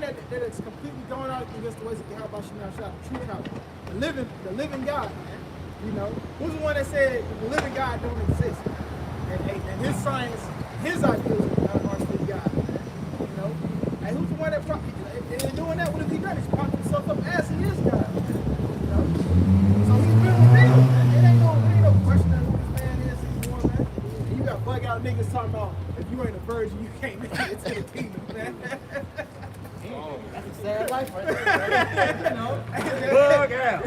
man that is completely going out against the ways of God, the true God, the living God, man. You know, who's the one that said the living God don't exist? And his science, his ideas are still God, man. You know, and who's the one that in doing that? What has he done? He's propped himself up as he is God. You know, so he's been revealed, man. It ain't no question of who this man is anymore, man. And you got bug out niggas talking about if you ain't a virgin, you can't make it to the kingdom, man. Oh, that's a sad life right there, right? You know, bug out.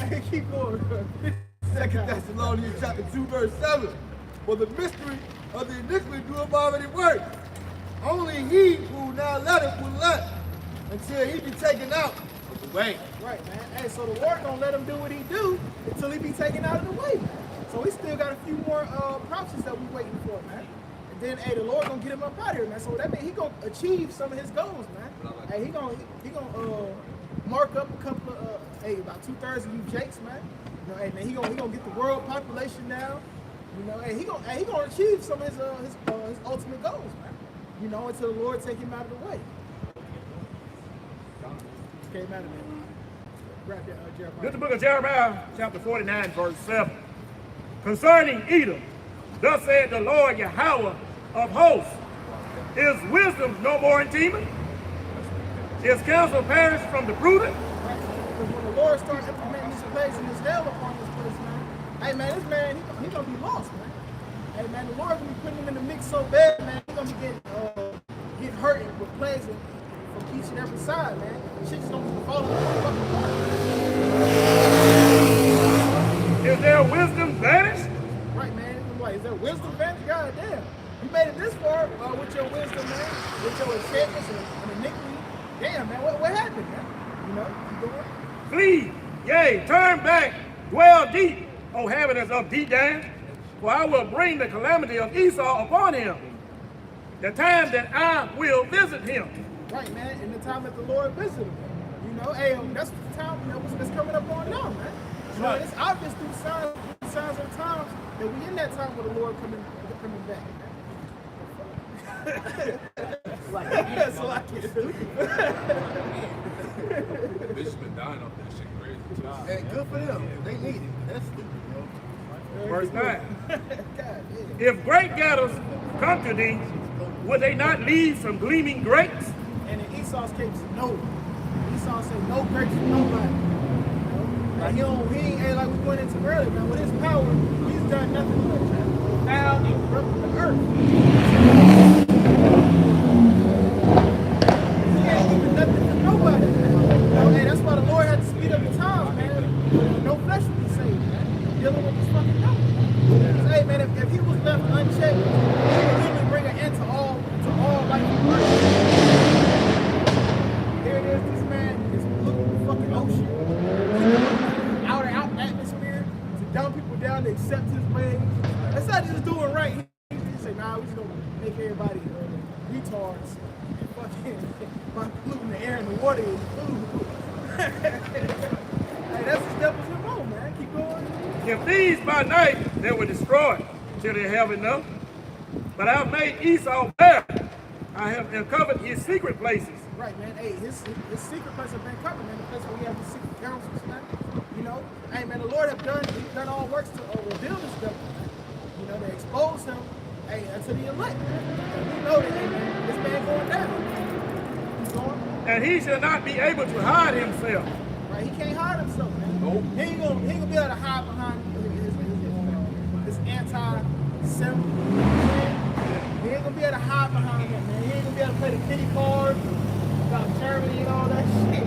Hey, keep going. 2 Thessalonians chapter 2, verse 7. For the mystery of the iniquity doeth already work. Only he who now letteth will let until he be taken out of the way. Right, man. Hey, so the Lord don't let him do what he do until he be taken out of the way, man. So we still got a few more prophecies that we waiting for, man. And then, hey, the Lord gonna get him up out of here, man. So that means he gonna achieve some of his goals, man. Hey, he gonna mark up a couple of about 2/3 of you jakes, man. You know, hey, man, he gonna get the world population down. You know, hey, he gonna achieve some of his ultimate goals, man. You know, until the Lord take him out of the way. Okay, man. Grab that, Jeremiah. This is the book of Jeremiah, chapter 49, verse 7. Concerning Edom, thus said the Lord Yahweh of hosts, is wisdom no more in Teman? Is counsel perished from the prudent? Right. Because when the Lord starts implementing these plagues and this hell upon this place, man, hey, man, this man, he gonna be lost, man. Hey, man, the Lord gonna be putting him in the mix so bad, man, he gonna be getting hurt with plagues from each and every side, man. Shit just gonna be falling fucking apart. Is there wisdom vanished? Right, man. Like, is there wisdom vanished? God damn. You made it this far with your wisdom, man, with your enchantments and iniquity. Damn, man, what happened, man? You know, keep going. Flee, yea, turn back, dwell deep, O inhabitants of Dedan, for I will bring the calamity of Esau upon him, the time that I will visit him. Right, man, in the time that the Lord visited him. You know, hey, that's the time that's coming up on now, man. You know, it's obvious through signs of the times that we in that time with the Lord coming back. That's like it. Bitch been dying off that shit crazy. Hey, good for them. They need it. That's stupid, bro. Verse 9. If great gathers come to thee, would they not leave some gleaming grapes? And in Esau's case, no. Esau said no grapes for nobody. Like he ain't like we went into earlier, man. With his power, he's done nothing but foul and corrupted the earth. He ain't even nothing for nobody, man. You know, hey, that's why the Lord had to speed up the times, man. No flesh would be saved, man. Dealing with this fucking devil. Hey, man, if he was left unchecked, he would literally bring an end to all life on earth. Here it is, this man is looking at the fucking ocean, outer atmosphere, to dumb people down to accept his ways. That's not just doing right. He just say, nah, we just gonna make everybody retards and fucking by polluting the air and the water is food. Hey, that's the devil's MO, man. Keep going. If these by night they were destroyed till they have enough, but I have made Esau bare. I have uncovered his secret places. Right, man. Hey, his secret place have been covered, man. The place where we have the secret councils, man. You know, hey, man, the Lord have done all works to reveal this devil, man. You know, to expose him, hey, unto the elect, man. And we know that, hey, man, this man going down. He's going. And he shall not be able to hide himself. Right, he can't hide himself, man. Nope. He ain't gonna be able to hide behind his anti-Semite. He ain't gonna be able to hide behind that, man. He ain't gonna be able to play the pity card about Germany and all that shit.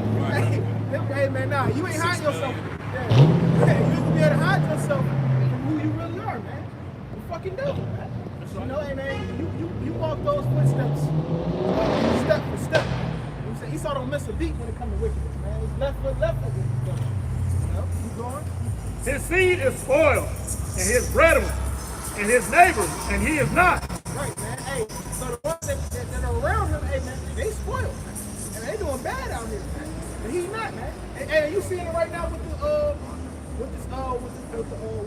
Hey, man, nah, you ain't hiding yourself. Yeah. You ain't gonna be able to hide yourself from who you really are, man. You fucking do, man. You know, hey, man, you walk those footsteps, step for step. You know, Esau don't miss a beat when it comes to wickedness, man. It's left foot. You know, keep going. His seed is spoiled, and his brethren, and his neighbors, and he is not. Right, man. Hey, so the ones that are around him, hey, man, they spoiled, man. And they doing bad out here, man. And he's not, man. And you seeing it right now with the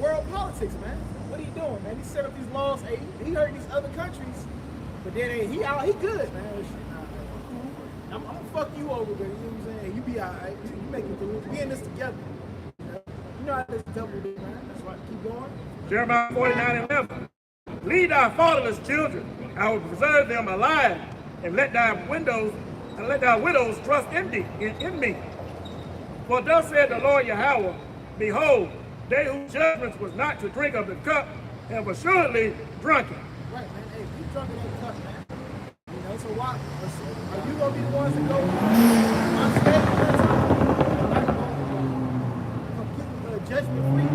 world politics, man. What are you doing, man? He set up these laws. Hey, he heard these other countries, But then hey, he good, man. I'm gonna fuck you over, but you know what I'm saying? You be alright. You make it through. We in this together. You know how this devil do, man. That's right. Keep going. Jeremiah 49:11. Lead thy fatherless children, I will preserve them alive, and let thy widows trust in thee, in me. For thus said the Lord Yahweh, behold, they whose judgments was not to drink of the cup, and was surely drunken. Right, man. Hey, you drunk in that cup, man. You know, so why? Are you gonna be the ones that go unscathed all the time? Completely judgment free?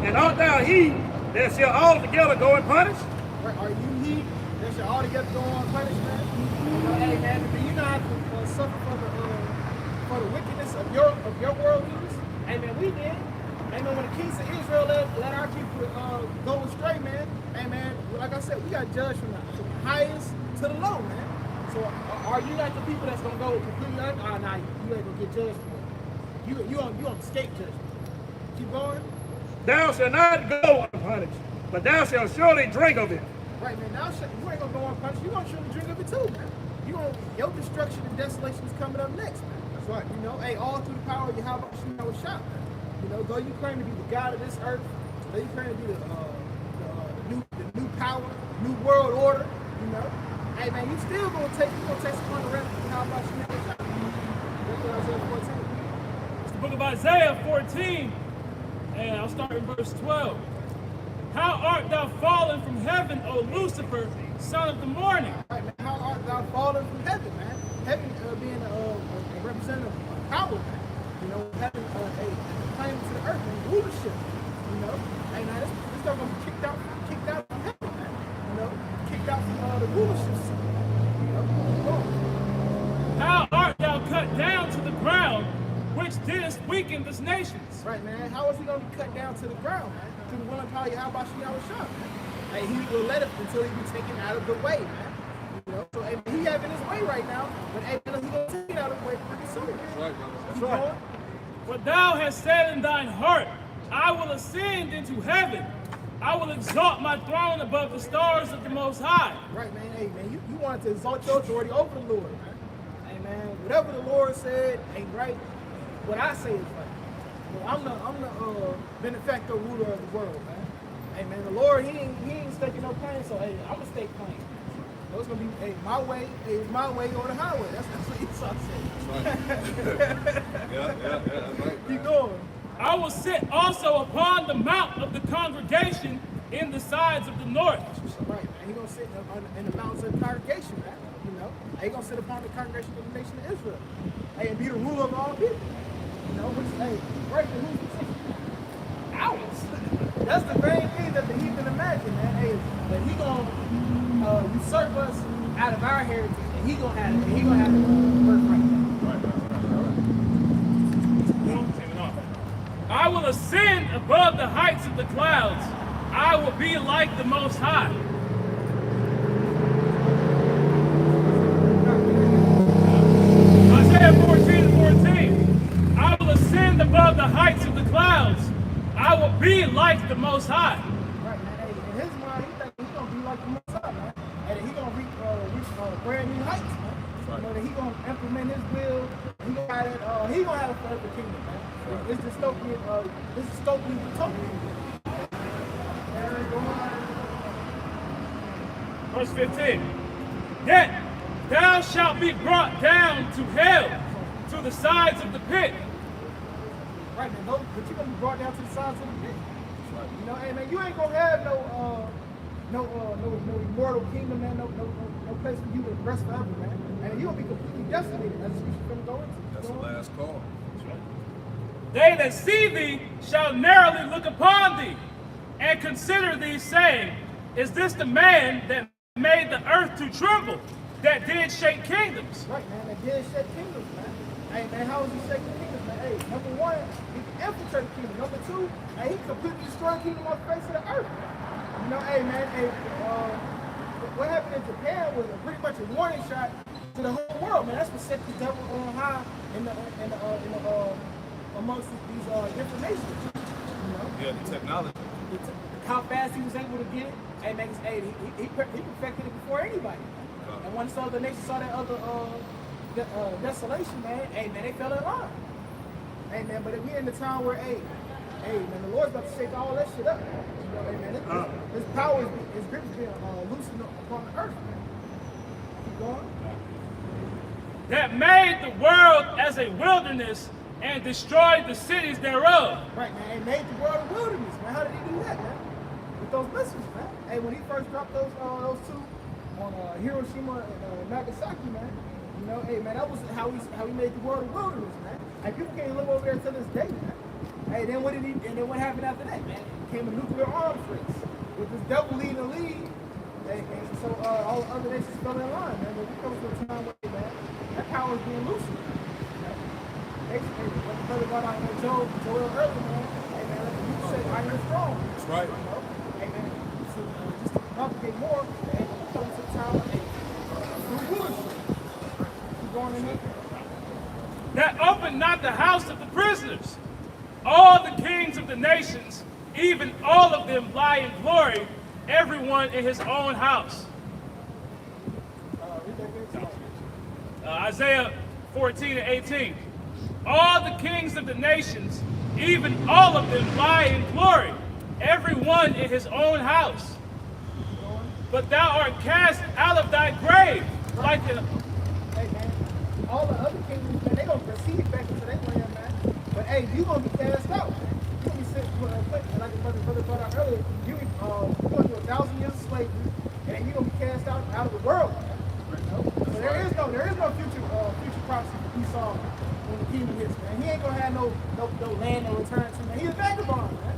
And art thou he that shall altogether go unpunished? Right, are you he that shall altogether go unpunished, man? You know, hey, man, do you not have to suffer for the wickedness of your world leaders? Hey, man, we did. Hey, man, when the kings of Israel let our people go astray, man. Hey, man, like I said, we got judged from the highest to the low, man. So are you not the people that's gonna go completely nah, you ain't gonna get judged for it. You on escape judgment. Keep going. Thou shalt not go unpunished, but thou shalt surely drink of it. Right, man. You ain't gonna go unpunished. You gonna surely drink of it too, man. Your destruction and desolation is coming up next, man. That's right. You know, hey, all through the power of Yahweh, you know, shot, man. You know, though you claim to be the God of this earth, though you claim to be the new power, new world order, you know. Hey, man, you still gonna take upon the rest of how about you know, shot. That's what Isaiah 14. It's the book of Isaiah 14, and I'll start in verse 12. How art thou fallen from heaven, O Lucifer, son of the morning? Right, man. How art thou fallen from heaven, man? Heaven being a representative of power, man. You know, having a claim to the earth and rulership. You know, hey, man, this stuff gonna be kicked out from heaven, man. You know, kicked out from the rulership seat. You know, how art thou cut down to the ground, which didst weaken this nations? right, man. How is he gonna be cut down to the ground, man? To the will and power of Yahweh Shah, man. Hey, he will let it until he be taken out of the way, man. You know, so hey, he having his way right now, but hey, he gonna take it out of the way pretty soon. That's right, brother. That's right. For thou hast said in thine heart, I will ascend into heaven. I will exalt my throne above the stars of the Most High. Right, man. Hey, man, you wanted to exalt your authority over the Lord, man. Hey, man, whatever the Lord said ain't right. What I say is right. Well, I'm the benefactor ruler of the world, man. Hey, man, the Lord, he ain't staking no claim, so hey, I'm gonna stake claim. So it's gonna be, hey, my way or the highway. That's what Esau said. That's right. Yeah, that's right. Keep going. I will sit also upon the mount of the congregation in the sides of the north. Right, man. He gonna sit in the mountains of the congregation, man. You know, he gonna sit upon the congregation of the nation of Israel. Hey, and be the ruler of all people. You know, which hey, right to who's position? Ours. That's the main thing that the heathen imagine, man. Hey, that he gonna usurp us out of our heritage, and he gonna have it. And he gonna have the birthright. I will ascend above the heights of the clouds. I will be like the Most High. Isaiah 14:14. I will ascend above the heights of the clouds. I will be like the Most High. Right, man. Hey, in his mind, he think he's gonna be like the Most High, man. And he gonna reach brand new heights, man. You know, that he gonna implement his will. He gonna have a forever kingdom, man. It's dystopian. This is dystopian utopia. Verse 15. Yet thou shalt be brought down to hell, to the sides of the pit. Right, man. But you're gonna be brought down to the sides of the pit. You know, hey, man, you ain't gonna have no immortal kingdom, man. No place for you to rest forever, man. And you're gonna be completely decimated. That's what you're gonna go into. That's the last call. They that see thee shall narrowly look upon thee, and consider thee, saying, is this the man that made the earth to tremble, that did shake kingdoms? Right, man, that did shake kingdoms, man. Hey, man, how is he shaking kingdoms, man? Hey, number one, he can infiltrate the kingdom. Number two, hey, he completely destroyed the kingdom off the face of the earth. You know, hey, man, hey, what happened in Japan was pretty much a warning shot to the whole world, man. That's what set the devil on high amongst these different nations. You know? Yeah, the technology. How fast he was able to get it, Hey, man, he perfected it before anybody. And once the other nations saw that other desolation, man, hey, man, they fell in line. Hey, man, but we in the time where, hey, man, the Lord's about to shake all that shit up. You know, hey, man, his power, his grip is being loosened upon the earth, man. Keep going. That made the world as a wilderness and destroyed the cities thereof. Right, man, he made the world a wilderness, man. How did he do that, man? With those missiles, man. Hey, when he first dropped those two on Hiroshima and Nagasaki, man. You know, hey, man, that was how he made the world a wilderness, man. And people can't live over there to this day, man. Hey, then what happened after that, man? It became a nuclear arms race with this devil leading the lead. Hey, and so all the other nations fell in line, man. But we come to a time where, man, that power is being loosened. Hey, what the brother got out of Joel earlier, man. Hey, man, let the youth say, I am strong. That's right. You know? Hey, man, so, just to complicate more, man, we come to the time where, going in there. That opened not the house of the prisoners. All the kings of the nations, even all of them lie in glory, everyone in his own house. Isaiah 14 and 18. All the kings of the nations, even all of them lie in glory, everyone in his own house. But thou art cast out of thy grave like an... Hey, man, all the other kingdoms, man, they gonna proceed back into their land, man. But hey, you gonna be cast out, man. You gonna be sent like the brother brought out earlier. You going through 1,000 years of slavery, and you gonna be cast out of the world, man. You know? So there is no future prophecy for Esau when the kingdom hits, man. He ain't gonna have no land to return to, man. He's a vagabond, man.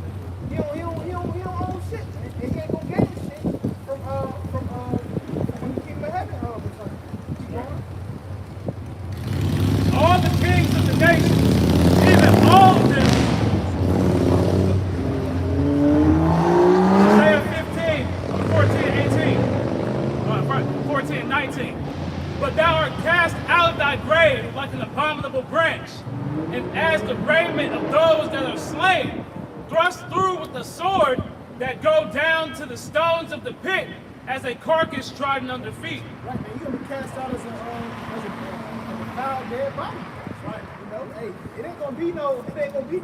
He don't own shit, man. And he ain't gonna gain shit from when the kingdom of heaven returns. Keep going. All the kings of the nations, even all of them. Isaiah 15, 14 and 19. But thou art cast out of thy grave like an abominable branch, and as the raiment of those that are slain, thrust through with the sword that go down to the stones of the pit, as a carcass trodden under feet. Right, man, you're gonna be cast out as a foul dead body. Right. You know, hey, it ain't gonna be no place for you,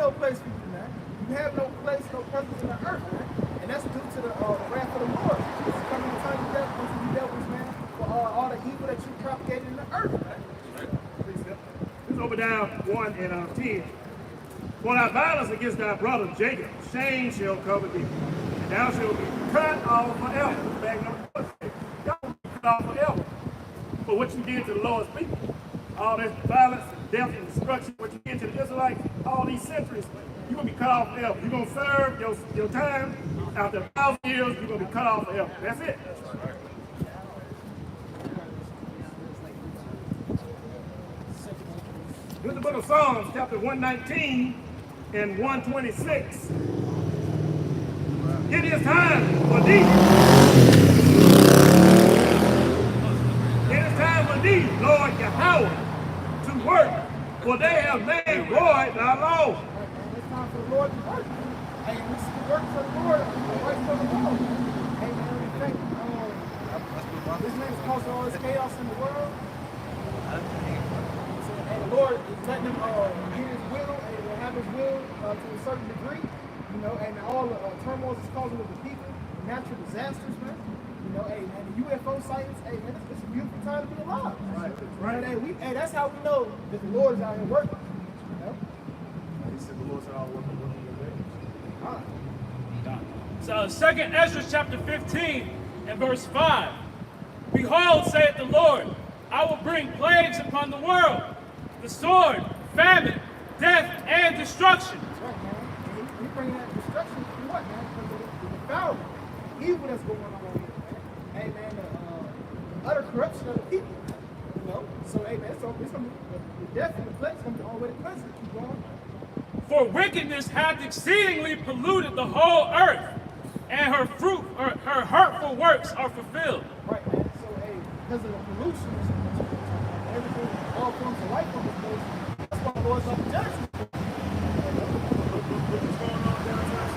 man. You have no place, no presence in the earth, man. And that's due to the wrath of the Lord. It's coming to time death unto you devils, man, for all the evil that you propagated in the earth, man. Let's open down 1 and 10. For thy violence against thy brother Jacob, shame shall cover thee, and thou shalt be cut off forever. Back number 1. Y'all will be cut off forever for what you did to the Lord's people. All this violence, death, and destruction, what you did to the Israelites, all these centuries, you're going to be cut off forever. You're going to serve your time. After 1,000 years, you're going to be cut off forever. That's it. This is the book of Psalms, chapter 119 and 126. It is time for thee. It is time for thee, Lord Yahweh, to work, for they have made void thy law. It's time for the Lord to work. Hey, this is the work for the Lord, the work for the Lord. Hey, man, we think this man's causing all this chaos in the world. And the Lord is letting him get his will and have his will to a certain degree. You know, and all the turmoil is causing with the people, natural disasters, man. You know, hey, man, the UFO sightings, hey, man, it's a beautiful time to be alive. Right. Hey, that's how we know that the Lord is out here working. You know? He said the Lord's out working your way. So 2nd Ezra chapter 15 and verse 5. Behold, saith the Lord, I will bring plagues upon the world, the sword, famine, death, and destruction. That's right, man. And he bringing that destruction to what, man? Because of the defilement, the evil that's going on over here, man. Hey, man, the utter corruption of the people, you know? So, hey, man, the death and the plague's going to be already present. Keep going. For wickedness hath exceedingly polluted the whole earth, and her hurtful works are fulfilled. Right, man. So, hey, because of the pollution, everything, all forms of life on this place, that's why the Lord's up to judgment. What's going on downtown?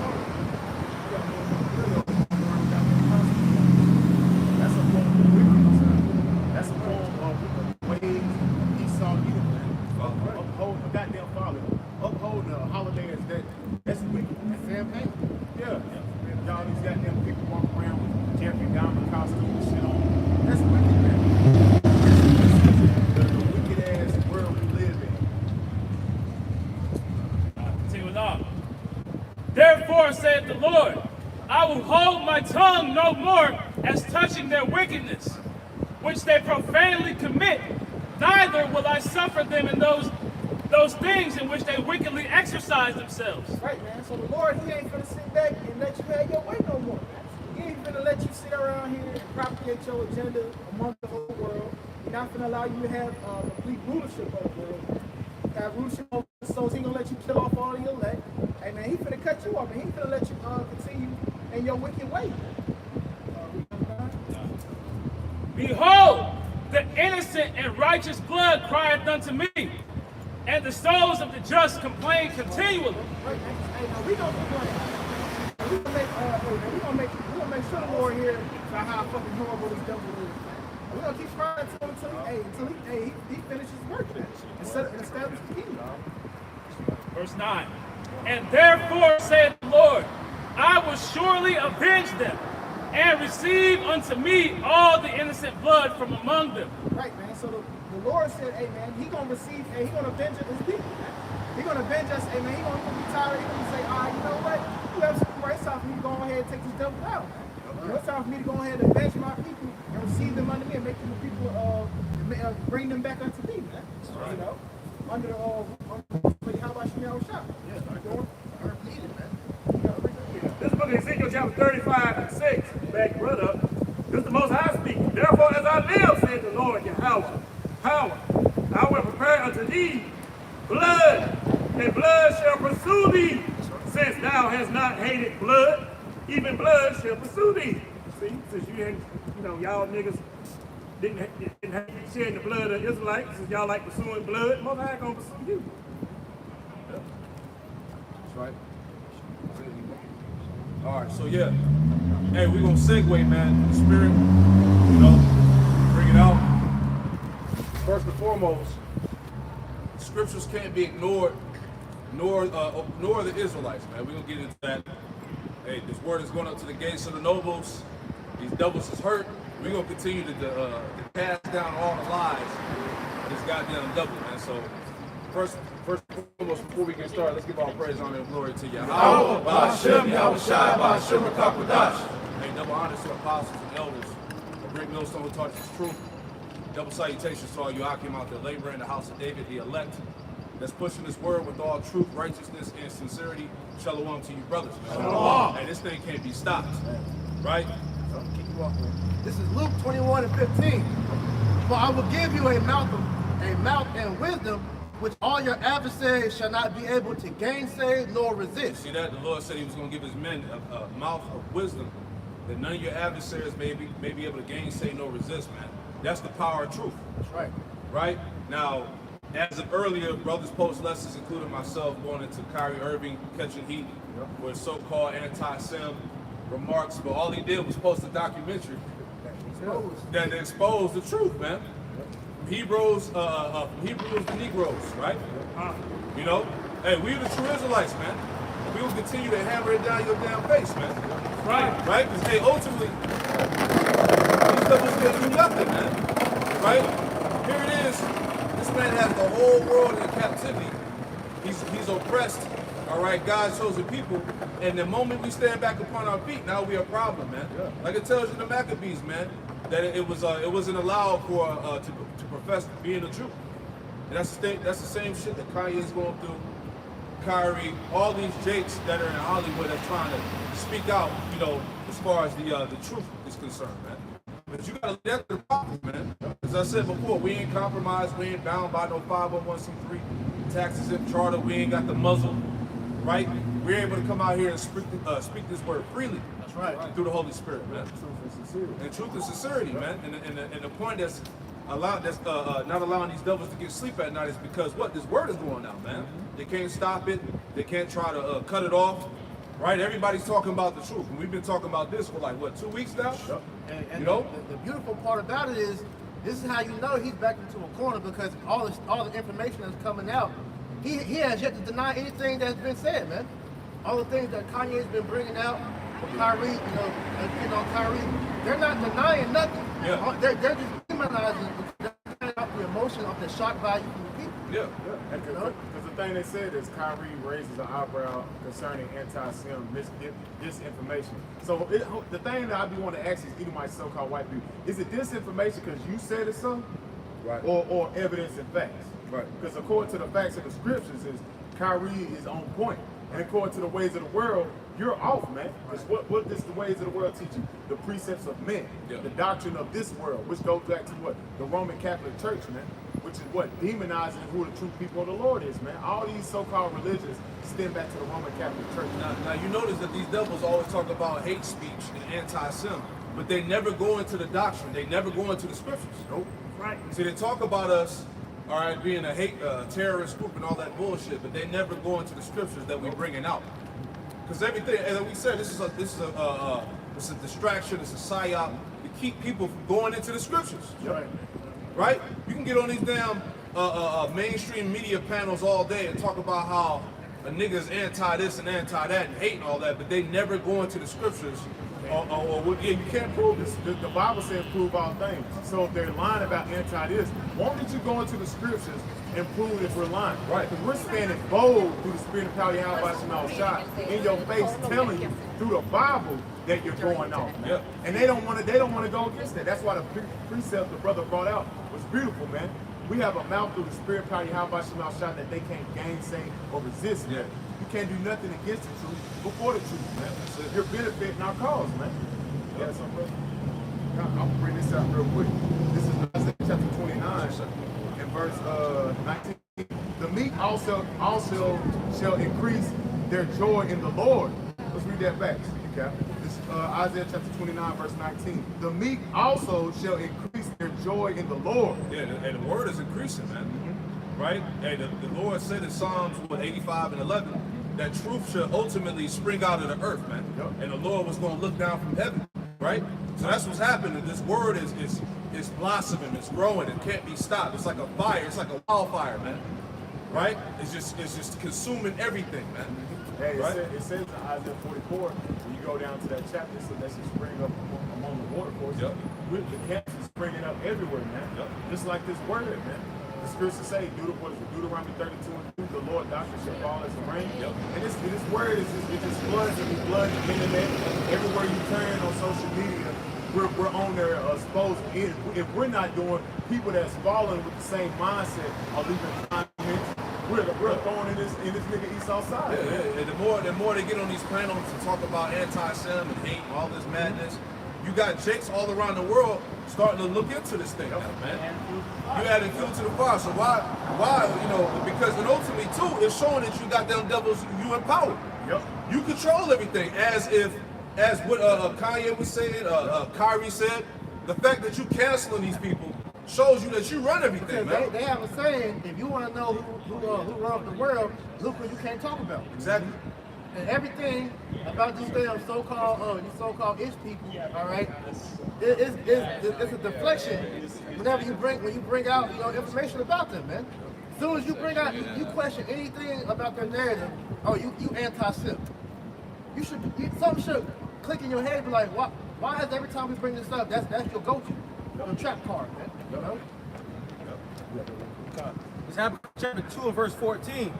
my tongue no more as touching their wickedness, which they profanely commit, neither will I suffer them in those things in which they wickedly exercise themselves. Right, man. So the Lord, he ain't gonna sit back and let you have your way no more. He ain't gonna let you sit around here and propagate your agenda among the whole world. He's not gonna allow you to have complete rulership of the world. Have rulership over the souls. He gonna let you kill off all of your elect. Hey, man, he finna cut you off, and he finna let you continue in your wicked way. Behold, the innocent and righteous blood crieth unto me, and the souls of the just complain continually. Right, man. Hey, now we gonna complain. We gonna make sure the Lord here about how fucking horrible this devil is. We're gonna keep crying to him until he finishes work, man. And establish the kingdom. Verse 9. And therefore saith the Lord, I will surely avenge them, and receive unto me all the innocent blood from among them. Right, man. So the Lord said, hey, man, he gonna receive, he gonna avenge his people, man. He gonna avenge us, hey, man. He gonna be tired. He gonna say, all right, you know what? You have some right. It's time for me to go ahead and take this devil out. You know, it's time for me to go ahead and avenge my people and receive them under me and make them the people, bring them back unto me, man. You know, under the, how about you now, shop? Yeah, This book of Ezekiel chapter 35 and 6, back brother, this is the Most High speaking. Therefore, as I live, said the Lord Yahweh, I will prepare unto thee blood, and blood shall pursue thee, since thou hast not hated blood, even blood shall pursue thee. See, since you ain't, y'all niggas didn't have sharing the blood of Israelites, since y'all like pursuing blood, Most High gonna pursue you. That's right. All right, so yeah. Hey, we're gonna segue, man. The spirit, bring it out. First and foremost, scriptures can't be ignored, nor the Israelites, man. We're gonna get into that. Hey, this word is going up to the gates of the nobles. These devils is hurt. We're gonna continue to cast down all the lies of this goddamn devil, man. So first and foremost, before we get started, let's give all praise, honor, and glory to Yahweh. Ba'ashem, Yahushai, Ba'ashem, Rakakwadash. Hey, double honors to apostles and elders, a great millstone who taught us truth. Double salutations to all you Akim out there laboring in the house of David, the elect, that's pushing this word with all truth, righteousness, and sincerity. Shalom to you brothers, man. Shalom. And this thing can't be stopped, right? Keep you walking. This is Luke 21 and 15. For I will give you a mouth and wisdom, which all your adversaries shall not be able to gainsay nor resist. See that? The Lord said he was going to give his men a mouth of wisdom that none of your adversaries may be able to gainsay nor resist, man. That's the power of truth. That's right. Right? Now, as of earlier, brothers post lessons, including myself, going into Kyrie Irving catching heat with so-called anti-Sem remarks, but all he did was post a documentary that exposed the truth, man. Hebrews, the Negroes, right? Hey, we the true Israelites, man. And we will continue to hammer it down your damn face, man. Right? Because, hey, ultimately, these devils can't do nothing, man. Right? Here it is. This man has the whole world in captivity. He's oppressed. All right, God's chosen people, and the moment we stand back upon our feet, now we a problem, man. Yeah. Like it tells you in the Maccabees, man, that it wasn't allowed for to profess being the truth, and that's the same shit that Kanye's going through, Kyrie, all these jakes that are in Hollywood that are trying to speak out, as far as the truth is concerned, man. But you gotta let the problem, man. As I said before, we ain't compromised, we ain't bound by no 501c3 tax exempt charter, we ain't got the muzzle. Right? We're able to come out here and speak this word freely. That's right. Through the Holy Spirit, man. And truth and sincerity, man. And the point that's not allowing these devils to get sleep at night is because this word is going out, man. They can't stop it. They can't try to cut it off. Right? Everybody's talking about the truth. And we've been talking about this for 2 weeks now? And the beautiful part about it is, this is how you know he's back into a corner, because all the information that's coming out, he has yet to deny anything that's been said, man. All the things that Kanye's been bringing out, Kyrie, Kyrie, they're not denying nothing. Yeah. They're just demonizing, they're out the emotion of the shock value from the people. Yeah. Because the thing they said is Kyrie raises an eyebrow concerning anti-Sim disinformation. So the thing that I do want to ask is either my so-called white people, is it disinformation because you said it so? Right. Or evidence and facts? Right. Because according to the facts of the scriptures is Kyrie is on point. And according to the ways of the world, you're off, man. Because what does the ways of the world teach you? The precepts of men, the doctrine of this world, which goes back to what? The Roman Catholic Church, man. Which is what? Demonizing who the true people of the Lord is, man. All these so-called religions stem back to the Roman Catholic Church. Now you notice that these devils always talk about hate speech and anti-Sim, but they never go into the doctrine. They never go into the scriptures. Nope. Right. See, they talk about us, all right, being a hate terrorist group and all that bullshit, but they never go into the scriptures that we're bringing out. Because everything, as we said, this is a distraction. It's a psyop to keep people from going into the scriptures. Right. Right? You can get on these damn mainstream media panels all day and talk about how a nigga's anti this and anti that and hate and all that, but they never go into the scriptures. You can't prove this. The Bible says prove all things. So if they're lying about anti this, why don't you go into the scriptures and prove if we're lying? Right. Because we're standing bold through the spirit of power, shot in your face, telling you through the Bible that you're going off. Man. Yep. And they don't want to go against that. That's why the precept the brother brought out was beautiful, man. We have a mouth through the spirit power, shot that they can't gainsay or resist. Yeah. You can't do nothing against the truth before the truth, man. So you're benefiting our cause, man. Yeah, so bro, I'm gonna bring this out real quick. This is Isaiah chapter 29 and verse 19. The meek also shall increase their joy in the Lord. Let's read that back. Okay. This is Isaiah chapter 29, verse 19. The meek also shall increase their joy in the Lord. Yeah, and the word is increasing, man. Right? And the Lord said in Psalms 85 and 11 that truth should ultimately spring out of the earth, man. Yep. And the Lord was going to look down from heaven, right? So that's what's happening. This word is blossoming, it's growing, it can't be stopped. It's like a fire, it's like a wildfire, man. Right? It's just consuming everything, man. Hey, right? It says in Isaiah 44, when you go down to that chapter, so that should spring up among the watercourse. Yep. The camps is springing up everywhere, man. Yep. Just like this word, man. The scriptures say, Deuteronomy 32 and 2, the Lord doctrine shall fall as the rain. Yep. And this word is just floods and blood and internet. Everywhere you turn on social media, we're on there exposed. If we're not doing, people that's following with the same mindset are leaving comments. We're throwing in this nigga Esau side. Yeah. And the more they get on these panels and talk about anti-Sem and hate and all this madness, you got jakes all around the world starting to look into this thing, man. You adding fuel to the fire. So why, because and ultimately too, it's showing that you got them devils you empower. Yep. You control everything as what Kanye was saying, Kyrie said. The fact that you canceling these people shows you that you run everything, man. They have a saying, if you want to know who runs the world, look what you can't talk about. Exactly. And everything about these damn so-called ish people, all right, it's a deflection whenever you bring out information about them, man. As soon as you bring out, you question anything about their narrative, oh, you anti-Sim. Something should click in your head and be like, why is every time we bring this up, that's your go-to, your trap card, man, you know? It's Habakkuk chapter 2 and verse 14.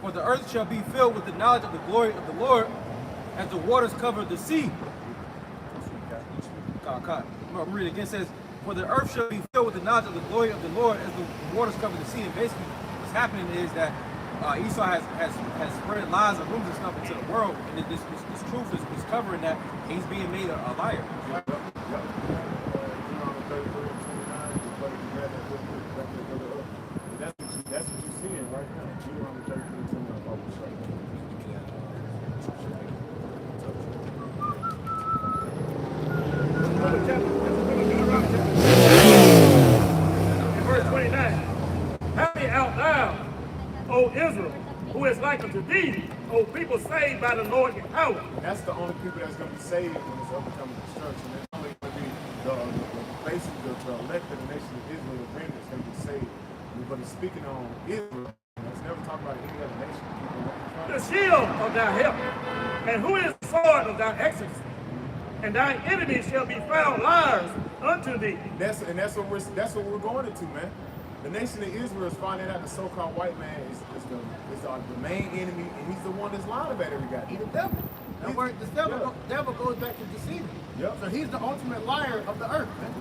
For the earth shall be filled with the knowledge of the glory of the Lord as the waters cover the sea. I'm going to read it again. It says, for the earth shall be filled with the knowledge of the glory of the Lord as the waters cover the sea. And basically what's happening is that Esau has spread lies and rumors and stuff into the world. And this truth is covering that. He's being made a liar. That's what you're seeing right now. Deuteronomy 33 and 29. I will show you. In verse 29, have me out loud, O Israel, who is like unto thee, O people saved by the Lord Yahweh. That's the only people that's going to be saved when it's overcoming destruction. It's only going to be basically the elected nation of Israel, the remnants, going to be saved. But he's speaking on Israel. He's never talking about any other nation. The shield of thy help, and who is the sword of thy excellency? And thy enemies shall be found liars unto thee. That's what we're going into, man. The nation of Israel is finding out the so-called white man is the main enemy, and he's the one that's lying about every guy. He's the devil. That word, the devil goes back to deceiving. Yep. So he's the ultimate liar of the earth, man.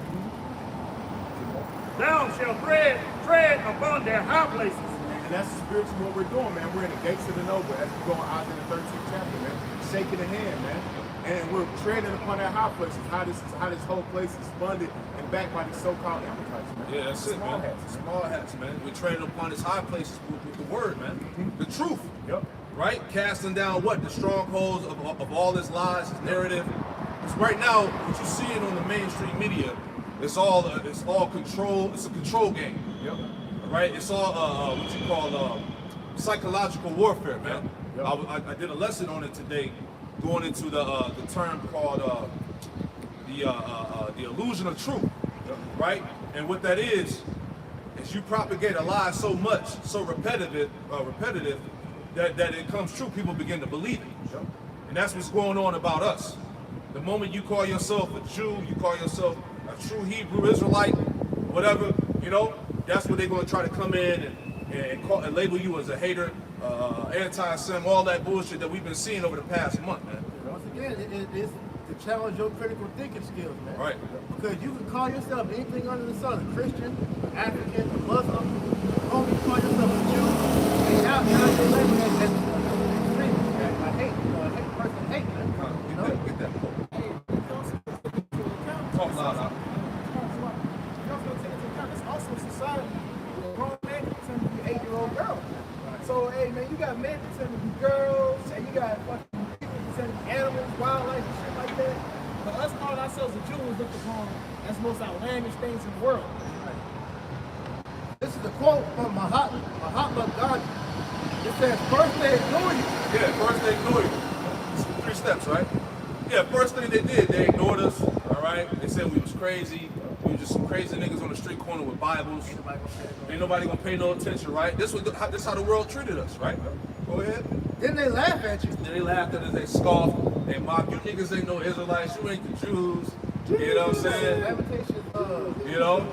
Thou shalt tread upon their high places. And that's spiritually what we're doing, man. We're in the gates of the noble as we go on out in the 13th chapter, man. Shaking the hand, man. And we're treading upon our high places. How this whole place is funded and backed by these so-called Amalekites, man. Yeah, that's it, Small man. hats. Small hats, man. We're treading upon his high places with the word, man. The truth. Yep. Right? Casting down what? The strongholds of all this lies, his narrative. Because right now, what you see it on the mainstream media, it's all control. It's a control game. Yep. Right? It's all what you call psychological warfare, man. Yep. I did a lesson on it today, going into the term called the illusion of truth. Yep. Right? And what that is you propagate a lie so much, so repetitive, that it comes true. People begin to believe it. Yep. And that's what's going on about us. The moment you call yourself a Jew, you call yourself a true Hebrew Israelite, whatever, that's what they're going to try to come in and label you as a hater, anti-Sem, all that bullshit that we've been seeing over the past month, man. Once again, it is to challenge your critical thinking skills, man. Right. Because you can call yourself anything under the sun, a Christian, an African, a Muslim, or you can call yourself a Jew, and now you're labeled as extremist, man. I hate person hate, man. Get that quote. Talk loud out. You also take into account, it's also society with grown men pretending to be 8-year-old girls. So, hey, man, you got men pretending to be girls, and you got fucking people pretending to be animals, wildlife, and shit like that. But us calling ourselves a Jew is looked upon as the most outlandish things in the world. This is a quote from Mahatma Gandhi. It says, first they ignore you. Yeah, first they ignore you. It's 3 steps, right? Yeah, first thing they did, they ignored us, all right? They said we was crazy. We were just some crazy niggas on the street corner with Bibles. Ain't nobody gonna pay no attention, right? This is how the world treated us, right? Go ahead. Then they laugh at you. Then they laughed at us, they scoffed, they mocked. You niggas ain't no Israelites, you ain't the Jews. You know what I'm saying? You know?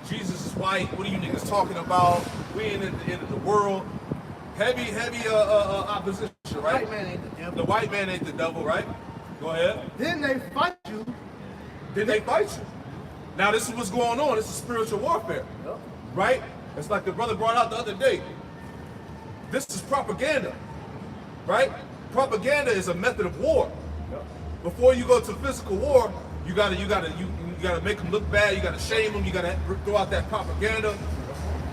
Jesus is white, what are you niggas talking about? We ain't at the end of the world. Heavy opposition, right? The white man ain't the devil. The white man ain't the devil, right? Go ahead. Then they fight you. Then they fight you. Now this is what's going on. This is spiritual warfare, right? It's like the brother brought out the other day. This is propaganda, right? Propaganda is a method of war. Before you go to physical war, you gotta make them look bad. You gotta shame them. You gotta throw out that propaganda.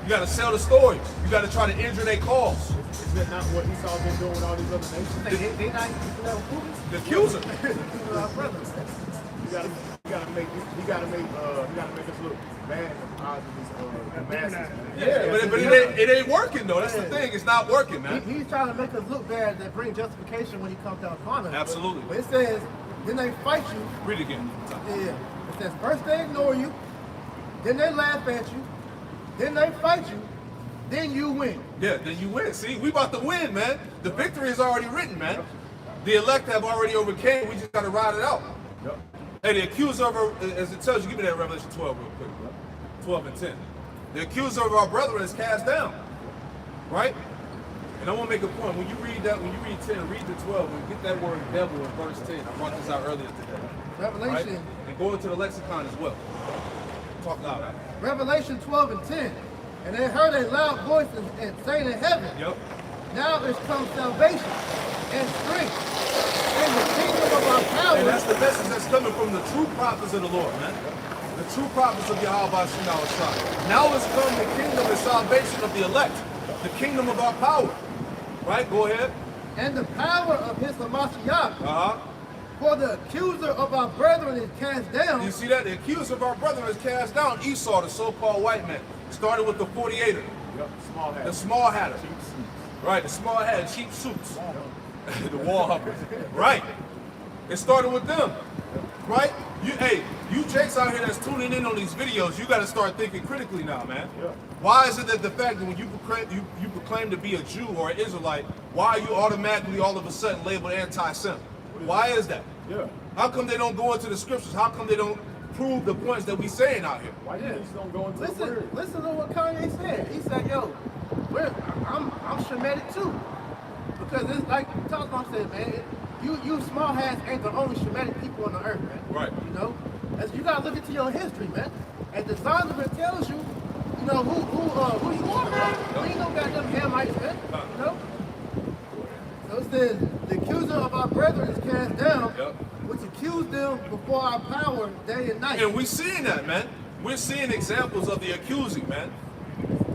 You gotta sell the stories. You gotta try to injure their cause. Is that not what Esau's been doing with all these other nations? They not using that with The accuser. our brothers. You gotta make us look bad in the eyes of these masses, man. Yeah, but it ain't working though. That's the thing. It's not working, man. He's trying to make us look bad and bring justification when he comes down upon us. Absolutely. But it says, then they fight you. Read it again. Yeah. It says, first they ignore you, then they laugh at you, then they fight you, then you win. Yeah, then you win. See, we about to win, man. The victory is already written, man. The elect have already overcame. We just got to ride it out. Yep. Hey, the accuser of our, as it tells you, give me that Revelation 12 real quick. 12 and 10. The accuser of our brethren is cast down. Right? And I want to make a point. When you read 10, read the 12. When you get that word devil in verse 10, I brought this out earlier today. Revelation. Right? And go into the lexicon as well. Talk loud. Revelation 12 and 10. And they heard a loud voice and saying in heaven, Yep. now is come salvation and strength and the kingdom of our power. And that's the message that's coming from the true prophets of the Lord, man. The true prophets of Yahweh Shah. Now is come the kingdom and salvation of the elect. The kingdom of our power. Right? Go ahead. And the power of his Hamashiach. Uh-huh. For the accuser of our brethren is cast down. You see that? The accuser of our brethren is cast down. Esau, the so-called white man. Started with the 48er. Yep. Small hat. The small hatter. Right, the small hat, cheap suits. The wall hoppers. Right. It started with them. Right? You jakes out here that's tuning in on these videos, you got to start thinking critically now, man. Yeah. Why is it that the fact that when you proclaim to be a Jew or an Israelite, why are you automatically all of a sudden labeled anti-Sem? Why is that? Yeah. How come they don't go into the scriptures? How come they don't prove the points that we saying out here. Why you just don't go into the Listen, word? listen to what Kanye said. He said, "Yo, I'm Shemitic too," because it's like Tazmon said, man. You small hats ain't the only Shemitic people on the earth, man. Right. You know, as you gotta look into your history, man. And the Zondervan tells you, you know who you are, man. We ain't no goddamn Hamites, man. You know. So it says, the accuser of our brethren is cast down, which accused them before our power day and night. And we're seeing that, man. We're seeing examples of the accusing, man.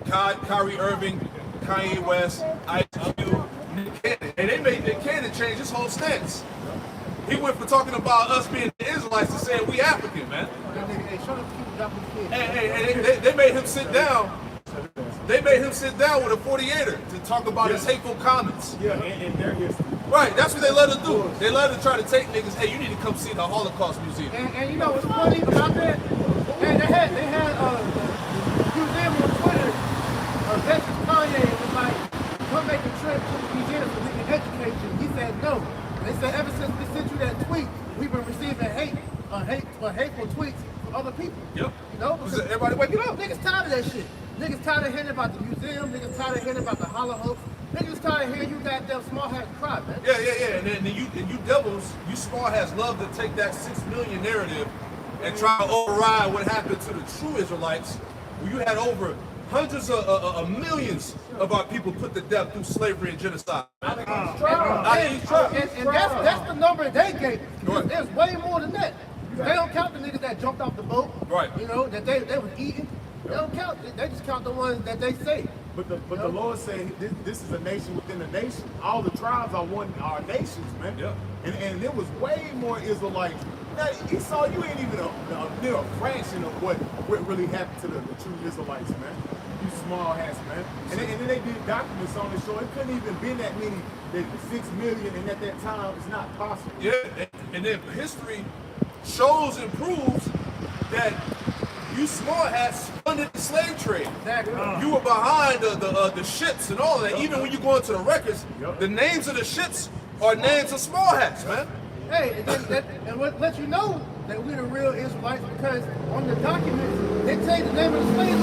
Kyrie Irving, Kanye West, Ice Cube, Nick Cannon. And they made Nick Cannon change his whole stance. He went from talking about us being the Israelites to saying we African, man. Hey, shut up, keep dropping the kids. And they made him sit down. They made him sit down with a 48er to talk about his hateful comments. Yeah, and their history. Right, that's what they let us do. They let us try to take niggas, hey, you need to come see the Holocaust Museum. And you know what's funny about that? And they had the museum on Twitter. Veterans Kanye was like, come make a trip to the museum so we can educate you. He said no. They said ever since we sent you that tweet, we've been receiving hateful tweets from other people. Yep. You know, Because everybody waking up. Niggas tired of that shit. Niggas tired of hearing about the museum. Niggas tired of hearing about the Holocaust. Niggas tired of hearing you goddamn small hat cry, man. Yeah. And then you devils, you small hats love to take that 6 million narrative and try to override what happened to the true Israelites, where you had over hundreds of millions of our people put to death through slavery and genocide. And that's the number they gave. Right. There's way more than that. They don't count the niggas that jumped off the boat. Right. You know, that they was eating. They don't count. They just count the ones that they say. But the Lord said this is a nation within a nation. All the tribes are nations, man. Yeah. And there was way more Israelites. Now, Esau, you ain't even near a fraction of what really happened to the true Israelites, man. You small hats, man. And then they did documents on the show. It couldn't even been that many, that 6 million, and at that time, it's not possible. Yeah, and then history shows and proves that you small hats funded the slave trade. Exactly. You were behind the ships and all of that. Even when you go into the records, the names of the ships are names of small hats, man. Hey, and what let you know that we're the real Israelites because on the documents they tell you the name of the slaves.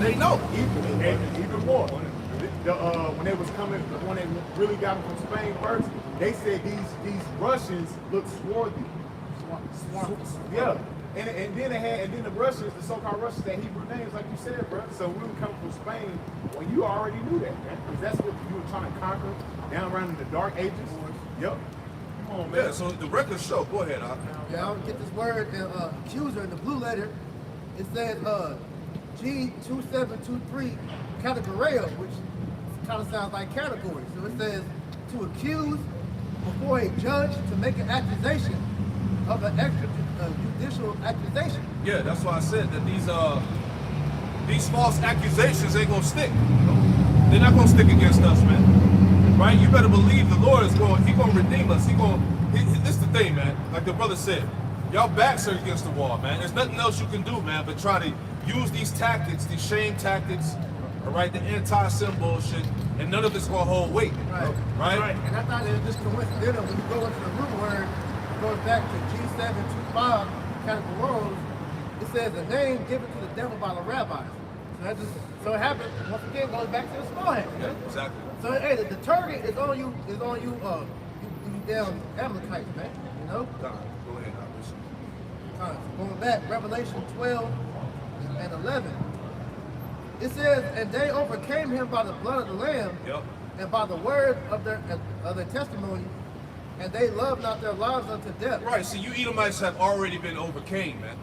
They know. Even more. When they was coming, when they really got them from Spain first, they said these Russians look swarthy. Yeah. And then the Russians, the so-called Russians, they Hebrew names, like you said, bro. So when we come from Spain, well, you already knew that, man, because that's what you were trying to conquer down around in the Dark Ages. Yep. Come on, man. Yeah, so the records show. Go ahead, Al. Yeah, I'll get this word accuser in the blue letter. It says G2723 categoreo, which kind of sounds like category. So it says to accuse before a judge to make an accusation of an extrajudicial accusation. Yeah, that's why I said that these false accusations ain't gonna stick. They're not gonna stick against us, man. Right? You better believe the Lord is gonna redeem us. This is the thing, man. Like the brother said, y'all backs are against the wall, man. There's nothing else you can do, man, but try to use these tactics, these shame tactics, all right, the anti-sin bullshit, and none of it's gonna hold weight. Right? And I thought it was just coincidental when you go into the root word, it goes back to G725 categoros. It says a name given to the devil by the rabbis. So it happened, once again, goes back to the small hat. Yeah, exactly. So hey, the target is on you you damn Amalekites, man. You know? Go ahead, Al. Going back, Revelation 12 and 11. It says, and they overcame him by the blood of the Lamb, and by the word of their testimony, and they loved not their lives unto death. Right, so you Edomites have already been overcame, man.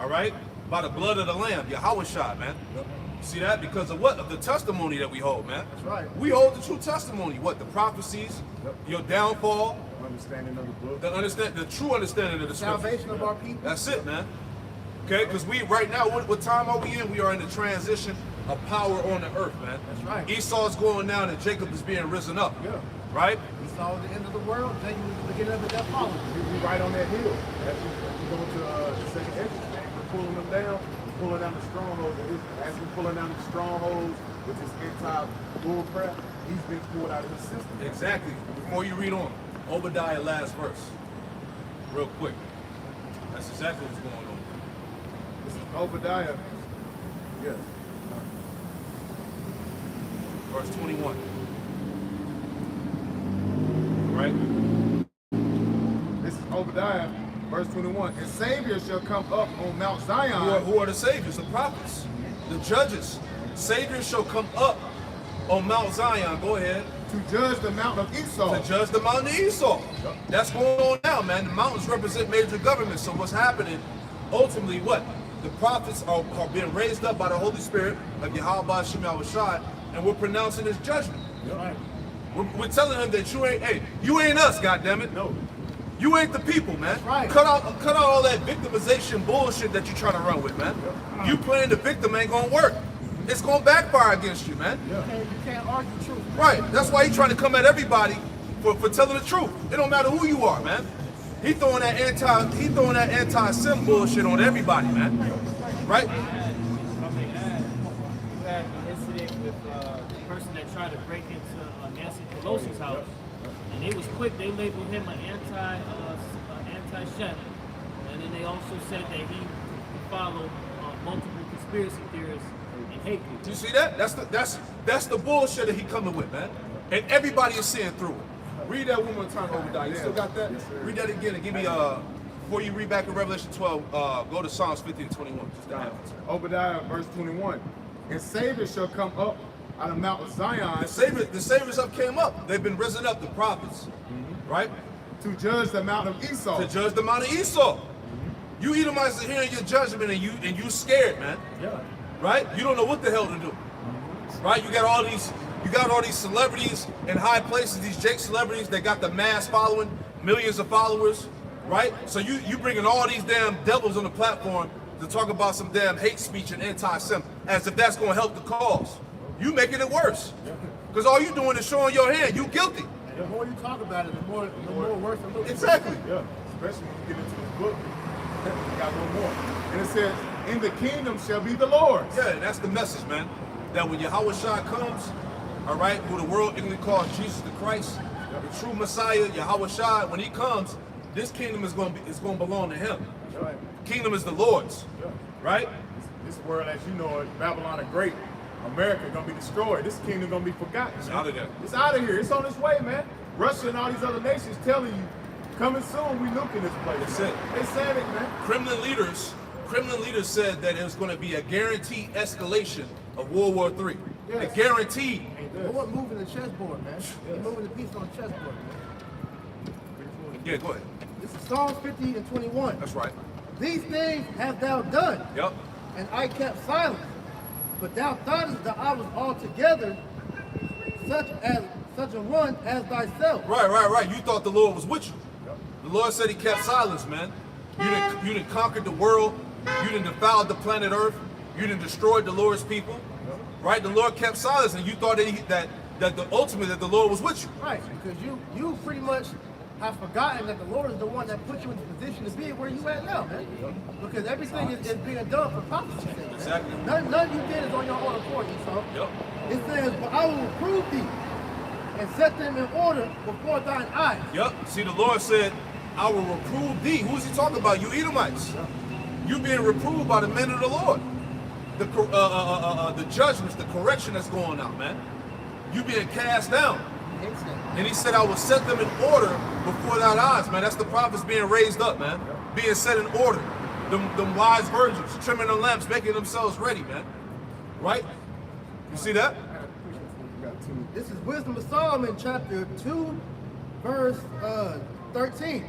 All right? By the blood of the Lamb, Yahweh shot, man. See that? Because of what? Of the testimony that we hold, man. That's right. We hold the true testimony. What? The prophecies, your downfall, Understanding of the book. the true understanding of the scriptures. Salvation of our people. That's it, man. Okay? Because we, right now, what time are we in? We are in the transition of power on the earth, man. That's right. Esau's going down and Jacob is being risen up. Yeah. Right? We saw the end of the world, then you was the beginning of it that followed. We right on that hill. As we go to the second exit, we're pulling them down. Pulling down the strongholds. As we're pulling down the strongholds with this anti-bullcrap, he's been pulled out of the system. Exactly. Before you read on, Obadiah last verse. Real quick. That's exactly what's going on. This is Obadiah. Yes. Verse 21. Right? This is Obadiah, verse 21. And Savior shall come up on Mount Zion. Who are the saviors? The prophets, the judges. Saviors shall come up on Mount Zion. Go ahead. To judge the mountain of Esau. To judge the mountain of Esau. That's going on now, man. The mountains represent major governments. So what's happening, ultimately, what? The prophets are being raised up by the Holy Spirit of Yahweh Shem Yahushua, and we're pronouncing his judgment. Right. We're telling him that you ain't us, goddammit. No. You ain't the people, man. right. Cut out all that victimization bullshit that you're trying to run with, man. You playing the victim ain't gonna work. It's gonna backfire against you, man. You can't argue truth. Right. That's why he's trying to come at everybody for telling the truth. It don't matter who you are, man. He throwing that anti-sim bullshit on everybody, man. Right? You had an incident with the person that tried to break into Nancy Pelosi's house, and they was quick. They labeled him an anti-chef, and then they also said that he followed multiple conspiracy theorists and hate people. Do you see that? That's the bullshit that he coming with, man. And everybody is seeing through it. Read that one more time, Obadiah. You still got that? Yes, sir. Read that again and give me before you read back in Revelation 12, go to Psalms 50 and 21. Just that happens. Obadiah, verse 21. And Savior shall come up out of Mount Zion. The saviors up came up. They've been risen up, the prophets. Right? To judge the mountain of Esau. To judge the Mount of Esau. You Edomites are hearing your judgment and you scared, man. Yeah. Right? You don't know what the hell to do. Right? You got all these celebrities in high places, these Jake celebrities that got the mass following, millions of followers, right? So you bringing all these damn devils on the platform to talk about some damn hate speech and anti-sim as if that's going to help the cause. You making it worse. Because all you doing is showing your hand. You guilty. And the more you talk about it, the more worse it looks. Exactly. Yeah. Especially when you get into this book. You got no more. And it says, in the kingdom shall be the Lord's. Yeah, and that's the message, man. That when Yahweh Shah comes, all right, who the world ignorantly calls Jesus the Christ, the true Messiah, Yahweh Shah, when he comes, this kingdom is going to belong to him. Right. Kingdom is the Lord's, Yeah. right? This world, as you know it, Babylon the Great, America gonna be destroyed. This kingdom gonna be forgotten. It's out of there. It's out of here. It's on its way, man. Russia and all these other nations telling you, coming soon, we nuking this place. That's it. They said it, man. Kremlin leaders said that it was going to be a guaranteed escalation of World War III. Yes. A guaranteed. They weren't moving the chessboard, man. They're moving the piece on the chessboard, man. Yeah, go ahead. This is Psalms 50 and 21. That's right. These things have thou done, Yep. and I kept silence. But thou thoughtest that I was altogether such a one as thyself. Right. You thought the Lord was with you. The Lord said he kept silence, man. You didn't conquer the world. You didn't defile the planet Earth. You didn't destroy the Lord's people. Right? The Lord kept silence, and you thought that the Lord was with you. Right, because you pretty much have forgotten that the Lord is the one that put you in the position to be where you at now, man. Because everything is being done for prophecy's sake, man. Exactly. None you did is on your own accord, Esau. Yep. It says, but I will reprove thee and set them in order before thine eyes. Yep. See, the Lord said, I will reprove thee. Who is he talking about? You Edomites. You being reproved by the men of the Lord. The judgments, the correction that's going out, man. You being cast down. And he said, I will set them in order before thine eyes, man. That's the prophets being raised up, man. Being set in order. Them wise virgins, trimming the lamps, making themselves ready, man. Right? You see that? This is Wisdom of Solomon, chapter 2, verse 13.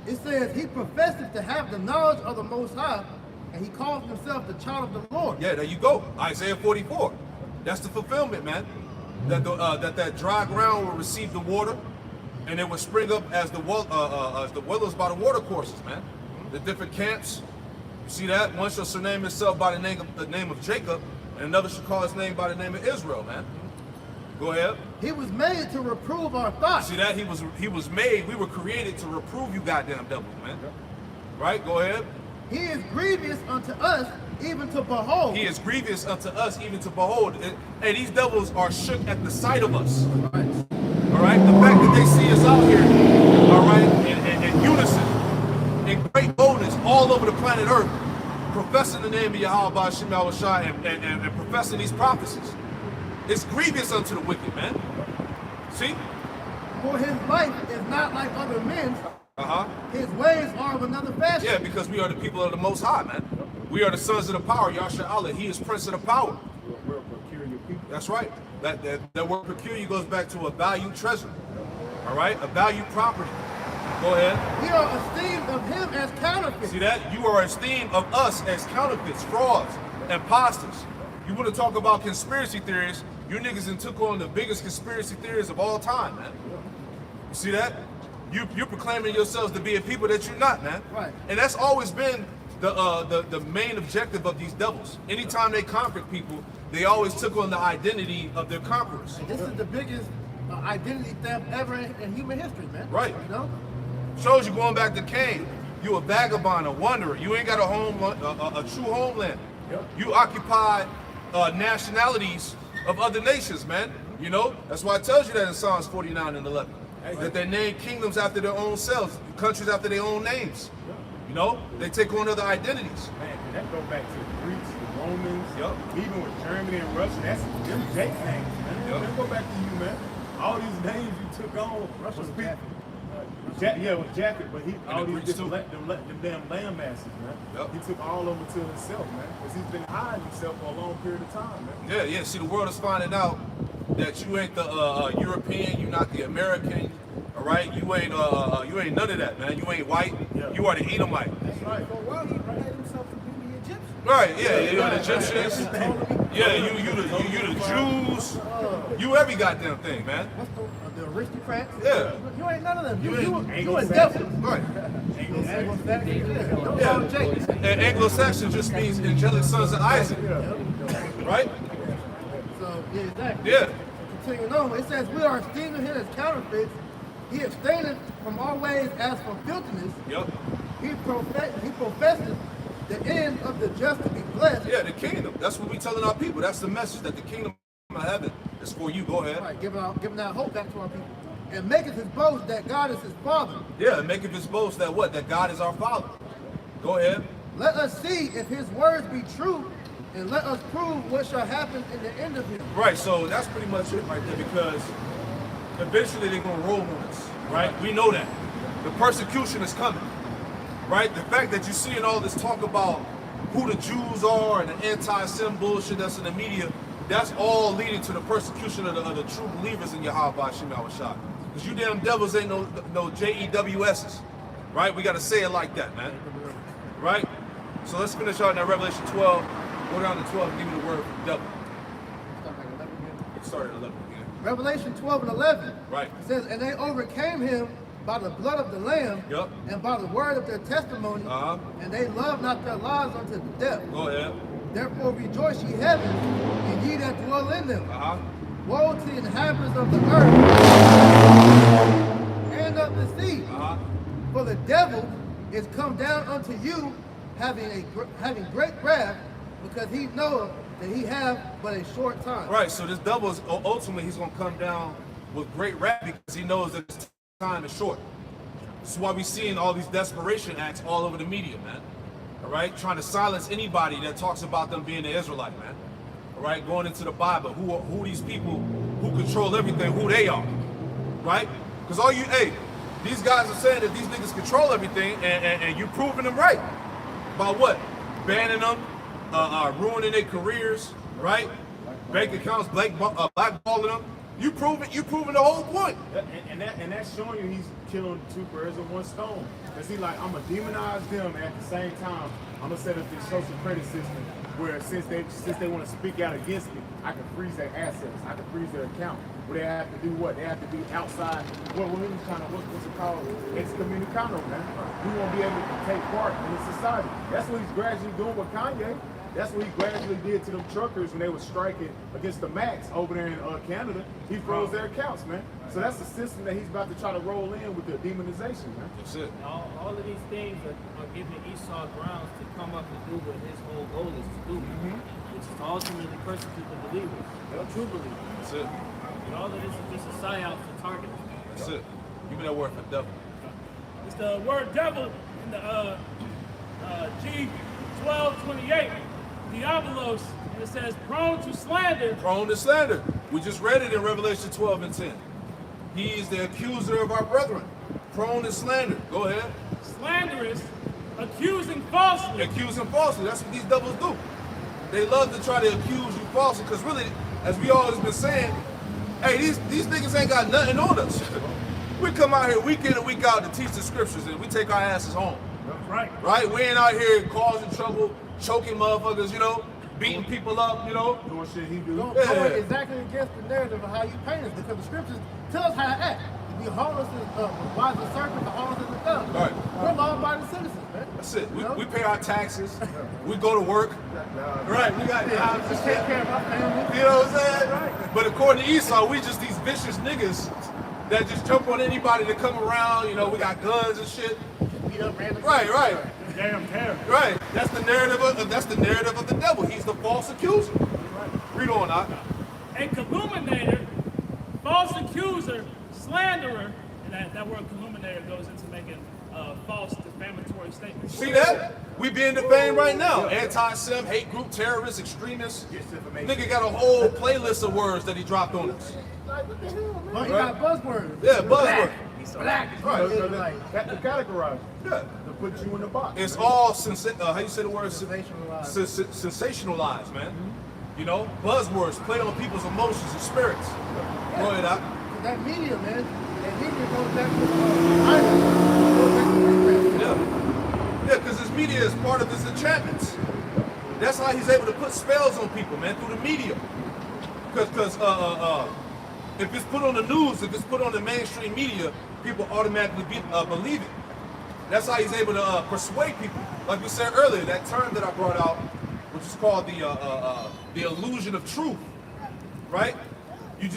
It says, he professeth to have the knowledge of the Most High, and he calls himself the child of the Lord. Yeah, there you go. Isaiah 44. That's the fulfillment, man. That dry ground will receive the water, and it will spring up as the willows by the water courses, man. The different camps. You see that? One shall surname himself by the name of Jacob, and another shall call his name by the name of Israel, man. Go ahead. He was made to reprove our thoughts. See that? He was made. We were created to reprove you goddamn devils, man. Right? Go ahead. He is grievous unto us, even to behold. He is grievous unto us, even to behold. Hey, these devils are shook at the sight of us. All right? The fact that they see us out here, all right, in unison, in great boldness, all over the planet Earth professing the name of Yahweh Ba'Shem Yahushua and professing these prophecies. It's grievous unto the wicked, man. See? For his life is not like other men's. His ways are of another fashion. Yeah, because we are the people of the Most High, man. We are the sons of the power, Yahshua Allah. He is Prince of the power. We're a peculiar people. That's right. That word peculiar goes back to a valued treasure. All right? A valued property. Go ahead. We are esteemed of him as counterfeits. See that? You are esteemed of us as counterfeits, frauds, imposters. You want to talk about conspiracy theories? You niggas and took on the biggest conspiracy theories of all time, man. You see that? You're proclaiming yourselves to be a people that you're not, man. Right. And that's always been the main objective of these devils. Anytime they conquered people, they always took on the identity of their conquerors. And this is the biggest identity theft ever in human history, man. Right. You know? Shows you going back to Cain. You a vagabond, a wanderer. You ain't got a home, a true homeland. Yep. You occupy nationalities of other nations, man. You know, that's why it tells you that in Psalms 49 and 11. That they name kingdoms after their own selves, countries after their own names. You know, they take on other identities. Man, that go back to the Greeks, the Romans, Yup. Even with Germany and Russia, that's them J names, man. Yup. That go back to you, man. All these names you took on, Russia was people. Jacket. Yeah, with Jacket, but all the these Greeks different too. them damn land masses, man. Yup. He took all of them to himself, man, because he's been hiding himself for a long period of time, man. Yeah. See, the world is finding out that you ain't the European, you're not the American. All right, you ain't none of that, man. You ain't white. Yeah. You are the Edomite. That's right. For a while, he proclaimed himself to be the Egyptian. Right? Yeah, you're the Egyptians. Yeah, you the Jews. You every goddamn thing, man. What's the aristocrats? Yeah. You ain't none of them. You Anglo-Saxon. devils. Right. Anglo-Saxon. Yeah. Jake. And Anglo-Saxon just means angelic sons of Isaac. Right? So, yeah, exactly. Yeah. Continuing on, it says, we are esteemed of him as counterfeits. He abstaineth from all ways as from filthiness. Yep. He professes the end of the just to be blessed. Yeah, the kingdom. That's what we telling our people. That's the message, that the kingdom of heaven is for you. Go ahead. Right, giving that hope back to our people. And maketh his boast that God is his father. Yeah, and make of his boast that what? That God is our Father. Go ahead. Let us see if his words be true, and let us prove what shall happen in the end of it. Right, so that's pretty much it right there, because eventually they're going to roll on us, right? We know that. The persecution is coming, right? The fact that you're seeing all this talk about who the Jews are and the anti-Sem bullshit that's in the media, that's all leading to the persecution of the true believers in Yahweh Ba'Shem Yahushua. Because you damn devils ain't no J-E-W-S's, right? We got to say it like that, man, right? So let's finish out in Revelation 12. Go down to 12 and give me the word from the devil. It started at 11 again. Revelation 12 and 11. Right. It says, and they overcame him by the blood of the Lamb, Yup. and by the word of their testimony, and they loved not their lives unto the death. Go ahead. Therefore rejoice ye heavens, and ye that dwell in them. Woe to the inhabitants of the earth and of the sea, for the devil is come down unto you, having great wrath, because he knoweth that he have but a short time. Right, so this devil is ultimately he's gonna come down with great wrath because he knows that his time is short. This is why we're seeing all these desperation acts all over the media, man. All right, trying to silence anybody that talks about them being an Israelite, man. All right, going into the Bible, who these people who control everything, who they are, right? Because these guys are saying that these niggas control everything, and you proving them right. By what? Banning them, ruining their careers, right? Bank accounts, blackballing them. You proving the whole point. And that's showing you he's killing two birds with one stone. Cause he's like, I'm gonna demonize them, and at the same time, I'm gonna set up this social credit system where since they want to speak out against me, I can freeze their assets, I can freeze their account. Where they have to do what? They have to be outside. What's it called? Excommunicado, man. We won't be able to take part in the society. That's what he's gradually doing with Kanye. That's what he gradually did to them truckers when they were striking against the Max over there in Canada. He froze their accounts, man. So that's the system that he's about to try to roll in with the demonization, man. That's it. All of these things are giving Esau grounds to come up and do what his whole goal is to do, which is to ultimately persecute the believers, the true believers. That's it. And all of this is just a psyop to target us. That's it. Give me that word for devil. It's the word devil in the G12:28, Diabolos, and it says, prone to slander. Prone to slander. We just read it in Revelation 12 and 10. He is the accuser of our brethren. Prone to slander. Go ahead. Slanderous, accusing falsely. Accusing falsely. That's what these devils do. They love to try to accuse you falsely because really, as we always been saying, hey, these niggas ain't got nothing on us. We come out here week in and week out to teach the scriptures and we take our asses home. That's right. Right? We ain't out here causing trouble, choking motherfuckers, you know, beating people up, you know. Doing shit he do. Going exactly against the narrative of how you paint us, because the scriptures tell us how to act. Be harmless as wise as a serpent, and harmless as a dove. Right. We're law-abiding citizens, man. That's it. You know? We pay our taxes. We go to work. Right. We got jobs. Just take care of our family. You know what I'm saying? But according to Esau, we just these vicious niggas that just jump on anybody that come around. You know, we got guns and shit. Beat up random Right. Damn terror. Right. That's the narrative of the devil. He's the false accuser. Read on, Doc. A calumniator, false accuser, slanderer, and that word calumniator goes into making false defamatory statements. See that? We being defamed right now. Anti-Sem, hate group, terrorist, extremist. Nigga got a whole playlist of words that he dropped on us. Like, what the hell, man? Well, you got buzzwords. Yeah, buzzword. Black. Right. To categorize. Yeah. To put you in the box. It's all how you say the word? Sensationalized. Sensationalized, man. You know, buzzwords play on people's emotions and spirits. Go ahead, Doc. That media, man. That media goes back to Yeah, because his media is part of his enchantments. That's how he's able to put spells on people, man, through the media. Because if it's put on the news, if it's put on the mainstream media, people automatically believe it. That's how he's able to persuade people. Like we said earlier, that term that I brought out, which is called the illusion of truth, right? You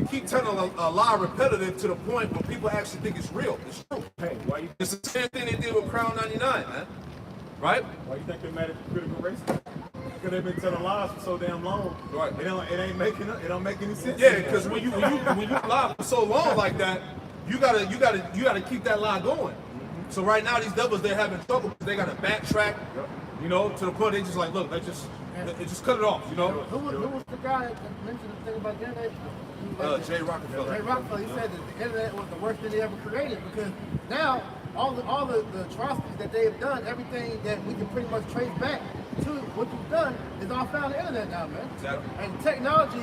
keep telling a lie repetitive to the point where people actually think it's real. It's true. Hey, It's the same thing they did with Crown 99, man. Right? why you think they're mad at the critical race? Because they've been telling lies for so damn long. Right. It don't make any sense. Yeah, because when you lie for so long like that, you gotta keep that lie going. So right now these devils, they're having trouble because they gotta backtrack, you know, to the point they just like, look, they just cut it off, you know. Who was the guy that mentioned the thing about the internet? Jay Rockefeller. Jay Rockefeller. He said that the internet was the worst thing they ever created, because now all the atrocities that they have done, everything that we can pretty much trace back to what you've done is all found on the internet now, man. Exactly. And technology,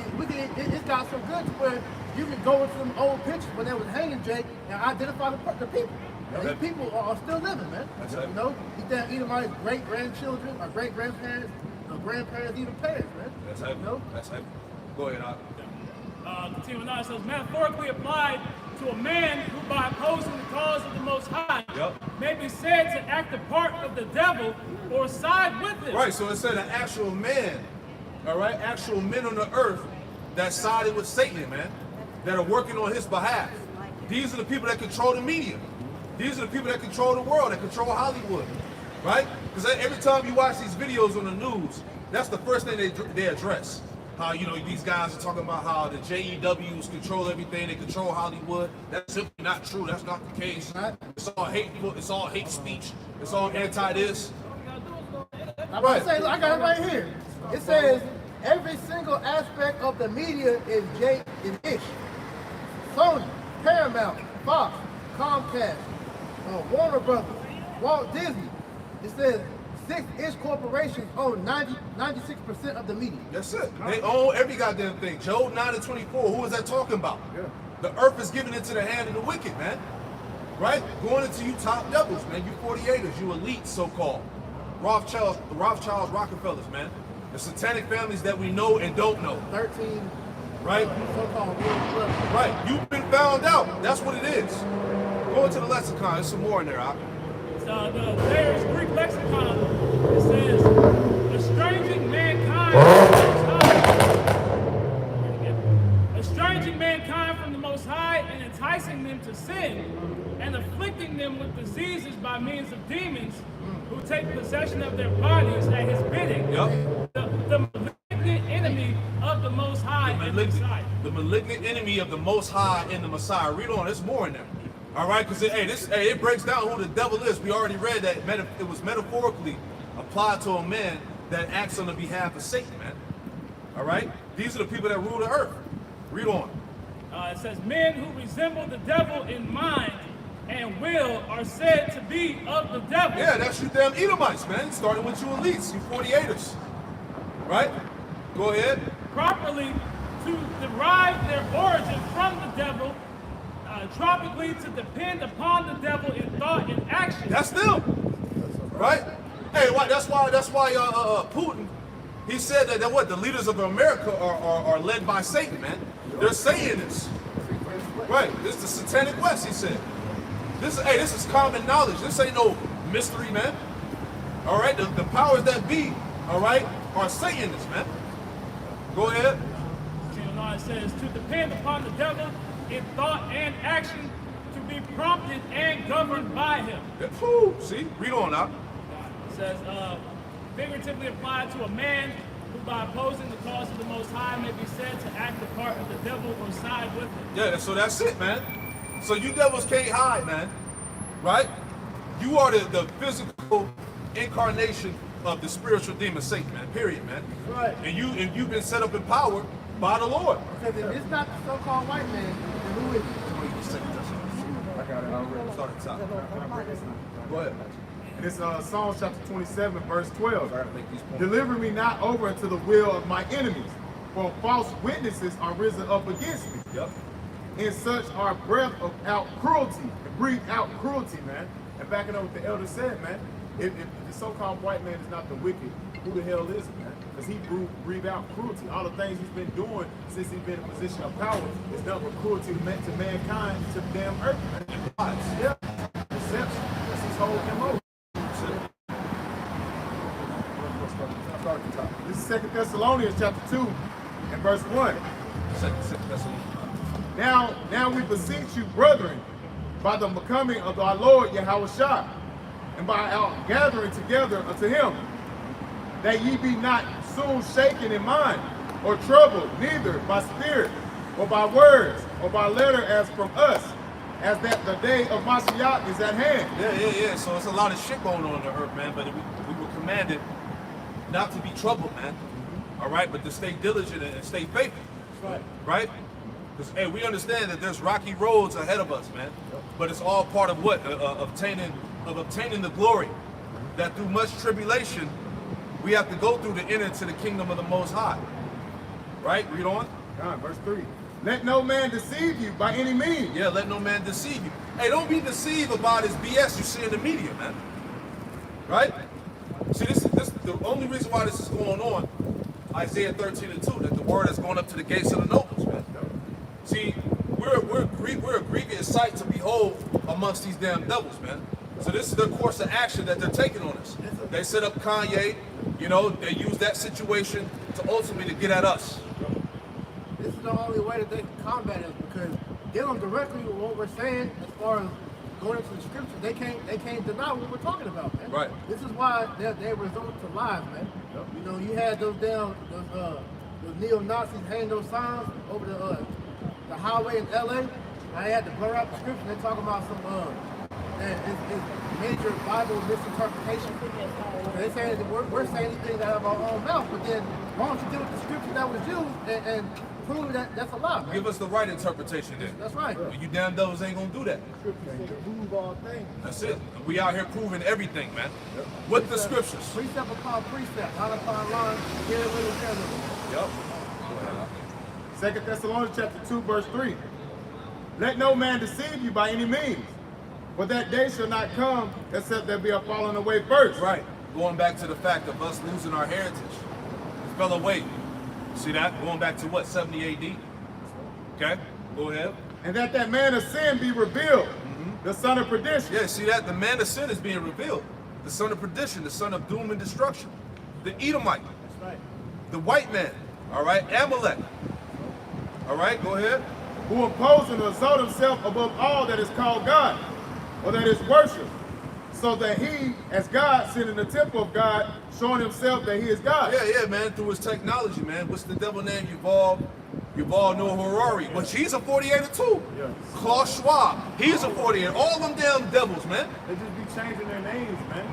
it's got so good to where you can go into some old pictures when they was hanging Jake and identify the people. And these people are still living, man. That's you right. know, either my great grandchildren or great grandparents, or grandparents, even parents, man. That's heavy. You know? That's heavy. Go ahead, Doc. Continuing on, it says, metaphorically applied to a man who, by opposing the cause of the Most High, may be said to act the part of the devil or side with him. Right, so it said an actual man, all right, actual men on the earth that sided with Satan, man, that are working on his behalf. These are the people that control the media. These are the people that control the world, that control Hollywood, right? Because every time you watch these videos on the news, that's the first thing they address. How, you know, these guys are talking about how the JEWs control everything, they control Hollywood. That's simply not true. That's not the case. It's all hateful. It's all hate speech. It's all anti-this. I'm gonna say, I got it right here. It says every single aspect of the media is ish. Sony, Paramount, Fox, Comcast, Warner Brothers, Walt Disney. It says 6-ish corporations own 96% of the media. That's it. They own every goddamn thing. Job 9:24. Who is that talking about? Yeah. The earth is given into the hand of the wicked, man. Right? Going into you top devils, man. You 48ers, you elite, so-called. Rothschilds, Rockefellers, man. The satanic families that we know and don't know. 13. Right? So-called world clubs. Right. You've been found out. That's what it is. Go into the lexicon. There's some more in there, The Thayer's Greek lexicon, it says, estranging mankind from the Most High and enticing them to sin, and afflicting them with diseases by means of demons who take possession of their bodies at his bidding. Yep. The malignant enemy of the Most High and the Messiah. The malignant enemy of the Most High and the Messiah. Read on. There's more in there. All right, because it breaks down who the devil is. We already read that it was metaphorically applied to a man that acts on the behalf of Satan, man. All right? These are the people that rule the earth. Read on. It says, men who resemble the devil in mind and will are said to be of the devil. Yeah, that's you damn Edomites, man. Starting with you elites, you 48ers. Right? Go ahead. Properly to derive their origin from the devil, tropically to depend upon the devil in thought and action. That's them. Right? Hey, that's why Putin, he said that what the leaders of America are led by Satan, man. They're saying this. Right. This is the satanic West, he said. This is common knowledge. This ain't no mystery, man. All right? The powers that be, all right, are saying this, man. Go ahead. It says to depend upon the devil in thought and action, to be prompted and governed by him. See? Read on now. It says, figuratively applied to a man who by opposing the cause of the Most High may be said to act the part of the devil or side with him. Yeah, so that's it, man. So you devils can't hide, man. Right? You are the physical incarnation of the spiritual demon Satan, man. Period, man. Right. And you've been set up in power by the Lord. Because if it's not the so-called white man, then who is it? I got it already. Start at the top. Go ahead. And it's Psalms chapter 27, verse 12. Deliver me not over into the will of my enemies, for false witnesses are risen up against me. Yep. And such are breath of out cruelty, breathe out cruelty, man. And backing up what the elder said, man, if the so-called white man is not the wicked, who the hell is it, man? Because he breathed out cruelty. All the things he's been doing since he's been in a position of power is done for cruelty to mankind, to the damn earth, man. Yeah. Deception. That's his whole MO. This is 2 Thessalonians chapter 2 and verse 1. Now we beseech you, brethren, by the coming of our Lord Yahushua, and by our gathering together unto him, that ye be not soon shaken in mind, or troubled, neither by spirit, or by words, or by letter as from us, as that the day of Mashiach is at hand. Yeah. So it's a lot of shit going on the earth, man, but we were commanded not to be troubled, man. All right, but to stay diligent and stay faithful. Right? Because we understand that there's rocky roads ahead of us, man. But it's all part of what? Obtaining the glory. That through much tribulation, we have to go through to enter into the kingdom of the Most High. Right? Read on. Verse 3. Let no man deceive you by any means. Yeah, let no man deceive you. Hey, don't be deceived about this BS you see in the media, man. Right? See, this the only reason why this is going on, Isaiah 13 and 2, that the word has gone up to the gates of the nobles, man. See, we're a grievous sight to behold amongst these damn devils, man. So this is the course of action that they're taking on us. They set up Kanye, they use that situation to ultimately get at us. This is the only way that they can combat us, because dealing directly with what we're saying as far as going into the scripture, they can't deny what we're talking about, man. Right. This is why they resort to lies, man. Yep. You had those neo-Nazis hang those signs over the highway in LA. I had to blur out the scripture. They're talking about some it's major Bible misinterpretation. They saying that we're saying these things out of our own mouth, but then why don't you deal with the scripture that was used and prove that that's a lie, man? Give us the right interpretation then. That's right. You damn devils ain't gonna do that. Prove all things. That's it. We out here proving everything, man. Yep. With the scriptures. Precept upon precept, line upon line, here with Yep. 2 Thessalonians chapter 2, verse 3. Let no man deceive you by any means, for that day shall not come except there be a falling away first. Right. Going back to the fact of us losing our heritage. It fell away. See that? Going back to what? 70 AD? Okay, go ahead. And that man of sin be revealed, the son of perdition. Yeah, see that? The man of sin is being revealed. The son of perdition, the son of doom and destruction. The Edomite. That's right. The white man. All right, Amalek. All right, go ahead. Who oppose and exalt himself above all that is called God, or that is worship, so that he, as God, sitting in the temple of God, showing himself that he is God. Yeah, man, through his technology, man. What's the devil name? Evolve, Yuval Noah Harari, which he's a 48er too. Yes. Klaus Schwab, he's a 48er. All them damn devils, man. They just be changing their names, man.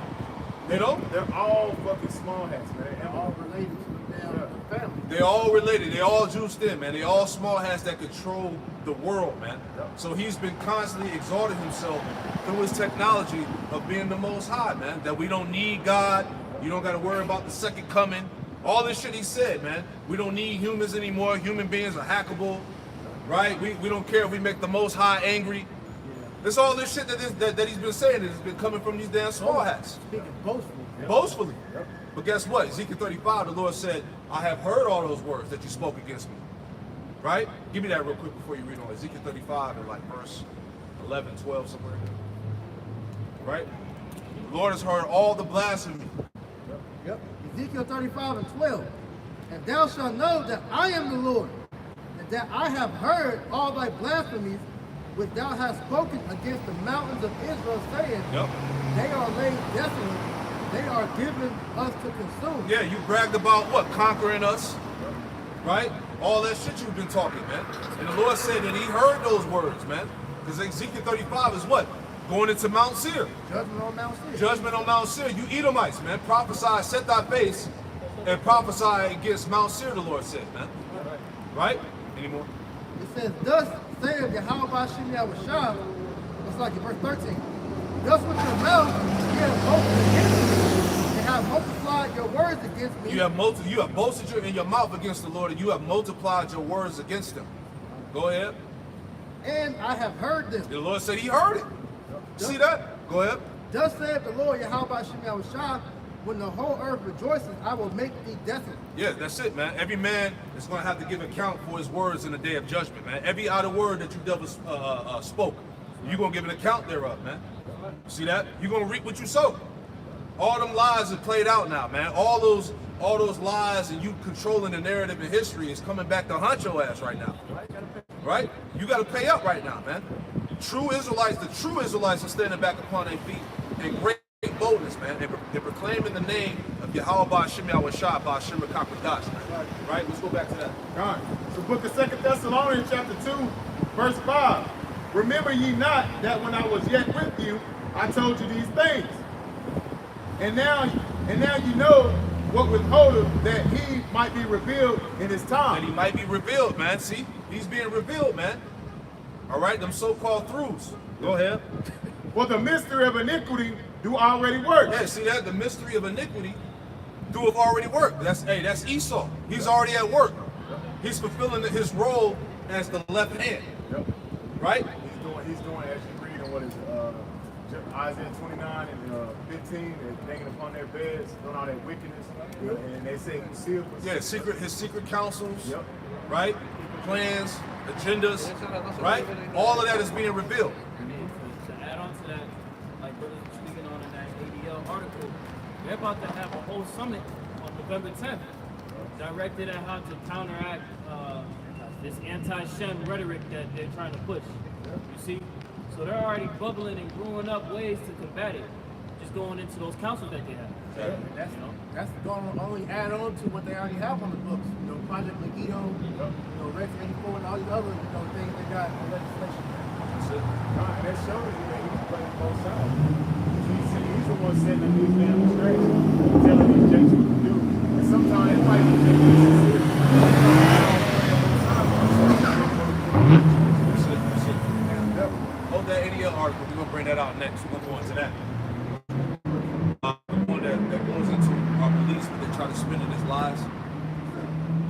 You know? They're all fucking small hats, man. They're all related to the damn family. They all related. They all juiced in, man. They all small hats that control the world, man. Yep. So he's been constantly exalting himself through his technology of being the Most High, man. That we don't need God. You don't got to worry about the second coming. All this shit he said, man. We don't need humans anymore. Human beings are hackable, right? We don't care if we make the Most High angry. It's all this shit that he's been saying that has been coming from these damn small hats. Speaking boastfully. Boastfully. But guess what? Ezekiel 35, the Lord said, I have heard all those words that you spoke against me. Right? Give me that real quick before you read on Ezekiel 35 and like verse 11, 12, somewhere in there. Right? The Lord has heard all the blasphemy. Yep. Ezekiel 35 and 12. And thou shalt know that I am the Lord, and that I have heard all thy blasphemies which thou hast spoken against the mountains of Israel, saying, they are laid desolate, they are given us to consume. Yeah, you bragged about what? Conquering us. Right? All that shit you've been talking, man. And the Lord said that he heard those words, man. Because Ezekiel 35 is what? Going into Mount Seir. Judgment on Mount Seir. Judgment on Mount Seir. You Edomites, man. Prophesy, set thy face, and prophesy against Mount Seir, the Lord said, man. Right? Any more? It says, thus saith Yahweh Ba'ashem Yahushua, it's like in verse 13. Thus with your mouth ye have boasted against me, and have multiplied your words against me. You have boasted in your mouth against the Lord, and you have multiplied your words against him. Go ahead. And I have heard them. The Lord said he heard it. See that? Go ahead. Thus saith the Lord Yahweh Ba'ashem Yahushua, when the whole earth rejoices, I will make thee desolate. Yeah, that's it, man. Every man is going to have to give account for his words in the day of judgment, man. Every idle word that you ever spoke, you're going to give an account thereof, man. See that? You're going to reap what you sow. All them lies are played out now, man. All those lies and you controlling the narrative in history is coming back to haunt your ass right now. Right? You got to pay up right now, man. The true Israelites are standing back upon their feet in great boldness, man. They're proclaiming the name of Yahweh Ba'ashem Yahushua Ba'ashem Rakakadash. Right? Let's go back to that. All right. So book of 2 Thessalonians chapter 2, verse 5. Remember ye not that when I was yet with you, I told you these things. And now you know what withholdeth, that he might be revealed in his time. That he might be revealed, man. See? He's being revealed, man. All right? Them so-called throughs. Go ahead. For the mystery of iniquity do already work. Yeah, see that? The mystery of iniquity doeth already work. That's Esau. He's already at work. He's fulfilling his role as the left hand. Yep. Right? He's doing as you read in what is Isaiah 29 and 15, they're hanging upon their beds, doing all that wickedness, and they say he's sealed. Yeah, his secret counsels, Yep. right? Plans, agendas, right? All of that is being revealed. To add on to that, like brothers were speaking on in that ADL article, they're about to have a whole summit on November 10th, directed at how to counteract this anti-Shem rhetoric that they're trying to push. You see? So they're already bubbling and brewing up ways to combat it, just going into those councils that they have. That's going to only add on to what they already have on the books. You know, Project Megiddo, Rex 84, and all these other things they got in legislation. That's it. And that shows you that he's playing both sides. He's the one setting up these demonstrations, telling these judges what to do. And sometimes it might be just sincere. Hold that ADL article. We're going to bring that out next. We're going to go into that. One that goes into our beliefs, but they try to spin it as lies.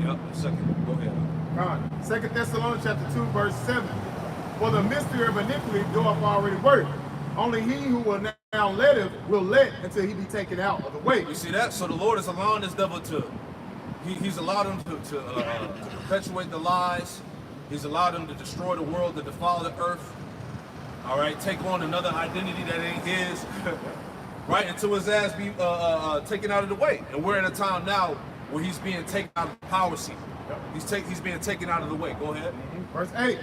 Yep, a second. Go ahead. All right. 2 Thessalonians chapter 2, verse 7. For the mystery of iniquity doeth already work. Only he who will now let it will let until he be taken out of the way. You see that? So the Lord is allowing this devil to, he's allowed him to perpetuate the lies. He's allowed him to destroy the world, to defile the earth. All right, take on another identity that ain't his. Right, until his ass be taken out of the way. And we're in a time now where he's being taken out of the power seat. He's being taken out of the way. Go ahead. Verse 8.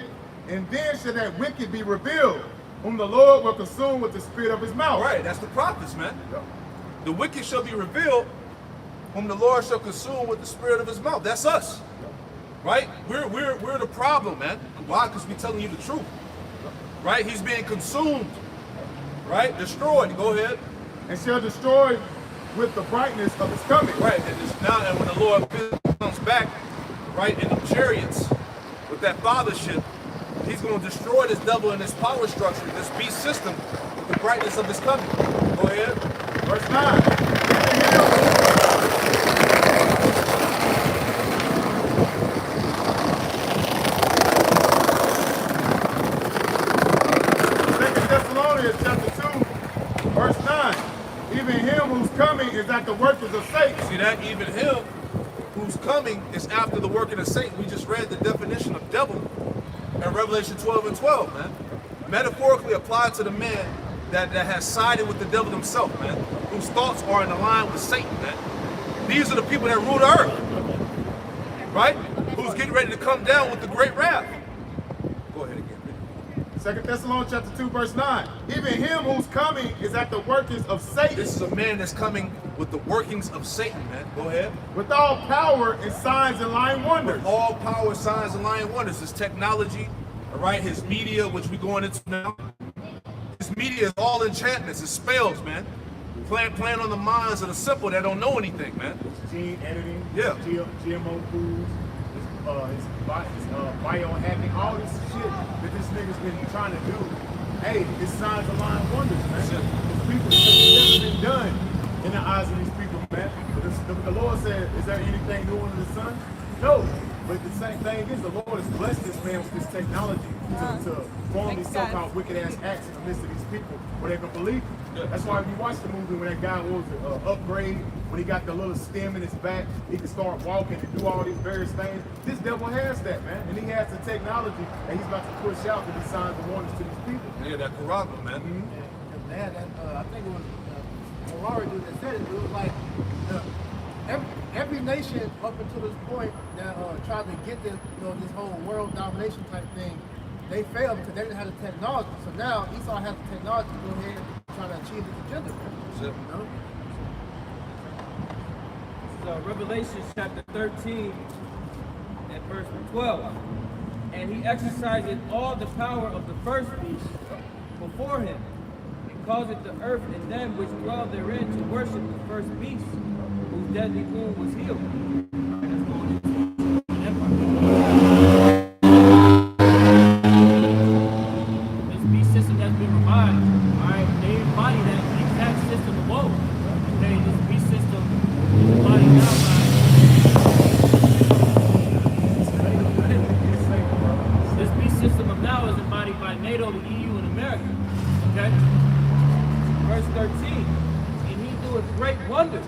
And then shall that wicked be revealed, whom the Lord will consume with the spirit of his mouth. All right, that's the prophets, man. The wicked shall be revealed, whom the Lord shall consume with the spirit of his mouth. That's us. right? We're the problem, man. Why? Because we're telling you the truth, right? He's being consumed, right? Destroyed. Go ahead. And shall destroy with the brightness of his coming. Right, and it's now, and when the Lord comes back, right, in the chariots with that fathership, he's going to destroy this devil and this power structure, this beast system, with the brightness of his coming. Go ahead. Verse 9. Chapter 2, verse 9. Even him whose coming is at the workings of Satan. See that? Even him who's coming is after the working of Satan. We just read the definition of devil in Revelation 12 and 12, man. Metaphorically applied to the man that has sided with the devil himself, man. Whose thoughts are in line with Satan, man. These are the people that rule the earth, right? Who's getting ready to come down with the great wrath. Go ahead again. 2 Thessalonians chapter 2, verse 9. Even him whose coming is at the workings of Satan. This is a man that's coming with the workings of Satan, man. Go ahead. With all power and signs and lying wonders. With all power, signs, and lying wonders. His technology, all right, his media, which we're going into now. His media is all enchantments, it's spells, man. Playing on the minds of the simple that don't know anything, man. Gene editing, yeah. GMO foods, his biohacking, all this shit that this nigga's been trying to do. Hey, it's signs of lying wonders, man. These people, it's never been done in the eyes of these people, man. But the Lord said, is there anything new under the sun? No. But the same thing is, the Lord has blessed this man with this technology to form these so-called wicked-ass acts in the midst of these people where they can believe him. Yeah. That's why if you watch the movie when that guy was upgrade, when he got the little stem in his back, he can start walking and do all these various things. This devil has that, man. And he has the technology that he's about to push out to be signs and wonders to these people. Yeah, that Corrado, man. Man, I think it was Ferrari dude that said it. It was like every nation up until this point that tried to get this, this whole world domination type thing, they failed because they didn't have the technology. So now Esau has the technology to go ahead and try to achieve his agenda. Sure. So Revelation chapter 13 and verse 12. And he exercised all the power of the first beast before him, and caused the earth and them which dwell therein to worship the first beast, whose deadly wound was healed. That's going into an empire. This beast system has been revived. Alright, they embody that exact system of woe. Okay, this beast system is embodied now by this beast system of now is embodied by NATO, the EU, and America. Okay? Verse 13. And he doeth great wonders,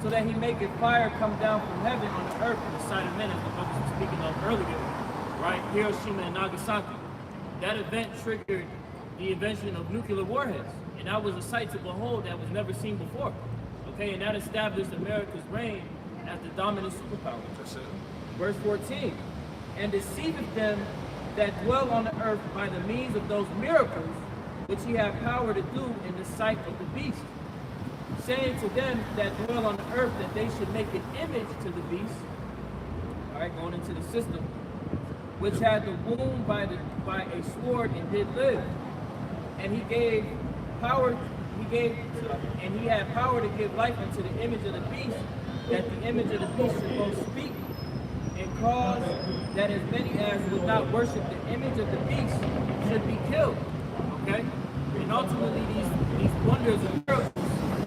so that he maketh fire come down from heaven on the earth in the sight of men, as the brother was speaking of earlier. Right? Hiroshima and Nagasaki. That event triggered the invention of nuclear warheads. And that was a sight to behold that was never seen before. Okay, and that established America's reign as the dominant superpower. Verse 14. And deceiveth them that dwell on the earth by the means of those miracles which he had power to do in the sight of the beast, saying to them that dwell on the earth that they should make an image to the beast. All right, going into the system, which had the wound by a sword and did live, and he gave power. And he had power to give life unto the image of the beast, that the image of the beast should both speak and cause that as many as would not worship the image of the beast should be killed. Okay? And ultimately these wonders and miracles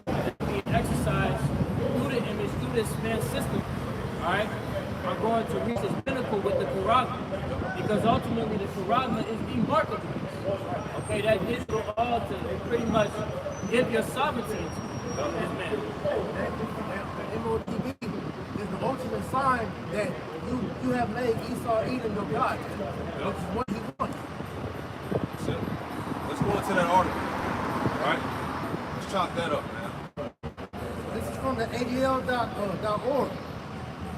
that are being exercised through the image, through this man's system, alright, are going to reach its pinnacle with the Quran. Because ultimately the Quran is the mark of the beast. Okay, that digital all to pretty much give your sovereignty to this man. The MOTB is the ultimate sign that you have made Esau Edom your God, which is what he wants. So, let's go into that article. Alright? Let's chop that up, man. This is from the ADL.org.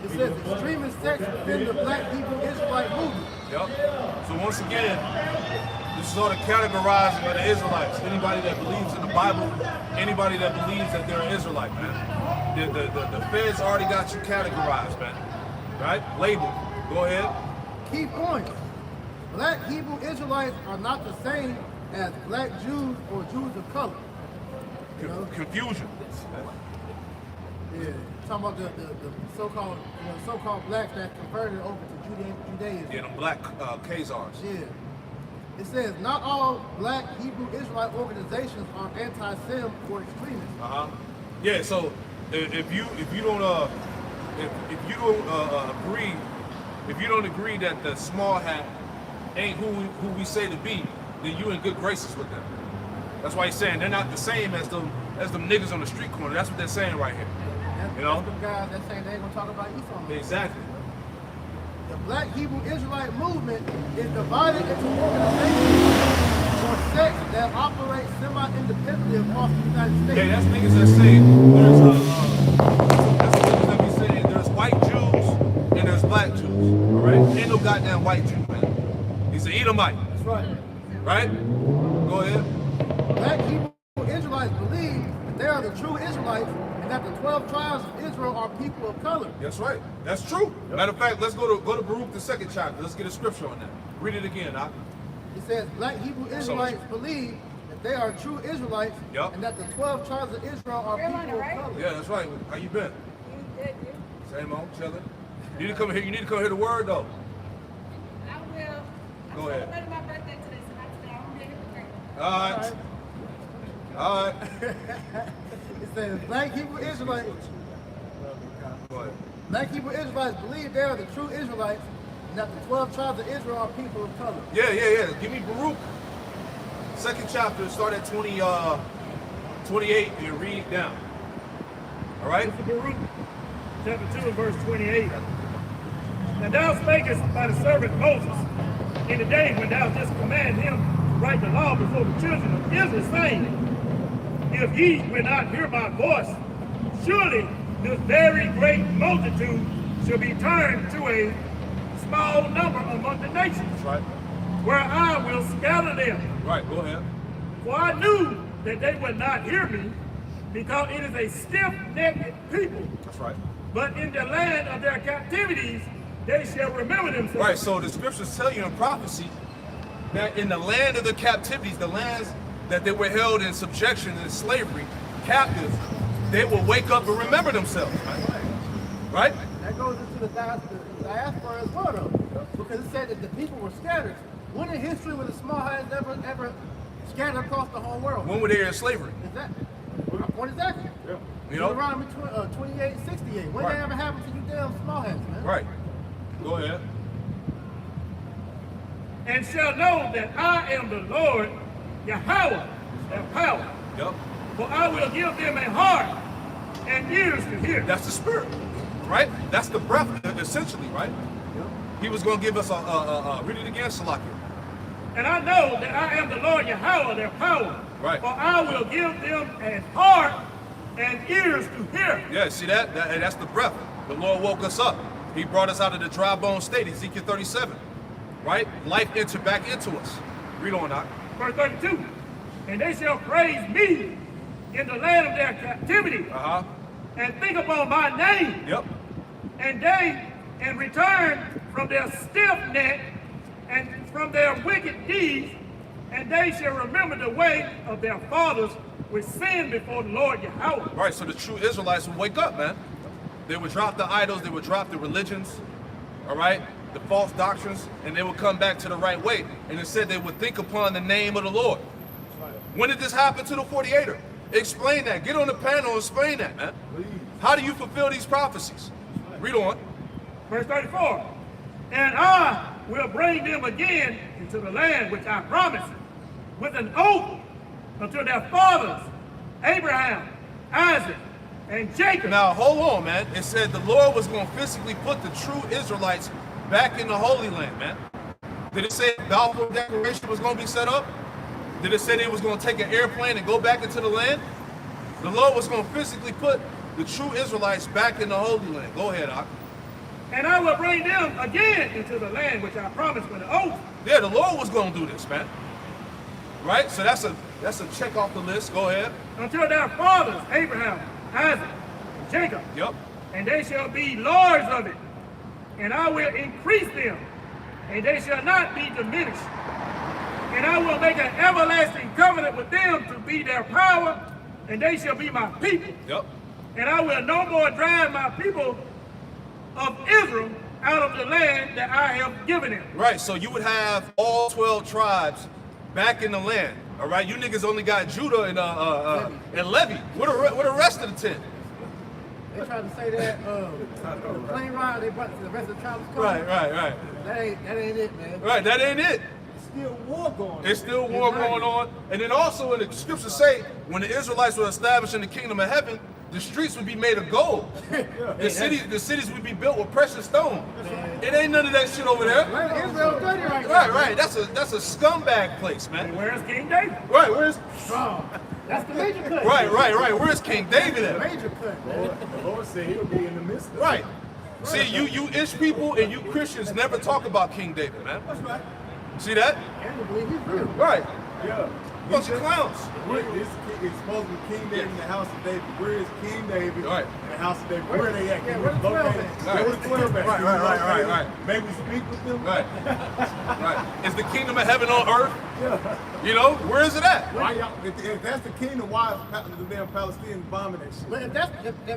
It says extremist sects within the Black Hebrew Israelite movement. Yep. So once again, this is all the categorizing of the Israelites. Anybody that believes in the Bible, anybody that believes that they're an Israelite, man. The feds already got you categorized, man. Right? Labeled. Go ahead. Key points. Black Hebrew Israelites are not the same as black Jews or Jews of color. You know? Confusion. Yeah. Talking about the so-called so-called blacks that converted over to Judaism. Yeah, them black Khazars. Yeah. It says not all black Hebrew Israelite organizations are anti-Sem or extremists. Yeah. So if you don't agree that the small hat ain't who we say to be, then you in good graces with them. That's why he's saying they're not the same as them niggas on the street corner. That's what they're saying right here. You know? That's the guys that saying they ain't gonna talk about Esau. Exactly. The Black Hebrew Israelite movement is divided into organizations or sects that operate semi-independently across the United States. Yeah, that's niggas that say that's the niggas that be saying there's white Jews and there's black Jews. All right? Ain't no goddamn white Jew, man. He's an Edomite. That's right. Right? Go ahead. Black Hebrew Israelites believe that they are the true Israelites and that the 12 tribes of Israel are people of color. That's right. That's true. Yep. Matter of fact, let's go to Baruch, the 2nd chapter. Let's get a scripture on that. Read it again, Doc. It says Black Hebrew Israelites believe that they are true Israelites and that the 12 tribes of Israel are people of color. Yeah, that's right. How you been? Good. Same old, chilling. You need to come here. You need to come hear the word, though. I will. Go ahead. I'm celebrating my birthday today, so not today. I'm ready for birthday. All right. All right. It says Black Hebrew Israelites. Go ahead. Black Hebrew Israelites believe they are the true Israelites and that the 12 tribes of Israel are people of color. Yeah. Give me Baruch. 2nd chapter, start at 28 and read down. All right? Baruch, chapter 2 and verse 28. And thou spakest by the servant Moses in the day when thou didst command him to write the law before the children of Israel, saying, if ye will not hear my voice, surely this very great multitude shall be turned to a small number among the nations, Right. where I will scatter them. Right, go ahead. For I knew that they would not hear me, because it is a stiff-necked people. That's right. But in the land of their captivities, they shall remember themselves. Right, so the scriptures tell you in prophecy that in the land of the captivities, the lands that they were held in subjection and slavery, captive, they will wake up and remember themselves. Right? That goes into the diaspora as well, though, because it said that the people were scattered. When in history were the small hats ever scattered across the whole world? When were they in slavery? Exactly. When exactly? Yeah. You know? Around 28 and 68. When Right. they ever happened to you damn small hats, man? Right. Go ahead. And shall know that I am the Lord, Yahweh, their power. Yep. For I will give them a heart and ears to hear. That's the spirit. Right? That's the breath, essentially, right? Yep. He was going to give us read it again, Salakia. And I know that I am the Lord Yahweh, their power. Right. For I will give them a heart and ears to hear. Yeah, see that? That's the breath. The Lord woke us up. He brought us out of the dry bone state, Ezekiel 37. Right? Life entered back into us. Read on, Doc. Verse 32. And they shall praise me in the land of their captivity. And think upon my name. Yep. And return from their stiff neck and from their wicked deeds, and they shall remember the way of their fathers which sinned before the Lord Yahweh. Right, so the true Israelites would wake up, man. They would drop the idols, they would drop the religions, all right, the false doctrines, and they would come back to the right way. And it said they would think upon the name of the Lord. When did this happen to the 48er? Explain that. Get on the panel and explain that, man. How do you fulfill these prophecies? Read on. Verse 34. And I will bring them again into the land which I promised with an oath unto their fathers, Abraham, Isaac, and Jacob. Now, hold on, man. It said the Lord was going to physically put the true Israelites back in the Holy Land, man. Did it say the Balfour Declaration was going to be set up? Did it say they was going to take an airplane and go back into the land? The Lord was going to physically put the true Israelites back in the Holy Land. Go ahead, Ak. And I will bring them again into the land which I promised with an oath. Yeah, the Lord was going to do this, man. Right? So that's a check off the list. Go ahead. Until their fathers, Abraham, Isaac, and Jacob. Yep. And they shall be lords of it. and I will increase them, and they shall not be diminished. And I will make an everlasting covenant with them to be their power, and they shall be my people. Yep. And I will no more drive my people of Israel out of the land that I have given them. Right, so you would have all 12 tribes back in the land. All right, you niggas only got Judah and Levi. What the rest of the 10? They tried to say that the plane ride they brought to the rest of the tribes. Right. That ain't it, man. Right, that ain't it. Still war going on. There's still war going on. And then also in the scriptures say, when the Israelites were established in the kingdom of heaven, the streets would be made of gold. The cities would be built with precious stone. It ain't none of that shit over there. Israel's dirty right now. Right. That's a scumbag place, man. Where's King David? Right, where's That's the major cut. Right. Where's King David at? Major cut, man. The Lord said he'll be in the midst of it. Right. See, you Ish people and you Christians never talk about King David, man. That's right. See that? And to believe he's real. Right. Yeah. Bunch of clowns. It's supposed to be King David in the house of David. Where is King David Right. in the house of David? Where are they at? Yeah, where the 12 at? Where the 12 at? Right. Maybe speak with them. Right. Is the kingdom of heaven on earth? Yeah. You know, where is it at? Why y'all, if that's the kingdom, why is the damn Palestinians bombing that shit? But if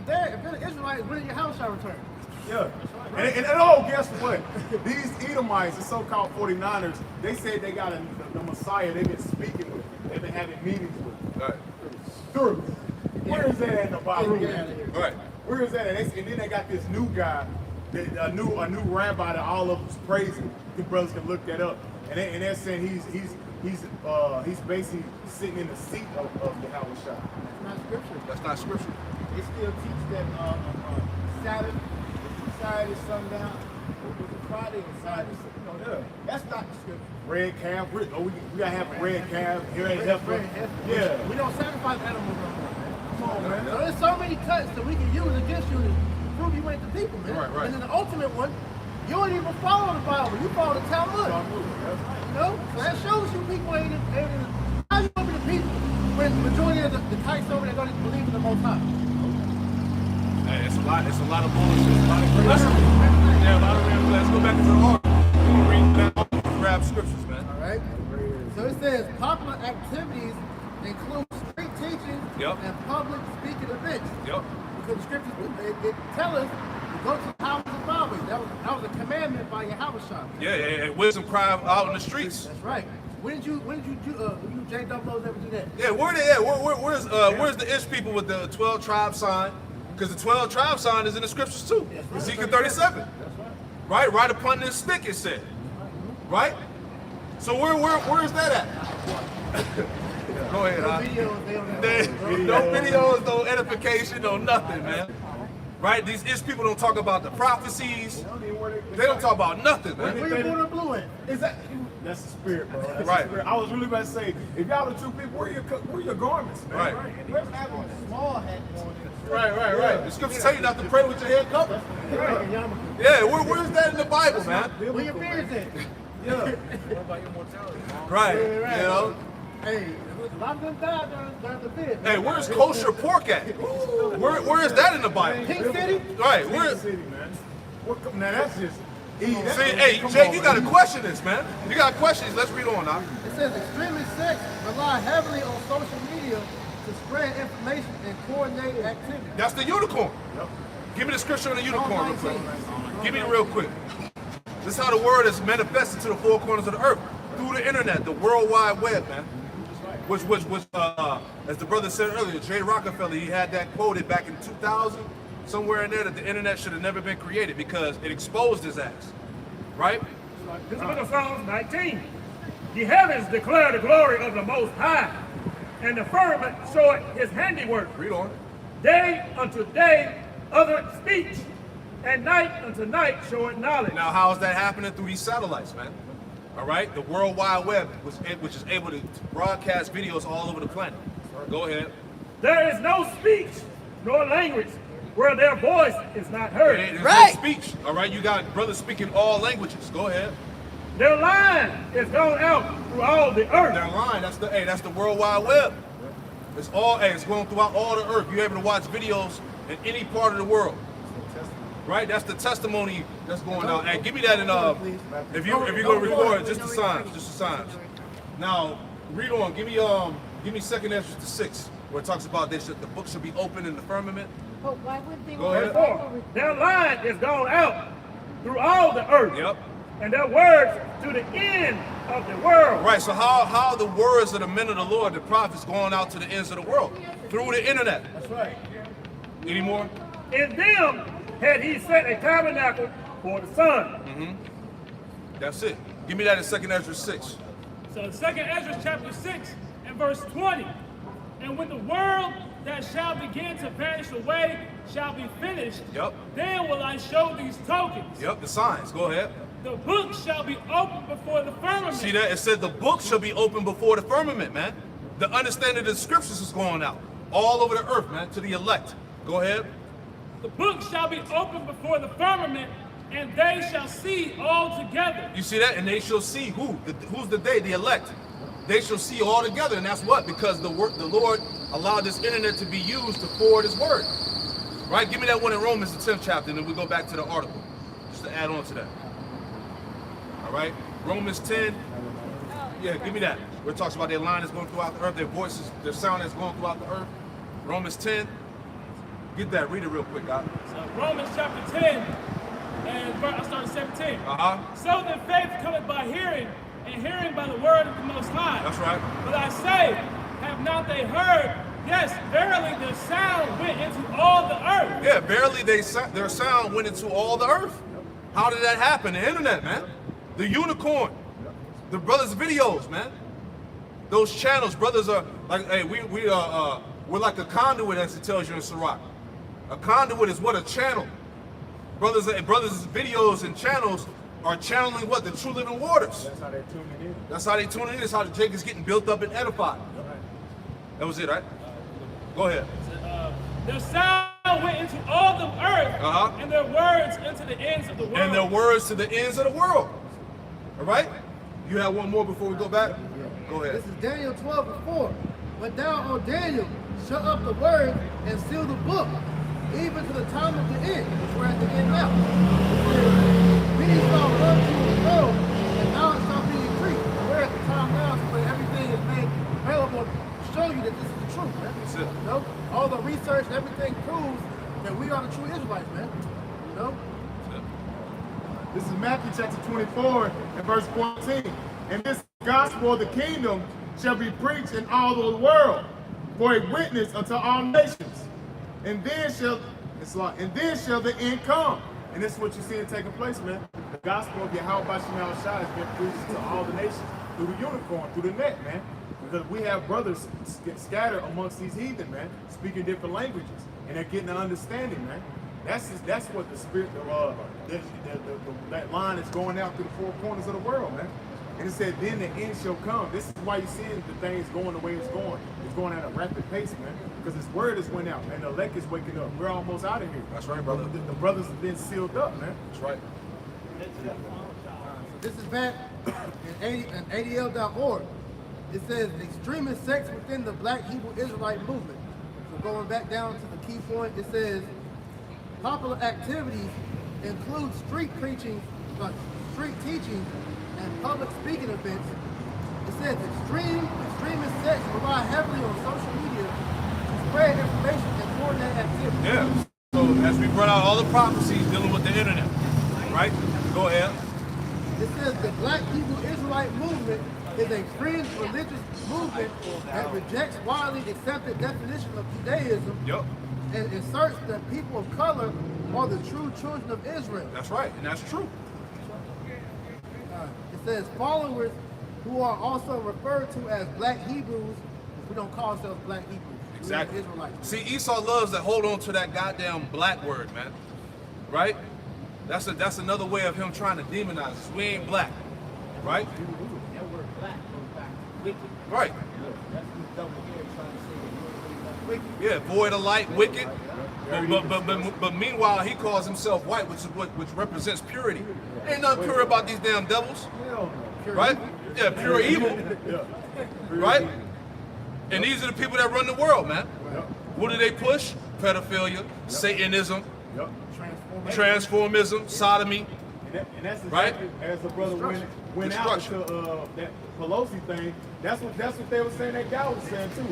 they're the Israelites, when your house shall return. Yeah. And guess what? These Edomites, the so-called 49ers, they said they got the Messiah they've been speaking with. They've been having meetings with. Right. Through. Where is that in the Bible? Right. Where is that at? And then they got this new guy, a new rabbi that all of us praising. You brothers can look that up. And they're saying he's basically sitting in the seat of the Howard shop. That's not scripture. That's not scripture. They still teach that Sabbath, Saturday, sundown, Friday, and Saturday. That's not the scripture. Red calf. We gotta have a red calf. Here ain't heifer. Yeah. Yeah. We don't sacrifice animals no more. Come on, man. So there's so many cuts that we can use against you to prove you ain't the people, man. Right. And then the ultimate one, you don't even follow the Bible. You follow the Talmud. You know? So that shows you people ain't how you gonna be the people when the majority of the kites over there don't even believe in the Most High. Hey, it's a lot of bullshit. A lot of crazy. Yeah, a lot of real. Let's go back to the ark. We'll read that grab scriptures, man. All right. So it says popular activities include street teaching and public speaking events. Yep. Because the scriptures it tell us to go to the houses of fathers. That was a commandment by Yahweh Shah. Yeah. Wisdom cry out in the streets. That's right. When did you J Double ever do that? Yeah, where they at? Where's the Ish people with the 12 tribe sign? Because the 12 tribe sign is in the scriptures too. Ezekiel 37. Right upon this stick it said. Right? So where is that at? Go ahead, no videos, no edification, no nothing, man. Right? These Ish people don't talk about the prophecies. They don't talk about nothing, man. Where you born and blue at? That's the spirit, bro. That's Right. The spirit. I was really about to say, if y'all the true people, where your garments, man? Right. Where's having a small hat on? Right. The scriptures tell you not to pray with your head covered. Right. Yeah, where's that in the Bible, man? Where your beard's at? Yeah. What about your mortality? Right. Right. You know? Hey, a lot of them died during the bid. Hey, where's kosher pork at? Where is that in the Bible? Pink City? Right. Where? City, man. Now that's just easy. See, hey, Jake, you gotta question this, man. You got questions? Let's read on now. It says extremist sects rely heavily on social media to spread information and coordinate activity. That's the unicorn. Give me the scripture on the unicorn real quick. Give me it real quick. This is how the word is manifested to the four corners of the earth through the internet, the World Wide Web, man. Which, as the brother said earlier, Jay Rockefeller, he had that quoted back in 2000, somewhere in there, that the internet should have never been created because it exposed his ass, right? This is the Psalms 19. The heavens declare the glory of the Most High, and the firmament showeth his handiwork. Read on. Day unto day uttereth speech, and night unto night showeth knowledge. Now, how is that happening? Through these satellites, man. All right? The World Wide Web, which is able to broadcast videos all over the planet. Go ahead. There is no speech nor language where their voice is not heard. There's no speech. All right? You got brothers speaking all languages. Go ahead. Their line is gone out through all the earth. That line, that's the World Wide Web. It's going throughout all the earth. You're able to watch videos in any part of the world. Right? That's the testimony that's going out. Hey, give me that in if you're gonna record, just the signs. Now, read on. Give me 2nd Ezra 6, where it talks about the book should be open in the firmament. But why wouldn't they Go want ahead. to Therefore, their line is gone out through all the earth. Yep. And their words to the end of the world. Right, so how the words of the men of the Lord, the prophets, going out to the ends of the world? Through the internet. That's right. Any more? In them had he set a tabernacle for the sun. That's it. Give me that in 2nd Ezra 6. So 2nd Ezra chapter 6 and verse 20. And when the world that shall begin to vanish away shall be finished, Yep. then will I show these tokens. Yep, the signs. Go ahead. The book shall be opened before the firmament. See that? It said the book shall be open before the firmament, man. The understanding of the scriptures is going out all over the earth, man, to the elect. Go ahead. The book shall be opened before the firmament, and they shall see all together. You see that? And they shall see who? Who's the they? The elect. They shall see all together, and that's what? Because the Lord allowed this internet to be used to forward His word. Right? Give me that one in Romans, the 10th chapter, and then we go back to the article, just to add on to that. All right? Romans 10. Yeah, give me that. Where it talks about their line is going throughout the earth, their voices, their sound is going throughout the earth. Romans 10. Get that. Read it real quick, God. So Romans chapter 10, and I start at 17. So then faith cometh by hearing, and hearing by the word of the Most High. That's right. But I say, have not they heard? Yes, verily their sound went into all the earth. Yeah, verily their sound went into all the earth. How did that happen? The internet, man. The unicorn. The brothers' videos, man. Those channels, brothers are like, hey, we're like a conduit, as it tells you in Sirach. A conduit is what? A channel. Brothers' videos and channels are channeling what? The true living waters. That's how they tune it in. That's how they tune it in. That's how the Jacob's getting built up and edified. That was it, right? Go ahead. Their sound went into all the earth, and their words into the ends of the world. And their words to the ends of the world. All right? You have one more before we go back? Go ahead. This is Daniel 12:4. But thou, O Daniel, shut up the word and seal the book, even to the time of the end, which we're at the end now. Many shall love you and grow, and now it shall be increased. We're at the time now where everything is made available to show you that this is the truth, man. That's it. You know? All the research, everything proves that we are the true Israelites, man. You know? This is Matthew chapter 24 and verse 14. And this gospel of the kingdom shall be preached in all the world for a witness unto all nations. And then shall the end come. And this is what you're seeing taking place, man. The gospel of Yahweh Bashim Shai has been preached to all the nations through the unicorn, through the net, man. Because we have brothers scattered amongst these heathen, man, speaking different languages, and they're getting an understanding, man. That's what the spirit, that line is going out through the four corners of the world, man. And it said, then the end shall come. This is why you're seeing the things going the way it's going. It's going at a rapid pace, man. Because His word has went out, man. The elect is waking up. We're almost out of here. That's right, brother. The brothers have been sealed up, man. That's right. This is back in ADL.org. It says extremist sects within the Black Hebrew Israelite movement. So going back down to the key point, it says popular activities include street preaching, street teaching, and public speaking events. It says extremist sects rely heavily on social media to spread information and coordinate activity. Yeah. So as we brought out all the prophecies dealing with the internet, right? Go ahead. It says the Black Hebrew Israelite movement is a fringe religious movement that rejects widely accepted definition of Judaism and asserts that people of color are the true children of Israel. That's right, and that's true. It says followers who are also referred to as Black Hebrews. We don't call ourselves Black Hebrews. Exactly. We're Israelites. See, Esau loves to hold on to that goddamn black word, man. Right? That's another way of him trying to demonize us. We ain't black. Right? That word black goes back to wicked. Right. That's who's double here trying to say that wicked. Yeah, void of light, wicked. But meanwhile, he calls himself white, which represents purity. Ain't nothing pure about these damn devils. Right? Yeah, pure evil. Right? And these are the people that run the world, man. What do they push? Pedophilia, Satanism, transformism, sodomy. And that's Right? exactly as the brother went out to that Pelosi thing. That's what they were saying. That guy was saying too.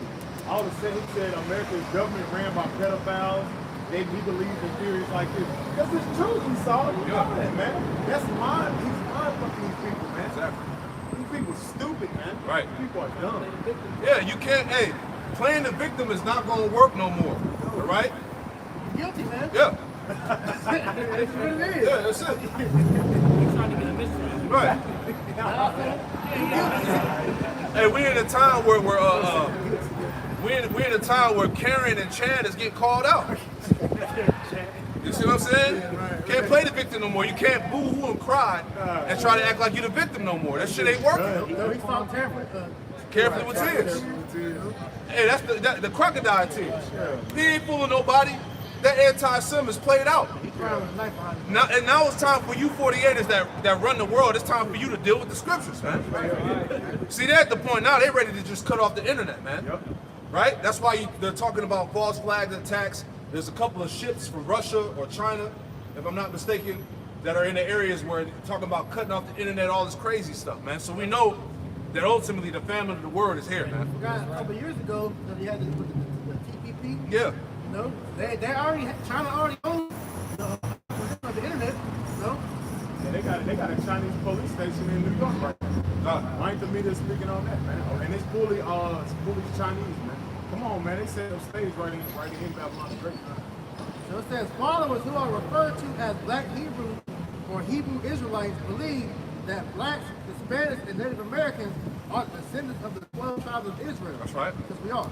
All of a sudden he said America's government ran by pedophiles. He believes in theories like this. Because it's true, Esau. You know that, man. That's mind. He's mind fucking these people, man. Exactly. These people stupid, man. Right. People are dumb. Yeah, you can't. Hey, playing the victim is not going to work no more. All right? Guilty, man. Yeah. That's what it is. Yeah, that's it. He's trying to get a mystery. Right. Hey, we're in a time where we're in a time where Karen and Chan is getting called out. You see what I'm saying? Can't play the victim no more. You can't boo-hoo and cry and try to act like you're the victim no more. That shit ain't working. No, he saw Carefully with tears. Hey, that's the crocodile tears. He ain't fooling nobody. That anti-sim is played out. Now it's time for you 48ers that run the world. It's time for you to deal with the scriptures, man. See, they're at the point now, they're ready to just cut off the internet, man. Right? That's why they're talking about false flag attacks. There's a couple of ships from Russia or China, if I'm not mistaken, that are in the areas where they're talking about cutting off the internet, all this crazy stuff, man. So we know that ultimately the famine of the world is here, man. A couple of years ago, they had the TPP. Yeah. You know, China already owns the internet. No. Yeah, they got a Chinese police station in New York right now. Why ain't the media speaking on that, man? And it's fully Chinese, man. Come on, man. They set up stage right in Babylon the Great. So it says followers who are referred to as Black Hebrews or Hebrew Israelites believe that blacks, Hispanics, and Native Americans are descendants of the 12 tribes of Israel. That's right. Because we are.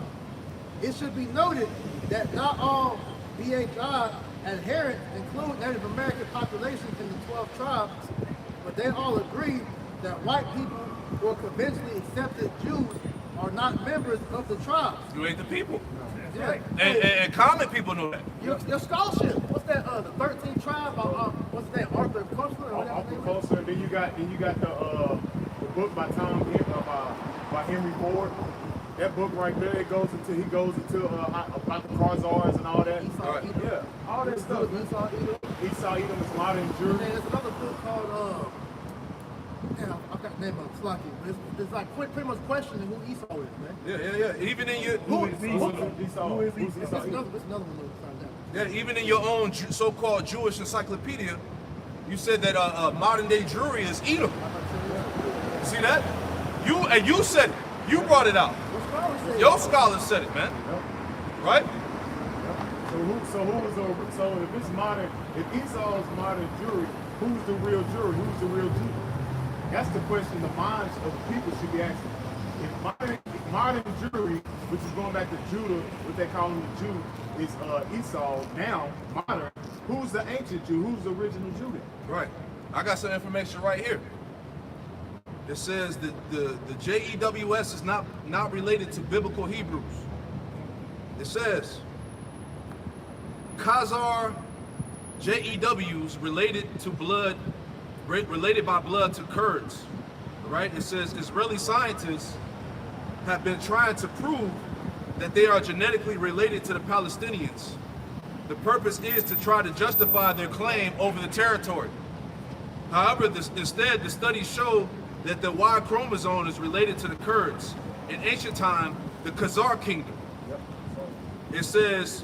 It should be noted that not all BHI adherents include Native American populations in the 12 tribes, but they all agree that white people or conventionally accepted Jews are not members of the tribes. You ain't the people. Yeah. And common people know that. Your scholarship, what's that? The 13th tribe? What's that? Arthur Koestler? Arthur Koestler. Then you got the book by by Henry Ford. That book right there, he goes into about the Khazars and all that. Yeah, all that stuff. Esau Edom is modern Jew. There's another book called I got the name of it, Slocky, but it's like pretty much questioning who Esau is, man. Yeah. Even in your Who is Esau? It's another one we'll find out. yeah, even in your own so-called Jewish encyclopedia, you said that modern day Jewry is Edom. See that? You said it. You brought it out. Your scholars said it, man. Right? So if it's modern, if Esau's modern Jewry, who's the real Jewry? Who's the real Jew? That's the question the minds of the people should be asking. If modern Jewry, which is going back to Judah, what they call him the Jew, is Esau, now modern, who's the ancient Jew? Who's the original Jew then? Right. I got some information right here. It says that the JEWS is not related to biblical Hebrews. It says Khazar JEWs related by blood to Kurds. Right? It says Israeli scientists have been trying to prove that they are genetically related to the Palestinians. The purpose is to try to justify their claim over the territory. However, instead, the studies show that the Y chromosome is related to the Kurds. In ancient time, the Khazar kingdom. It says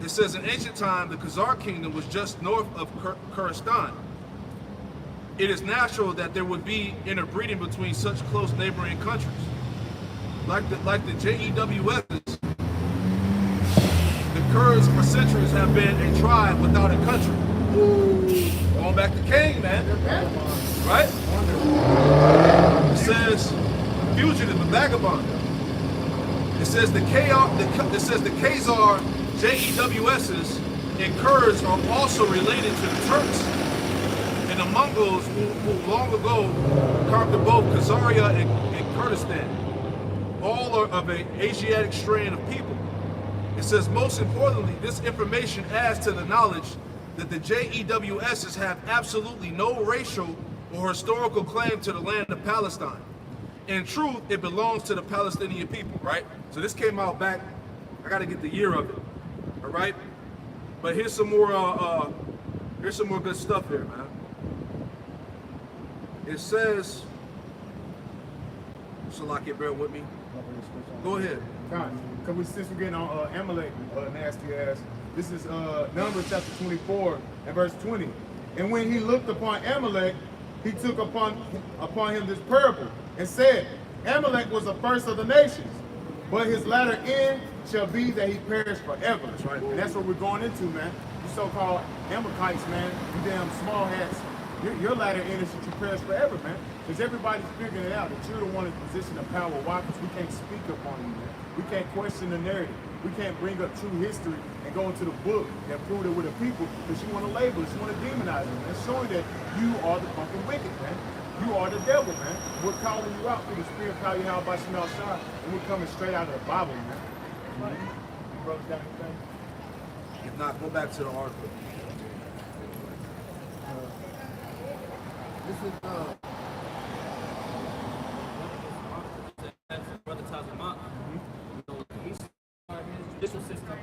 in ancient time, the Khazar kingdom was just north of Kurdistan. It is natural that there would be interbreeding between such close neighboring countries. Like the JEWSs, the Kurds for centuries have been a tribe without a country. Going back to Cain, man. Right? It says fugitive and vagabond. It says the Khazar JEWSs and Kurds are also related to the Turks and the Mongols who long ago conquered both Khazaria and Kurdistan. All are of an Asiatic strain of people. It says most importantly, this information adds to the knowledge that the JEWSs have absolutely no racial or historical claim to the land of Palestine. In truth, it belongs to the Palestinian people, right? So this came out back, I gotta get the year of it, all right? But here's some more Here's some more good stuff here, man. It says, Salaki, bear with me. Go ahead. Because since we're getting on Amalek, nasty ass, this is Numbers chapter 24 and verse 20. And when he looked upon Amalek, he took upon him this parable and said, Amalek was the first of the nations, but his latter end shall be that he perish forever. That's right. And that's what we're going into, man. You so-called Amalekites, man, you damn small hats. Your latter end is that you perish forever, man. Because everybody's figuring it out that you're the one in position of power. Why? Because we can't speak upon you, man. We can't question the narrative. We can't bring up true history and go into the book and prove it with the people because you want to label us, you want to demonize them, and showing that you are the fucking wicked, man. You are the devil, man. We're calling you out through the spirit, call you out by Chanel Shah, and we're coming straight out of the Bible, man. You brothers got anything? If not, go back to the article. This is Brother Tazamak, you know, his judicial system,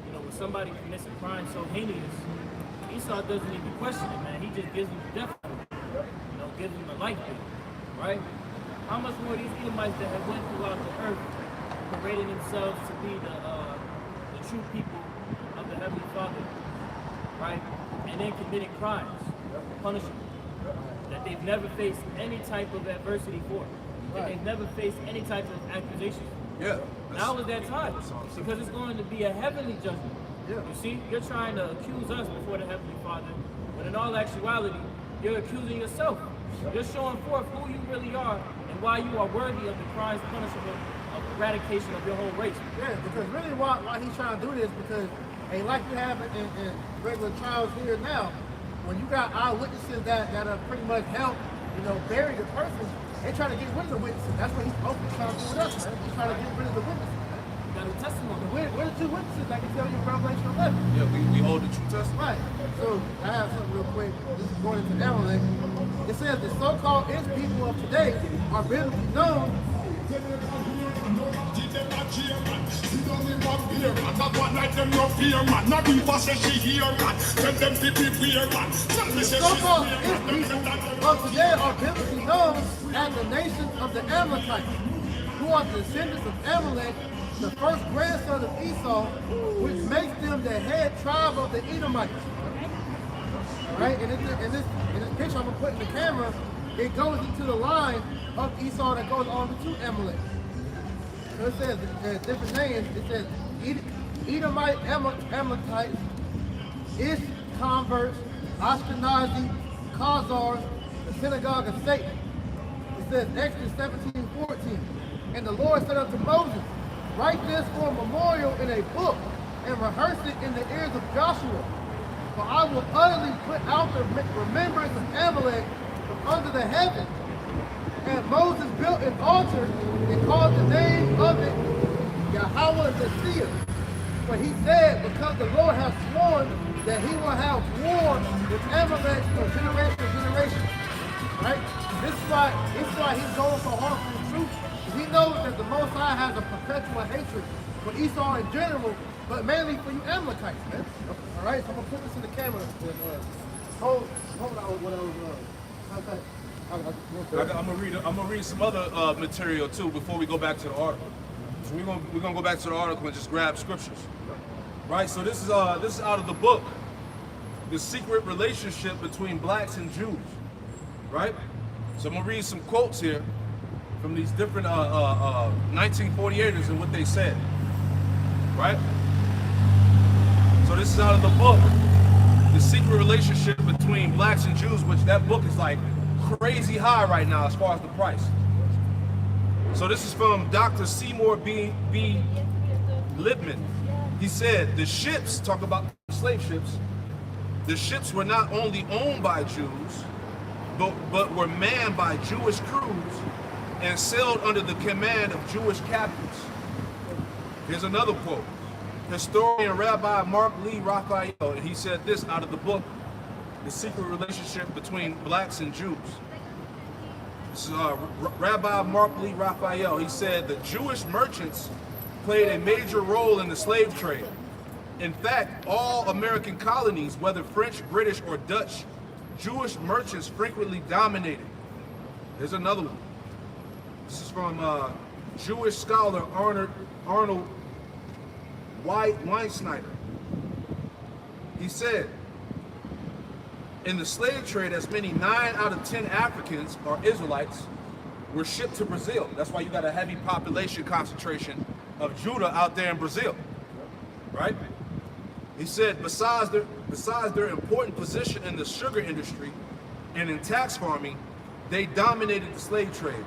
you know, when somebody commits a crime so heinous, Esau doesn't even question it, man. He just gives them the death penalty, you know, gives them the life bill, right? How much more these Edomites that have went throughout the earth, parading themselves to be the true people of the Heavenly Father, right? And then committing crimes, punishable, that they've never faced any type of adversity for. That they've never faced any type of accusation. Yeah. Now is that time, because it's going to be a heavenly judgment. Yeah. You see, you're trying to accuse us before the Heavenly Father, but in all actuality, you're accusing yourself. You're showing forth who you really are and why you are worthy of the crimes punishable of eradication of your whole race. Yeah, because really why he's trying to do this, because like you have in regular trials here now, when you got eyewitnesses that are pretty much help, you know, bury the person, they trying to get rid of the witnesses. That's what he's supposed to try to do with us, man. He's trying to get rid of the witnesses, man. You got a testimony. We're the two witnesses I can tell you in Revelation 11. Yeah, we hold the true testament. Right. So I have something real quick. This is going into Amalek. It says the so-called Ish people of today are biblically known. The so-called Ish people of today are biblically known as the nation of the Amalekites, who are the descendants of Amalek, the first grandson of Esau, which makes them the head tribe of the Edomites. Right? And in this picture I'm going to put in the camera, it goes into the line of Esau that goes on to Amalek. So it says, different names, it says Edomite, Amalekites, Ish converts, Ashkenazi, Khazars, the synagogue of Satan. It says Exodus 17:14. And the Lord said unto Moses, write this for a memorial in a book and rehearse it in the ears of Joshua. For I will utterly put out the remembrance of Amalek from under the heaven. And Moses built an altar and called the name of it Yahweh the Seer. For he said, because the Lord has sworn that he will have war with Amalek from generation to generation. Right? This is why he's going so hard for the truth. He knows that the Most High has a perpetual hatred for Esau in general, but mainly for you Amalekites, man. All right, so I'm gonna put this in the camera. Hold on, what I'm gonna read some other material too before we go back to the article. So we're gonna go back to the article and just grab scriptures. Right. So this is out of the book, The Secret Relationship Between Blacks and Jews. Right. So I'm gonna read some quotes here from these different 1948ers and what they said. Right. So this is out of the book, The Secret Relationship Between Blacks and Jews, which that book is like crazy high right now as far as the price. So this is from Dr. Seymour B. Lippman. He said the ships, talk about slave ships, the ships were not only owned by Jews, but were manned by Jewish crews and sailed under the command of Jewish captains. Here's another quote. Historian Rabbi Mark Lee Raphael, and he said this out of the book, The Secret Relationship Between Blacks and Jews. This is Rabbi Mark Lee Raphael. He said the Jewish merchants played a major role in the slave trade In fact, all American colonies, whether French, British, or Dutch, Jewish merchants frequently dominated. Here's another one. This is from Jewish scholar Arnold Weinsnyder. He said, in the slave trade, as many 9 out of 10 Africans or Israelites were shipped to Brazil. That's why you got a heavy population concentration of Judah out there in Brazil, right? He said, besides their important position in the sugar industry and in tax farming, they dominated the slave trade.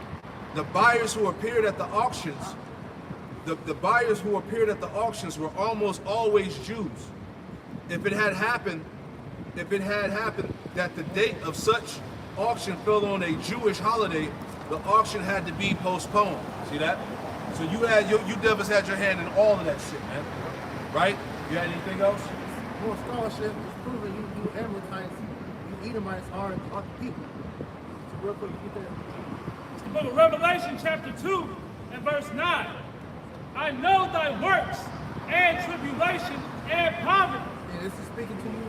The buyers who appeared at the auctions, the buyers who appeared at the auctions were almost always Jews. If it had happened that the date of such auction fell on a Jewish holiday, the auction had to be postponed. See that? So you devils had your hand in all of that shit, man. Right? You had anything else? More scholarship is proving you Amalekites, you Edomites are the people. So real quick, get there. It's the book of Revelation, chapter 2, and verse 9. I know thy works, and tribulation, and poverty. And this is speaking to you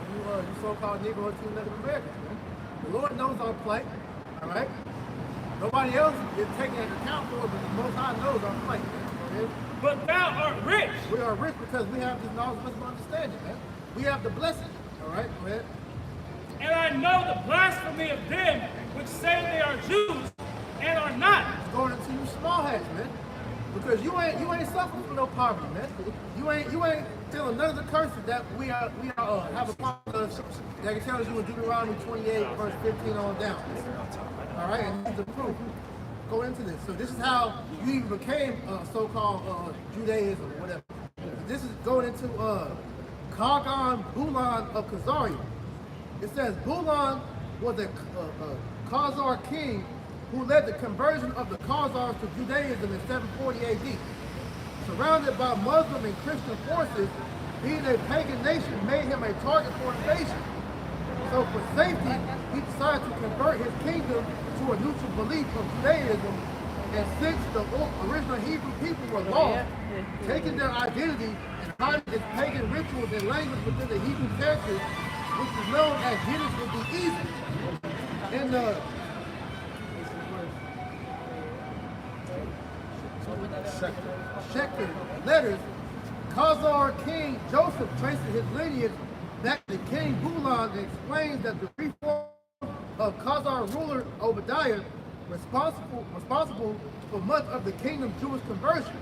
so-called Negro and Native Americans, man. The Lord knows our plight, all right? Nobody else is taking into account for it, but the Most High knows our plight, man. Okay? But thou art rich. We are rich because we have this knowledge, wisdom, and understanding, man. We have the blessing, all right? Go ahead. And I know the blasphemy of them which say they are Jews and are not. It's going into you small hats, man. Because you ain't suffering from no poverty, man. You ain't feeling none of the curses that we have upon us that he tells you in Deuteronomy 28, verse 15 on down. All right, and this is the proof. Go into this. So this is how you even became so-called Judaism or whatever. This is going into Kagan Bulan of Khazarian. It says Bulan was a Khazar king who led the conversion of the Khazars to Judaism in 740 AD. Surrounded by Muslim and Christian forces, being a pagan nation made him a target for invasion. So for safety, he decided to convert his kingdom to a neutral belief of Judaism, and since the original Hebrew people were lost, taking their identity and hiding its pagan rituals and language within the Hebrew characters, which is known as Yiddish, would be easy. In the Sheker letters, Khazar King Joseph traces his lineage back to King Bulan and explains that the reform of Khazar ruler Obadiah responsible for much of the kingdom's Jewish conversion.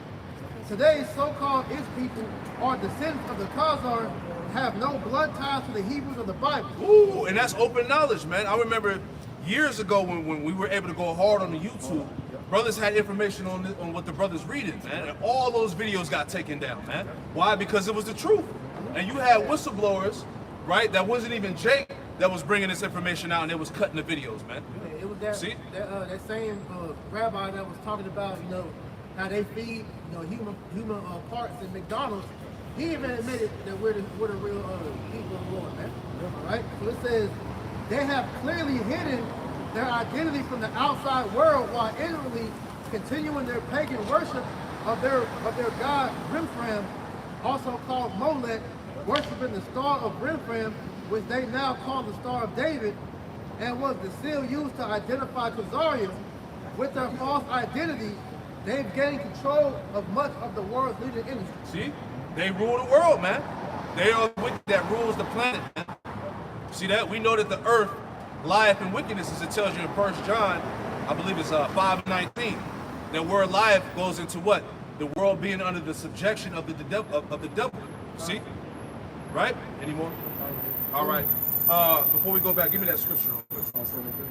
Today's so-called Ish people are descendants of the Khazars and have no blood ties to the Hebrews of the Bible. Ooh, and that's open knowledge, man. I remember years ago when we were able to go hard on the YouTube, brothers had information on what the brothers reading, man, and all those videos got taken down, man. Why? Because it was the truth. And you had whistleblowers, right, that wasn't even Jake that was bringing this information out, and they was cutting the videos, man. It was that, See? that same rabbi that was talking about, how they feed, human parts in McDonald's. He even admitted that we're the real people of the Lord, man. All right? So it says, they have clearly hidden their identity from the outside world while inwardly continuing their pagan worship of their god Rimfram, also called Molech, worshiping the star of Rimfram, which they now call the Star of David, and was the seal used to identify Khazarians. With their false identity, they've gained control of much of the world's leading industry. See? They rule the world, man. They are the wicked that rules the planet, man. See that? We know that the earth lieth in wickedness, as it tells you in 1 John, I believe it's 5:19. That word lieth goes into what? The world being under the subjection of the devil. See? Right? Any more? All right. Before we go back, give me that scripture real quick.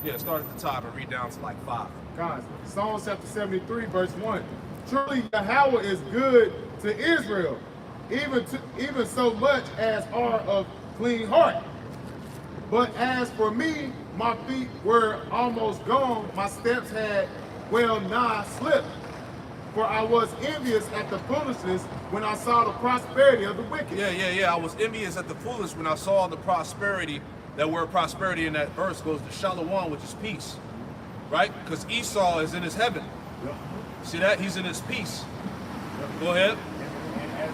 Yeah, start at the top and read down to like 5. Guys, Psalm chapter 73, verse 1. Truly Yahweh is good to Israel, even so much as are of clean heart. But as for me, my feet were almost gone, my steps had well nigh slipped. For I was envious at the foolishness when I saw the prosperity of the wicked. Yeah. I was envious at the foolish when I saw the prosperity. That word prosperity in that verse goes to shalom, which is peace. Right? Because Esau is in his heaven. Yep. See that? He's in his peace. Go ahead. And as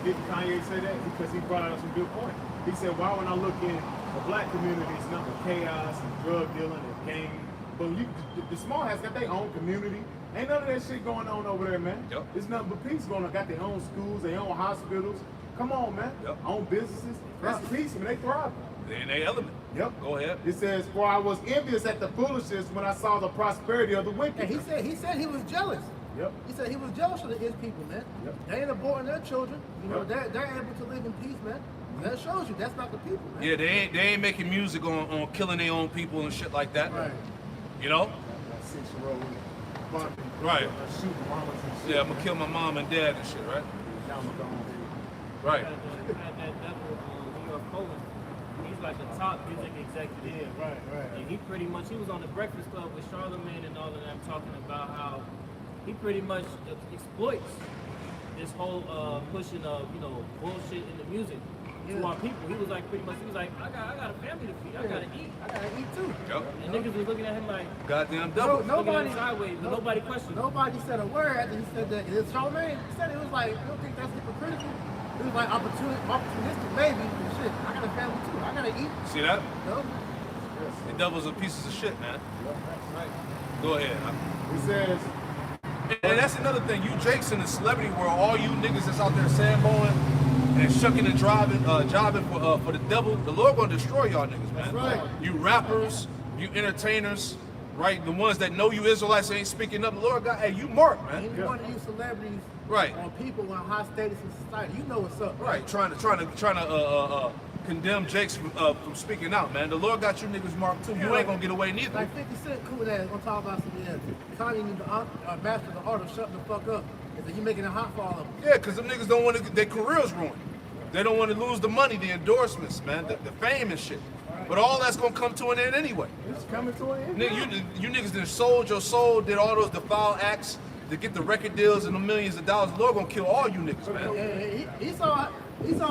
didn't Kanye say that? Because he brought out some good points. He said, why when I look in the black community, it's nothing but chaos and drug dealing and gang. But the small has got their own community. Ain't none of that shit going on over there, man. Yep. It's nothing but peace going on. Got their own schools, their own hospitals. Come on, man. Yep. Own businesses. That's peace, man. They thriving. They in their element. Yep. Go ahead. It says, for I was envious at the foolishness when I saw the prosperity of the wicked. And he said he was jealous. Yep. He said he was jealous of his people, man. Yep. They ain't aborting their children. You know, Yep. they're able to live in peace, man. That shows you that's not the people, man. Yeah, they ain't making music on killing their own people and shit like that. Right. You know? That 6-year-old bumping, Right. shooting mamas and shit. Yeah, I'm gonna kill my mom and dad and shit, right? Right. Had that devil, New York Poland. He's like a top music executive. Yeah, right. And he pretty much, he was on the Breakfast Club with Charlamagne and all of them talking about how he pretty much exploits this whole pushing of, you know, bullshit in the music to our people. He was like, pretty much, he was like, I got a family to feed, I gotta eat. I gotta eat too. Yep. And niggas was looking at him like, Goddamn double. looking at him sideways, but nobody questioned him. Nobody said a word after he said that. It's Charlamagne. He said it was like, I don't think that's hypocritical. It was like opportunistic, maybe. But shit, I got a family too. I gotta eat. See that? You know? The devils are pieces of shit, man. Go ahead. He says, And that's another thing. You Jakes in the celebrity world, all you niggas that's out there sandballing and shucking and jobbing for the devil, the Lord gonna destroy y'all niggas, man. That's right. You rappers, you entertainers, right? The ones that know you Israelites ain't speaking up. The Lord God, hey, you mark, man. Any one of you celebrities Right. or people with high status in society, you know what's up. Right, trying to condemn Jakes from speaking out, man. The Lord got you niggas marked too. You ain't gonna get away neither. Like 50 Cent cool ass on top about some Kanye need to master the art of shutting the fuck up. Is that you making it hot for all of them? Yeah, because them niggas don't want to get their careers ruined. They don't want to lose the money, the endorsements, man, the fame and shit. But all that's gonna come to an end anyway. it's coming to an end. Nigga, you niggas done sold your soul, did all those defile acts to get the record deals and the millions of dollars. The Lord gonna kill all you niggas, man. And he saw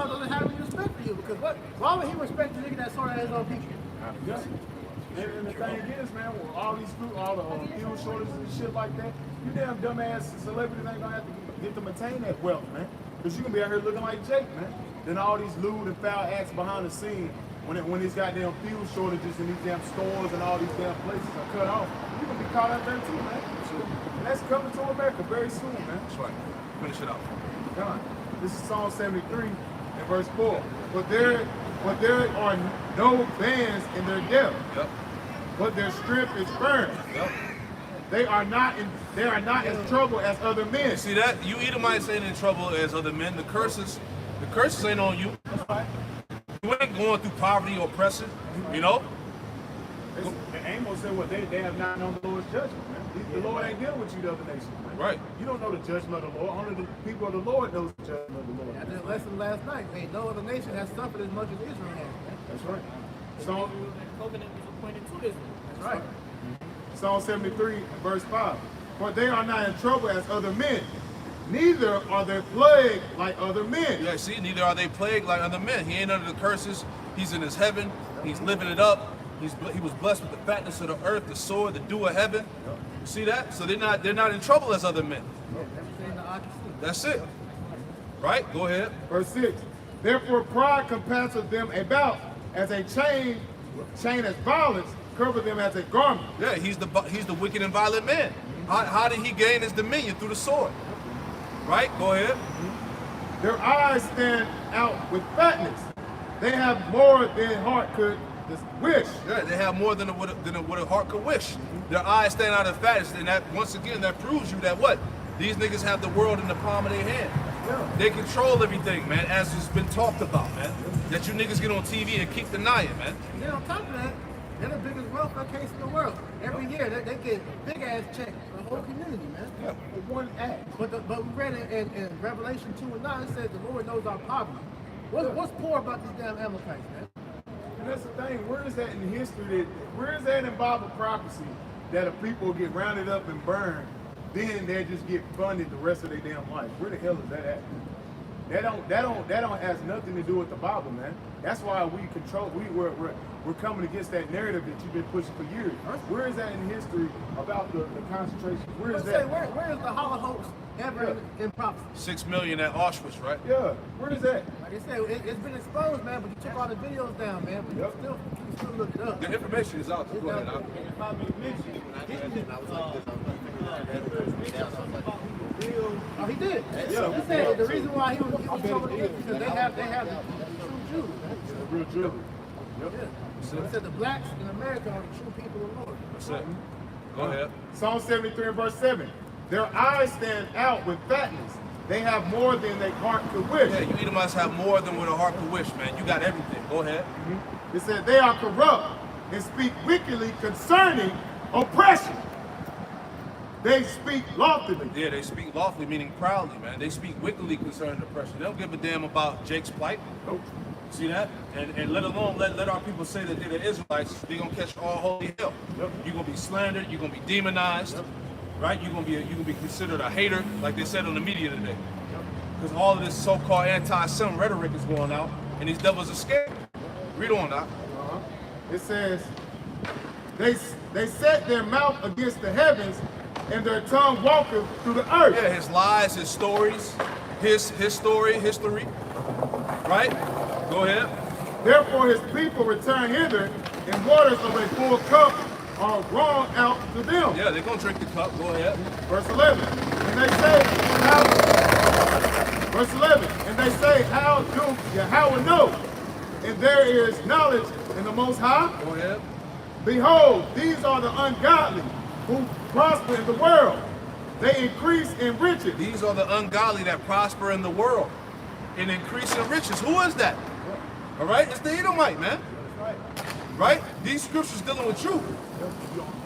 doesn't have any respect for you because why would he respect the nigga that saw his own people? Yeah. And the thing is, man, with all these all the fuel shortages and shit like that, you damn dumbass celebrities ain't gonna have to get to maintain that wealth, man. Because you gonna be out here looking like Jake, man. Then all these lewd and foul acts behind the scene, when these goddamn fuel shortages and these damn stores and all these damn places are cut off, you gonna be caught out there too, man. And that's coming to America very soon, man. That's right. Finish it out. Come on. This is Psalm 73 and verse 4. But there are no bands in their depth, Yep. but their strength is firm. Yep. They are not as troubled as other men. See that? You Edomites ain't in trouble as other men. The curses ain't on you. You ain't going through poverty or oppression, you know? And Amos said, well, they have not known the Lord's judgment, man. The Lord ain't dealing with you, the other nations, man. Right. You don't know the judgment of the Lord. Only the people of the Lord knows the judgment of the Lord. I did a lesson last night. Hey, no other nation has suffered as much as Israel has. That's right. The Psalm, covenant was appointed to Israel. That's right. Psalm 73 and verse 5. For they are not in trouble as other men, neither are they plagued like other men. Yeah, see, neither are they plagued like other men. He ain't under the curses. He's in his heaven. He's living it up. He was blessed with the fatness of the earth, the sword, the dew of heaven. You see that? So they're not in trouble as other men. Everything the eye can see. That's it. Right? Go ahead. Verse 6. Therefore pride compasseth them about, as a chain as violence, cover them as a garment. Yeah, he's the wicked and violent man. How did he gain his dominion? Through the sword. Right? Go ahead. Their eyes stand out with fatness. They have more than heart could wish. Yeah, they have more than what a heart could wish. Their eyes stand out of fatness, and that once again that proves you that what? These niggas have the world in the palm of their hand. Yeah. They control everything, man, as it's been talked about, man. That you niggas get on TV and keep denying, man. And then on top of that, they're the biggest welfare case in the world. Every year, they get big ass checks for the whole community, man. Yeah. For one act. But we read it in Revelation 2 and 9, it says the Lord knows our poverty. What's poor about these damn Amalekites, man? And that's the thing. Where is that in history? Where is that in Bible prophecy that a people get rounded up and burned, then they just get funded the rest of their damn life? Where the hell is that at? That don't has nothing to do with the Bible, man. That's why we're coming against that narrative that you've been pushing for years. Where is that in history about the concentration? Where is that? Where is the Holocaust ever in prophecy? 6 million at Auschwitz, right? Yeah, where is that? Like I said, it's been exposed, man, but you took all the videos down, man. But you still look it up. The information is out there. Go ahead. Oh, he did. Yeah, He said the reason why he was over there because they have the true Jews. The real Jew. Yep. Yeah. He said the blacks in America are the true people of the Lord. That's it. Go ahead. Psalm 73 and verse 7. Their eyes stand out with fatness. They have more than their heart could wish. Yeah, you Edomites have more than what a heart could wish, man. You got everything. Go ahead. It said they are corrupt and speak wickedly concerning oppression. They speak loftily. Yeah, they speak lawfully, meaning proudly, man. They speak wickedly concerning oppression. They don't give a damn about Jake's plight. Nope. See that? And let alone let our people say that they're the Israelites, they're gonna catch all holy hell. Yep. You're gonna be slandered, you're gonna be demonized, right? You're gonna be considered a hater, like they said on the media today. Because all of this so-called anti-Sem rhetoric is going out, and these devils are scared. Read on now. It says they set their mouth against the heavens, and their tongue walketh through the earth. Yeah, his lies, his stories, his history, right? Go ahead. Therefore his people return hither, and waters of a full cup are drawn out to them. Yeah, they're gonna drink the cup. Go ahead. Verse 11. And they say, verse 11. And they say, how do Yahweh know? And there is knowledge in the Most High. Go ahead. Behold, these are the ungodly who prosper in the world. They increase in riches. These are the ungodly that prosper in the world and increase in riches. Who is that? All right, it's the Edomite, man. Right? These scriptures dealing with you.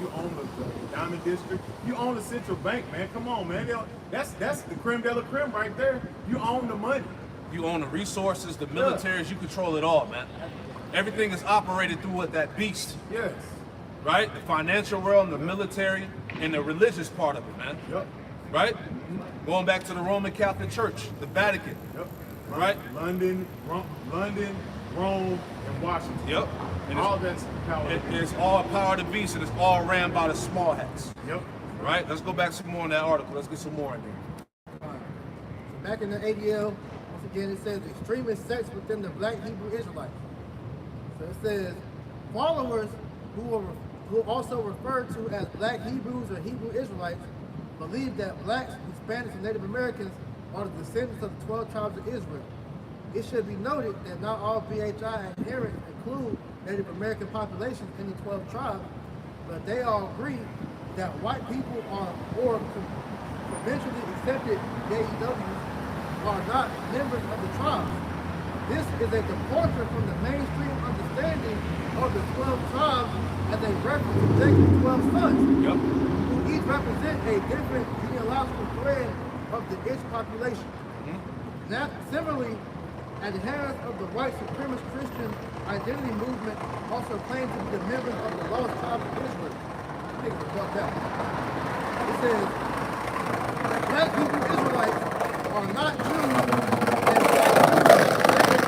You own the Diamond District. You own the Central Bank, man. Come on, man. That's the creme de la creme right there. You own the money. You own the resources, the militaries. You control it all, man. Everything is operated through what that beast. Yes. Right? The financial realm, the military, and the religious part of it, man. Yep. Right? Going back to the Roman Catholic Church, the Vatican. Yep. Right? London, Rome, and Washington. Yep. And all that's power. It's all power to beast, and it's all ran by the small hats. Yep. Right? Let's go back some more in that article. Let's get some more in there. All right. So back in the ADL, once again, it says extremist sects within the black Hebrew Israelites. So it says followers who also referred to as black Hebrews or Hebrew Israelites believe that blacks, Hispanics, and Native Americans are the descendants of the 12 tribes of Israel. It should be noted that not all BHI adherents include Native American populations in the 12 tribes, but they all agree that white people are or conventionally accepted JEWs are not members of the tribes. This is a departure from the mainstream understanding of the 12 tribes as a reference to Jacob's 12 sons, who each represent a different genealogical thread of the Ish population. Now, similarly, adherents of the white supremacist Christian identity movement also claim to be the members of the lost tribes of Israel. Take it about that. It says, black Hebrew Israelites are not Jews,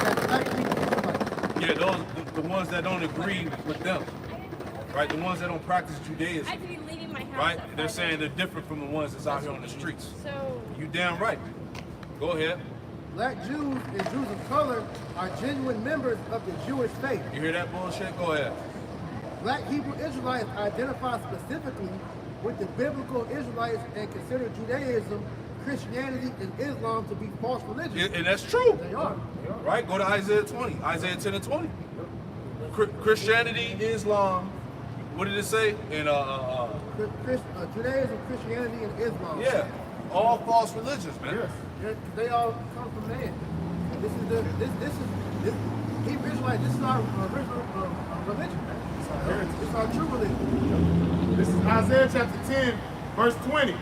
and black Hebrew Israelites. Yeah, those the ones that don't agree with them. Right? The ones that don't practice Judaism. I could be leaving my house. Right? They're saying they're different from the ones that's out here on the streets. So You damn right. Go ahead. Black Jews and Jews of color are genuine members of the Jewish faith. You hear that bullshit? Go ahead. Black Hebrew Israelites identify specifically with the biblical Israelites and consider Judaism, Christianity, and Islam to be false religions. And that's true. They are. Right? Go to Isaiah 20. Isaiah 10 and 20. Christianity, Islam, what did it say? In Judaism, Christianity, and Islam. yeah, all false religions, man. Yes. They all come from man. This Hebrew Israelite. This is our original religion. It's our true religion. This is Isaiah chapter 10, verse 20.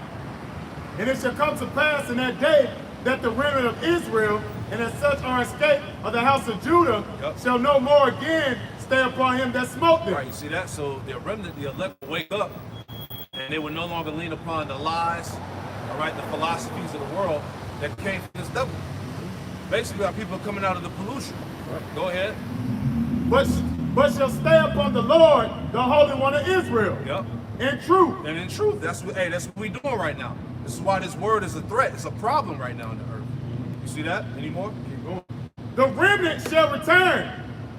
And it shall come to pass in that day that the remnant of Israel, and as such are escaped of the house of Judah, shall no more again stay upon him that smote them. Right, you see that? So the remnant, the elect will wake up, and they will no longer lean upon the lies, all right, the philosophies of the world that came from this devil. Basically, our people are coming out of the pollution. Go ahead. But shall stay upon the Lord, the Holy One of Israel. Yep. In truth. And in truth, that's what we're doing right now. This is why this word is a threat. It's a problem right now in the earth. You see that? Any more? Keep going. The remnant shall return,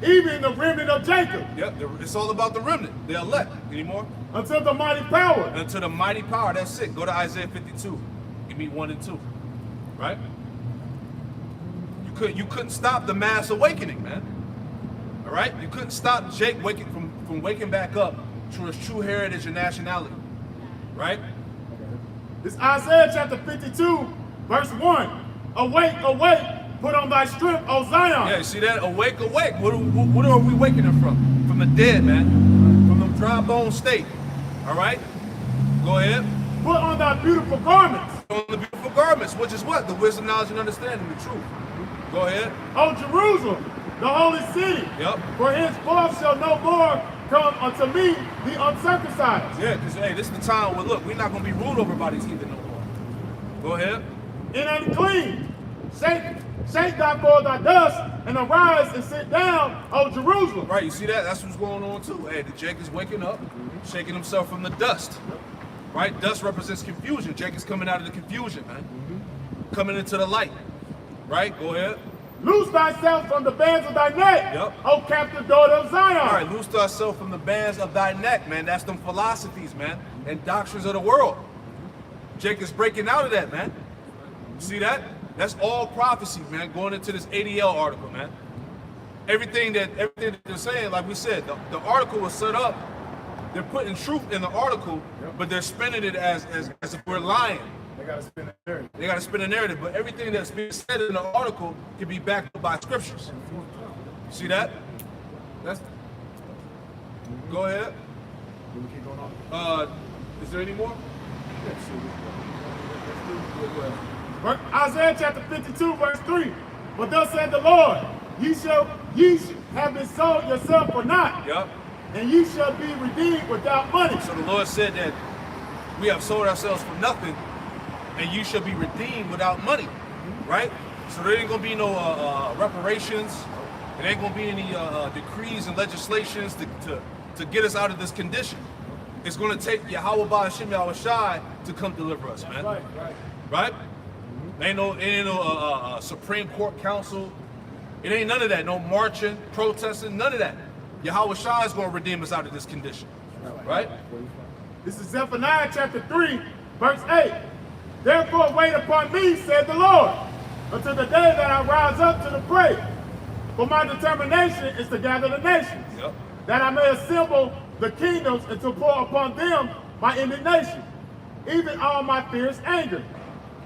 even the remnant of Jacob. Yep. It's all about the remnant, the elect. Any more? Until the mighty power. Until the mighty power. That's it. Go to Isaiah 52. Give me 1 and 2. Right? You couldn't stop the mass awakening, man. All right? You couldn't stop Jake from waking back up to his true heritage and nationality. Right? It's Isaiah chapter 52, verse 1. Awake, awake, put on thy strength, O Zion. Yeah, you see that? Awake, awake. What are we awakening from? From the dead, man. From the dry bone state. All right? Go ahead. Put on thy beautiful garments. Put on the beautiful garments, which is what? The wisdom, knowledge, and understanding, the truth. Go ahead. O Jerusalem, the holy city. Yep. For henceforth shall no more come unto me the uncircumcised. Yeah, because, hey, this is the time where, look, we're not going to be ruled over by these heathen no more. Go ahead. And unclean. Shake thy for thy dust, and arise and sit down, O Jerusalem. Right, you see that? That's what's going on, too. Hey, the Jake is waking up, shaking himself from the dust. Right? Dust represents confusion. Jake is coming out of the confusion, man. Coming into the light. Right? Go ahead. Loose thyself from the bands of thy neck, Yep. O captive daughter of Zion. All right, loose thyself from the bands of thy neck, man. That's them philosophies, man, and doctrines of the world. Jake is breaking out of that, man. See that? That's all prophecy, man, going into this ADL article, man. Everything that they're saying, like we said, the article was set up. They're putting truth in the article, but they're spinning it as if we're lying. They gotta spin a narrative. They got to spin a narrative, but everything that's being said in the article can be backed up by scriptures. See that? That's. Go ahead. Is there any more? Isaiah chapter 52, verse 3. But thus said the Lord, ye have been sold yourself for naught, Yep. and ye shall be redeemed without money. So the Lord said that we have sold ourselves for nothing, and you shall be redeemed without money, right? So there ain't gonna be no reparations. There ain't gonna be any decrees and legislations to get us out of this condition. It's gonna take Yahweh Ba'ashem Yahweh Shai to come deliver us, man. Right? Ain't no Supreme Court Council. It ain't none of that. No marching, protesting, none of that. Yahweh Shai is gonna redeem us out of this condition, right? This is Zephaniah chapter 3, verse 8. Therefore wait upon me, said the Lord, until the day that I rise up to the prey. For my determination is to gather the nations, that I may assemble the kingdoms and to pour upon them my indignation, even all my fierce anger.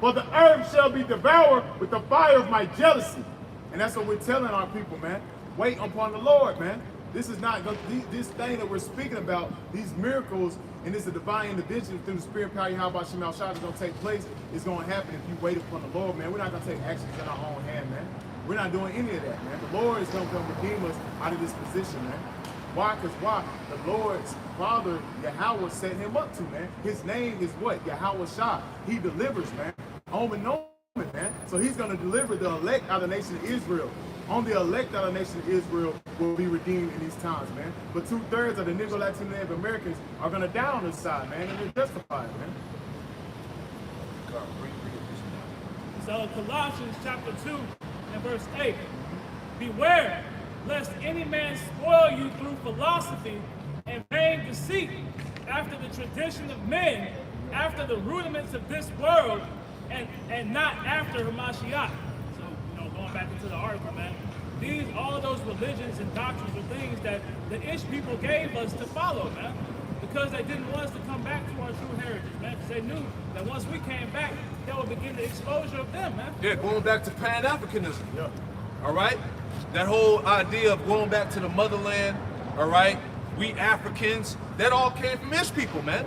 For the earth shall be devoured with the fire of my jealousy. And that's what we're telling our people, man. Wait upon the Lord, man. This is not this thing that we're speaking about, these miracles, and this is a divine intervention through the spirit power Yahweh Shema Shai is going to take place. It's going to happen if you wait upon the Lord, man. We're not going to take actions in our own hand, man. We're not doing any of that, man. The Lord is going to come redeem us out of this position, man. Why? Because why? The Lord's Father, Yahweh, set him up to, man. His name is what? Yahweh Shai. He delivers, man. Home and knowing, man. So he's going to deliver the elect out of the nation of Israel. Only the elect out of the nation of Israel will be redeemed in these times, man. But 2/3 of the Negro, Latino, Native Americans are going to die on this side, man, and they're justified, man. So Colossians chapter 2 and verse 8. Beware, lest any man spoil you through philosophy and vain deceit, after the tradition of men, after the rudiments of this world, and not after Hamashiach. So, going back into the article, man, all those religions and doctrines are things that the Ish people gave us to follow, man, because they didn't want us to come back to our true heritage, man, because they knew that once we came back, that would begin the exposure of them, man. Yeah, going back to Pan-Africanism. Yeah. All right? That whole idea of going back to the motherland, all right? We Africans, that all came from Ish people, man.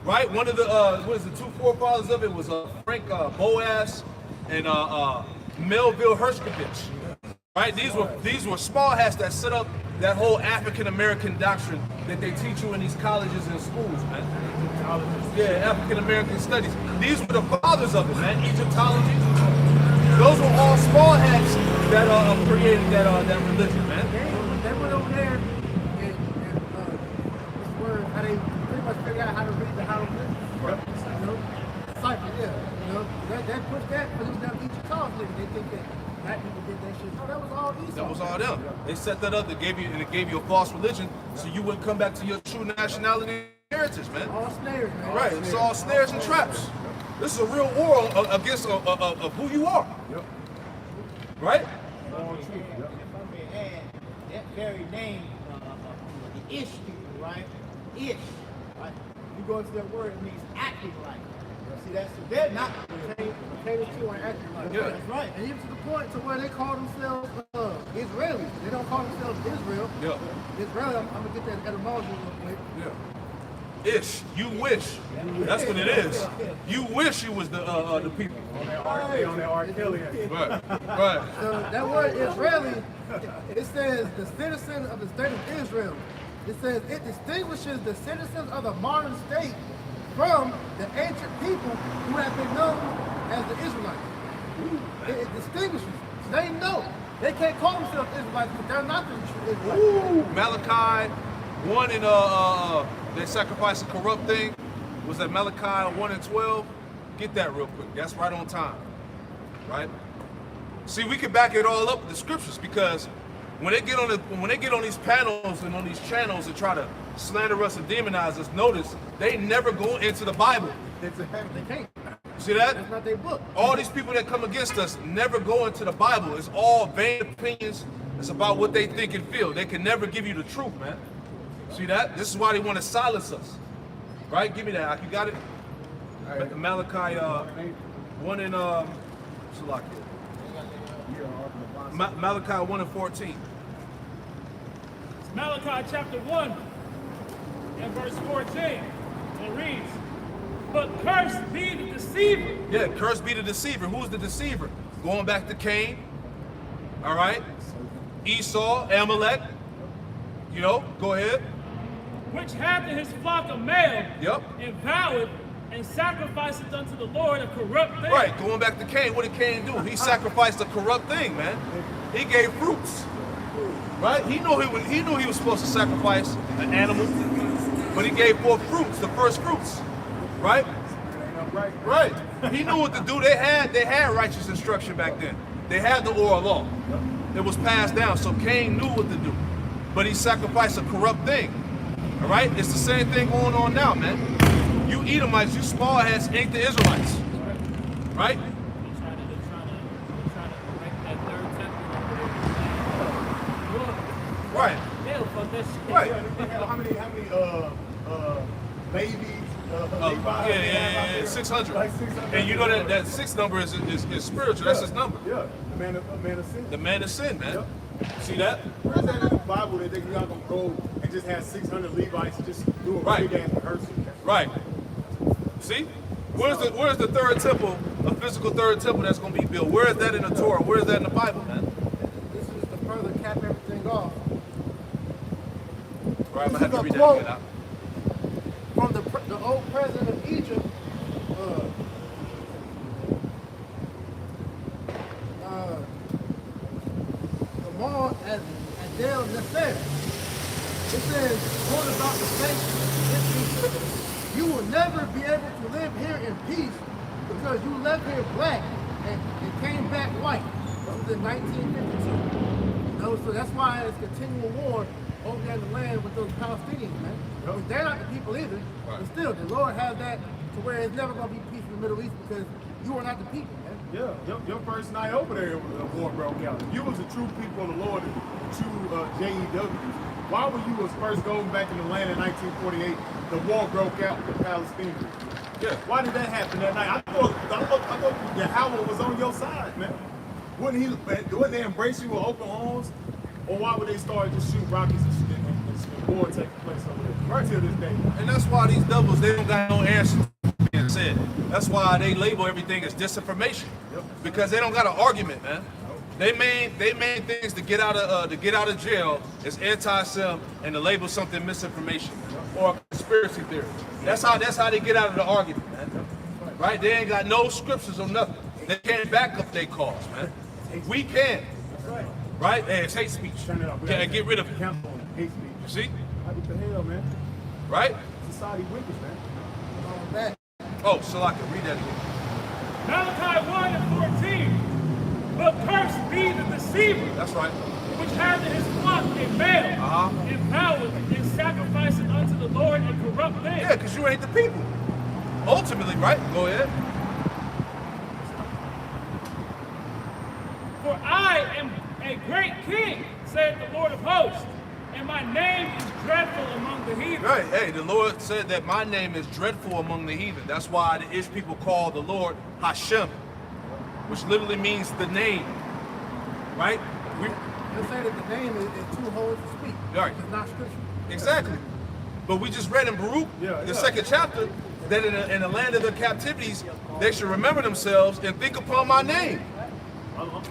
Right? One of the, the two forefathers of it was Frank Boas and Melville Hershkovich. Right? These were small hats that set up that whole African American doctrine that they teach you in these colleges and schools, man. Yeah, African American studies. These were the fathers of it, man. Egyptology. Those were all small hats that created that religion, man. They went over there and this word, how they pretty much figured out how to read the hieroglyphs. You know, cipher, yeah. You know, they pushed that for these damn Egypt calls. They think that black people did that shit. No, that was all Esau. That was all them. They set that up. They gave you a false religion, so you wouldn't come back to your true nationality and heritage, man. All snares, man. Right. It's all snares and traps. This is a real war against of who you are. Yep. Right? If I may add, that very name, the Ish people, right? Ish, right? You go into that word, it means acting like. See, that's they're not Came to and acting like. Yeah. That's right. And even to the point to where they call themselves Israelis. They don't call themselves Israel. Yeah. Israel, I'm gonna get that etymology real quick. Yeah. Ish, you wish. That's what it is. You wish you was the people. On that R. Kelly. Right. Right. So that word Israeli, it says the citizen of the state of Israel. It says it distinguishes the citizens of the modern state from the ancient people who have been known as the Israelites. It distinguishes. So they know. They can't call themselves Israelites, but they're not the true Israelites. Ooh, Malachi 1 and they sacrificed a corrupt thing. Was that Malachi 1 and 12? Get that real quick. That's right on time. Right? See, we can back it all up with the scriptures, because when they get on these panels and on these channels and try to slander us and demonize us, notice they never go into the Bible. They can't. See that? That's not their book. All these people that come against us never go into the Bible. It's all vain opinions. It's about what they think and feel. They can never give you the truth, man. See that? This is why they want to silence us. Right? Give me that. You got it? Malachi 1 and Malachi 1 and 14. It's Malachi chapter 1 and verse 14. It reads, "But cursed be the deceiver." Yeah, cursed be the deceiver. Who's the deceiver? Going back to Cain. All right? Esau, Amalek. You know, go ahead. "Which hath in his flock a male, Yep. and voweth and sacrificeth unto the Lord a corrupt thing." Right, going back to Cain, what did Cain do? He sacrificed a corrupt thing, man. He gave fruits. Right? He knew he was supposed to sacrifice an animal, but he gave forth fruits, the first fruits. Right? Right. He knew what to do. They had righteous instruction back then. They had the oral law. It was passed down, so Cain knew what to do. But he sacrificed a corrupt thing. All right? It's the same thing going on now, man. You Edomites, you small heads ain't the Israelites. Right? They're trying to correct that third temple. Right. Hell, fuck that shit. Right. How many babies? Yeah, 600. Like 600. And you know that 6 number is spiritual. That's his number. Yeah, the man of sin. The man of sin, man. See that? Where's that in the Bible that you're not gonna go and just have 600 Levites just do a Right. big ass rehearsal? Right. See? Where's the third temple, a physical third temple that's gonna be built? Where is that in the Torah? Where is that in the Bible, man? This is to further cap everything off. Right, I'm gonna have to read that Quote again out. from the old president of Egypt, Gamal Adel Nasser. It says, what about the saints? You will never be able to live here in peace because you left here black and came back white. This was in 1952. You know, so that's why it's continual war over there in the land with those Palestinians, man. Because they're not the people either. But still, the Lord has that to where it's never going to be peace in the Middle East because you are not the people, man. Yeah, your first night over there, war broke out. You was the true people of the Lord, the true JEWs. Why when you was first going back in the land in 1948, the war broke out with the Palestinians? Yeah. Why did that happen that night? I thought Yahweh was on your side, man. Wouldn't they embrace you with open arms? Or why would they start just shooting rockets and war taking place over there? Right till this day. And that's why these devils, they don't got no answers being said. That's why they label everything as disinformation. Because they don't got an argument, man. They main things to get out of jail is anti-Sem and to label something misinformation or a conspiracy theory. That's how they get out of the argument, man. Right? They ain't got no scriptures or nothing. They can't back up their cause, man. We can. Right? Hey, it's hate speech. Turn it off. Can't get rid of it. Count on it. Hate speech. You see? What the hell, man? Right? Society wicked, man. Oh, Salaka, read that again. Malachi 1 and 14. But cursed be the deceiver, That's right. which hath in his flock a male, empowered in sacrificing unto the Lord and corrupt things. Yeah, because you ain't the people. Ultimately, right? Go ahead. For I am a great king, saith the Lord of hosts, and my name is dreadful among the heathen. Right. Hey, the Lord said that my name is dreadful among the heathen. That's why the Ish people call the Lord Hashem, which literally means the name. Right? They say that the name is too holy to speak. Right. It's not scripture. Exactly. But we just read in Baruch, the second chapter, that in the land of their captivities, they should remember themselves and think upon my name.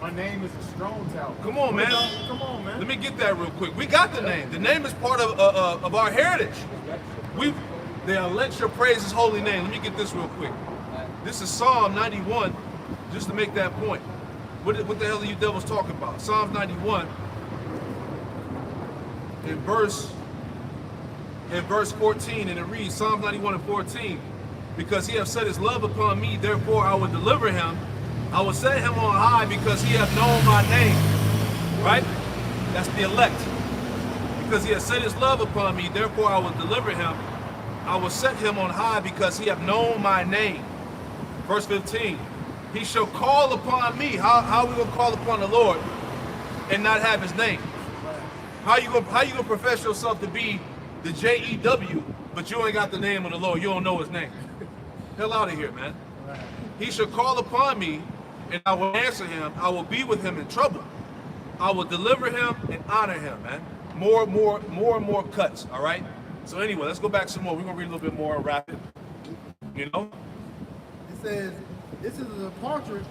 My name is a strong tower. Come on, man. Come on, man. Let me get that real quick. We got the name. The name is part of our heritage. They let your praise his holy name. Let me get this real quick. This is Psalm 91, just to make that point. What the hell are you devils talking about? Psalms 91, in verse 14, and it reads, Psalms 91 and 14, because he hath set his love upon me, therefore I will deliver him. I will set him on high because he hath known my name. Right? That's the elect. Because he has set his love upon me, therefore I will deliver him. I will set him on high because he hath known my name. Verse 15. He shall call upon me. How are we gonna call upon the Lord and not have his name? How you gonna profess yourself to be the J-E-W, but you ain't got the name of the Lord? You don't know his name. Hell out of here, man. He shall call upon me, and I will answer him. I will be with him in trouble. I will deliver him and honor him, man. More and more cuts, all right? So anyway, let's go back some more. We're going to read a little bit more rapid. You know? It says, this is a departure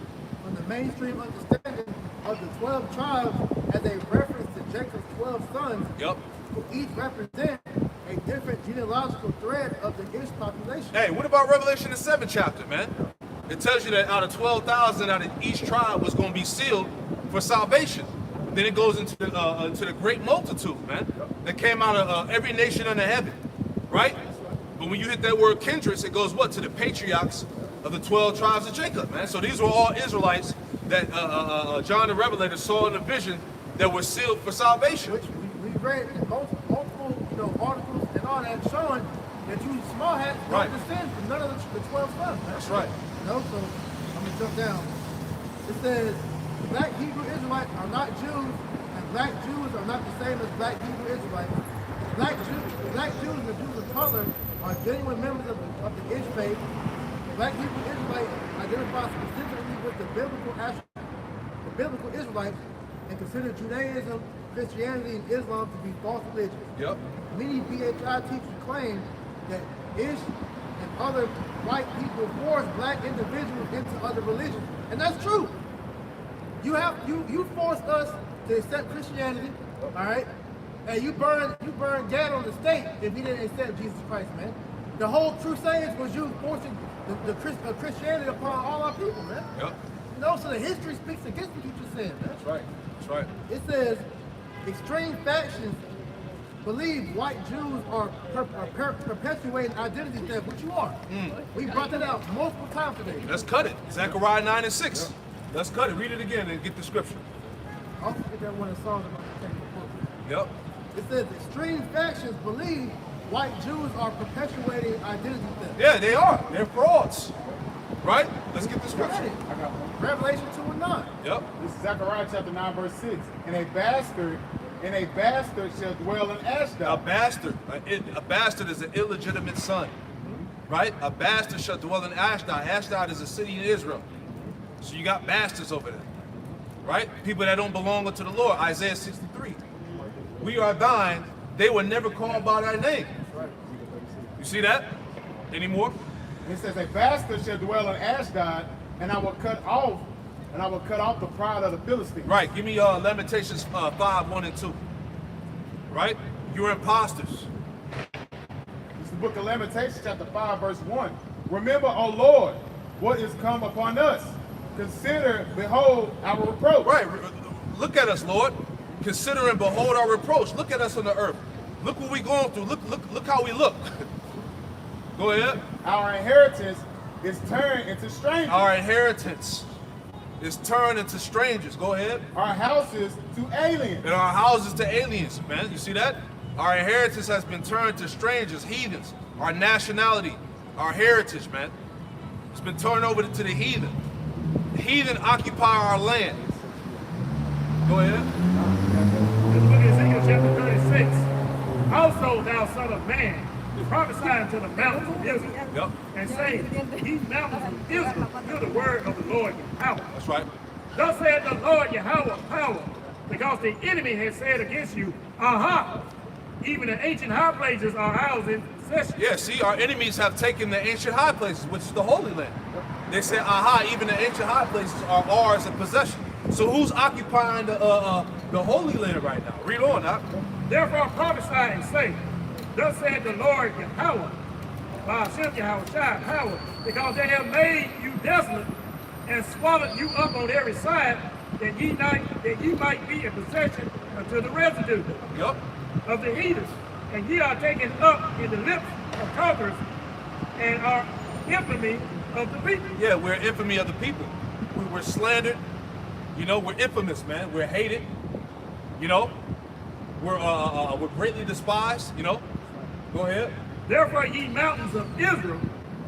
from the mainstream understanding of the 12 tribes as a reference to Jacob's 12 sons, Yep. who each represent a different genealogical thread of the Ish population. Hey, what about Revelation the 7th chapter, man? It tells you that out of 12,000, out of each tribe was going to be sealed for salvation. Then it goes into the great multitude, man, that came out of every nation under heaven, right? But when you hit that word kindreds, it goes what? To the patriarchs of the 12 tribes of Jacob, man. So these were all Israelites that John the Revelator saw in a vision that were sealed for salvation. Which we read in multiple articles and all that showing that you small hats don't descend from none of the 12 sons. That's right. So I'm gonna jump down. It says black Hebrew Israelites are not Jews, and black Jews are not the same as black Hebrew Israelites. Black Jews and the Jews of color are genuine members of the Ish faith. Black Hebrew Israelites identify specifically with the biblical Israelites and consider Judaism, Christianity, and Islam to be false religions. Yep. Many BHI teachers claim that Ish and other white people force black individuals into other religions, and that's true. You forced us to accept Christianity, all right, and you burn Gad on the stake if he didn't accept Jesus Christ, man. The whole Crusades was you forcing the Christianity upon all our people, man. Yep. You know, so the history speaks against what you just said, man. That's right. That's right. It says extreme factions believe white Jews are perpetuating identity theft, which you are. We brought that out multiple times today. Let's cut it. Zechariah 9 and 6. Yep. Let's cut it. Read it again and get the scripture. I'll get that one of the songs about the book. Yep. It says extreme factions believe white Jews are perpetuating identity theft. Yeah, they are. They're frauds. Right? Let's get the scripture. I got one. Revelation 2 and 9. Yep. This is Zechariah chapter 9, verse 6. And a bastard shall dwell in Ashdod. A bastard is an illegitimate son. Right? A bastard shall dwell in Ashdod. Ashdod is a city in Israel. So you got bastards over there. Right? People that don't belong unto the Lord. Isaiah 63. We are thine. They were never called by thy name. You see that? Any more? It says, a bastard shall dwell in Ashdod, and I will cut off the pride of the Philistines. Right. Give me Lamentations 5, 1 and 2. Right? You're imposters. This is the book of Lamentations, chapter 5, verse 1. Remember, O Lord, what is come upon us, consider, behold, our reproach. Right. Look at us, Lord. Consider and behold our reproach. Look at us on the earth. Look what we going through. Look how we look. Go ahead. Our inheritance is turned into strangers. Our inheritance is turned into strangers. Go ahead. Our houses to aliens. And our houses to aliens, man. You see that? Our inheritance has been turned to strangers, heathens. Our nationality, our heritage, man. It's been turned over to the heathen. The heathen occupy our land. Go ahead. Let's look at Ezekiel chapter 36. Also, thou son of man, prophesy unto the mountains of Israel, Yep. and say, these mountains of Israel, hear the word of the Lord Yahweh. That's right. Thus said the Lord Yahweh power, because the enemy has said against you, aha, even the ancient high places are ours in possession. Yeah, see, our enemies have taken the ancient high places, which is the Holy Land. They said, aha, even the ancient high places are ours in possession. So who's occupying the Holy Land right now? Read on, huh? Therefore prophesy and say, thus said the Lord Yahweh, by Hashem Yahweh Shai, power, because they have made you desolate and swallowed you up on every side, that ye might be in possession unto the residue Yep. of the heathens, and ye are taken up in the lips of conquerors, and are infamy of the people. Yeah, we're infamy of the people. We were slandered. You know, we're infamous, man. We're hated. You know, we're greatly despised. You know, go ahead. Therefore, ye mountains of Israel,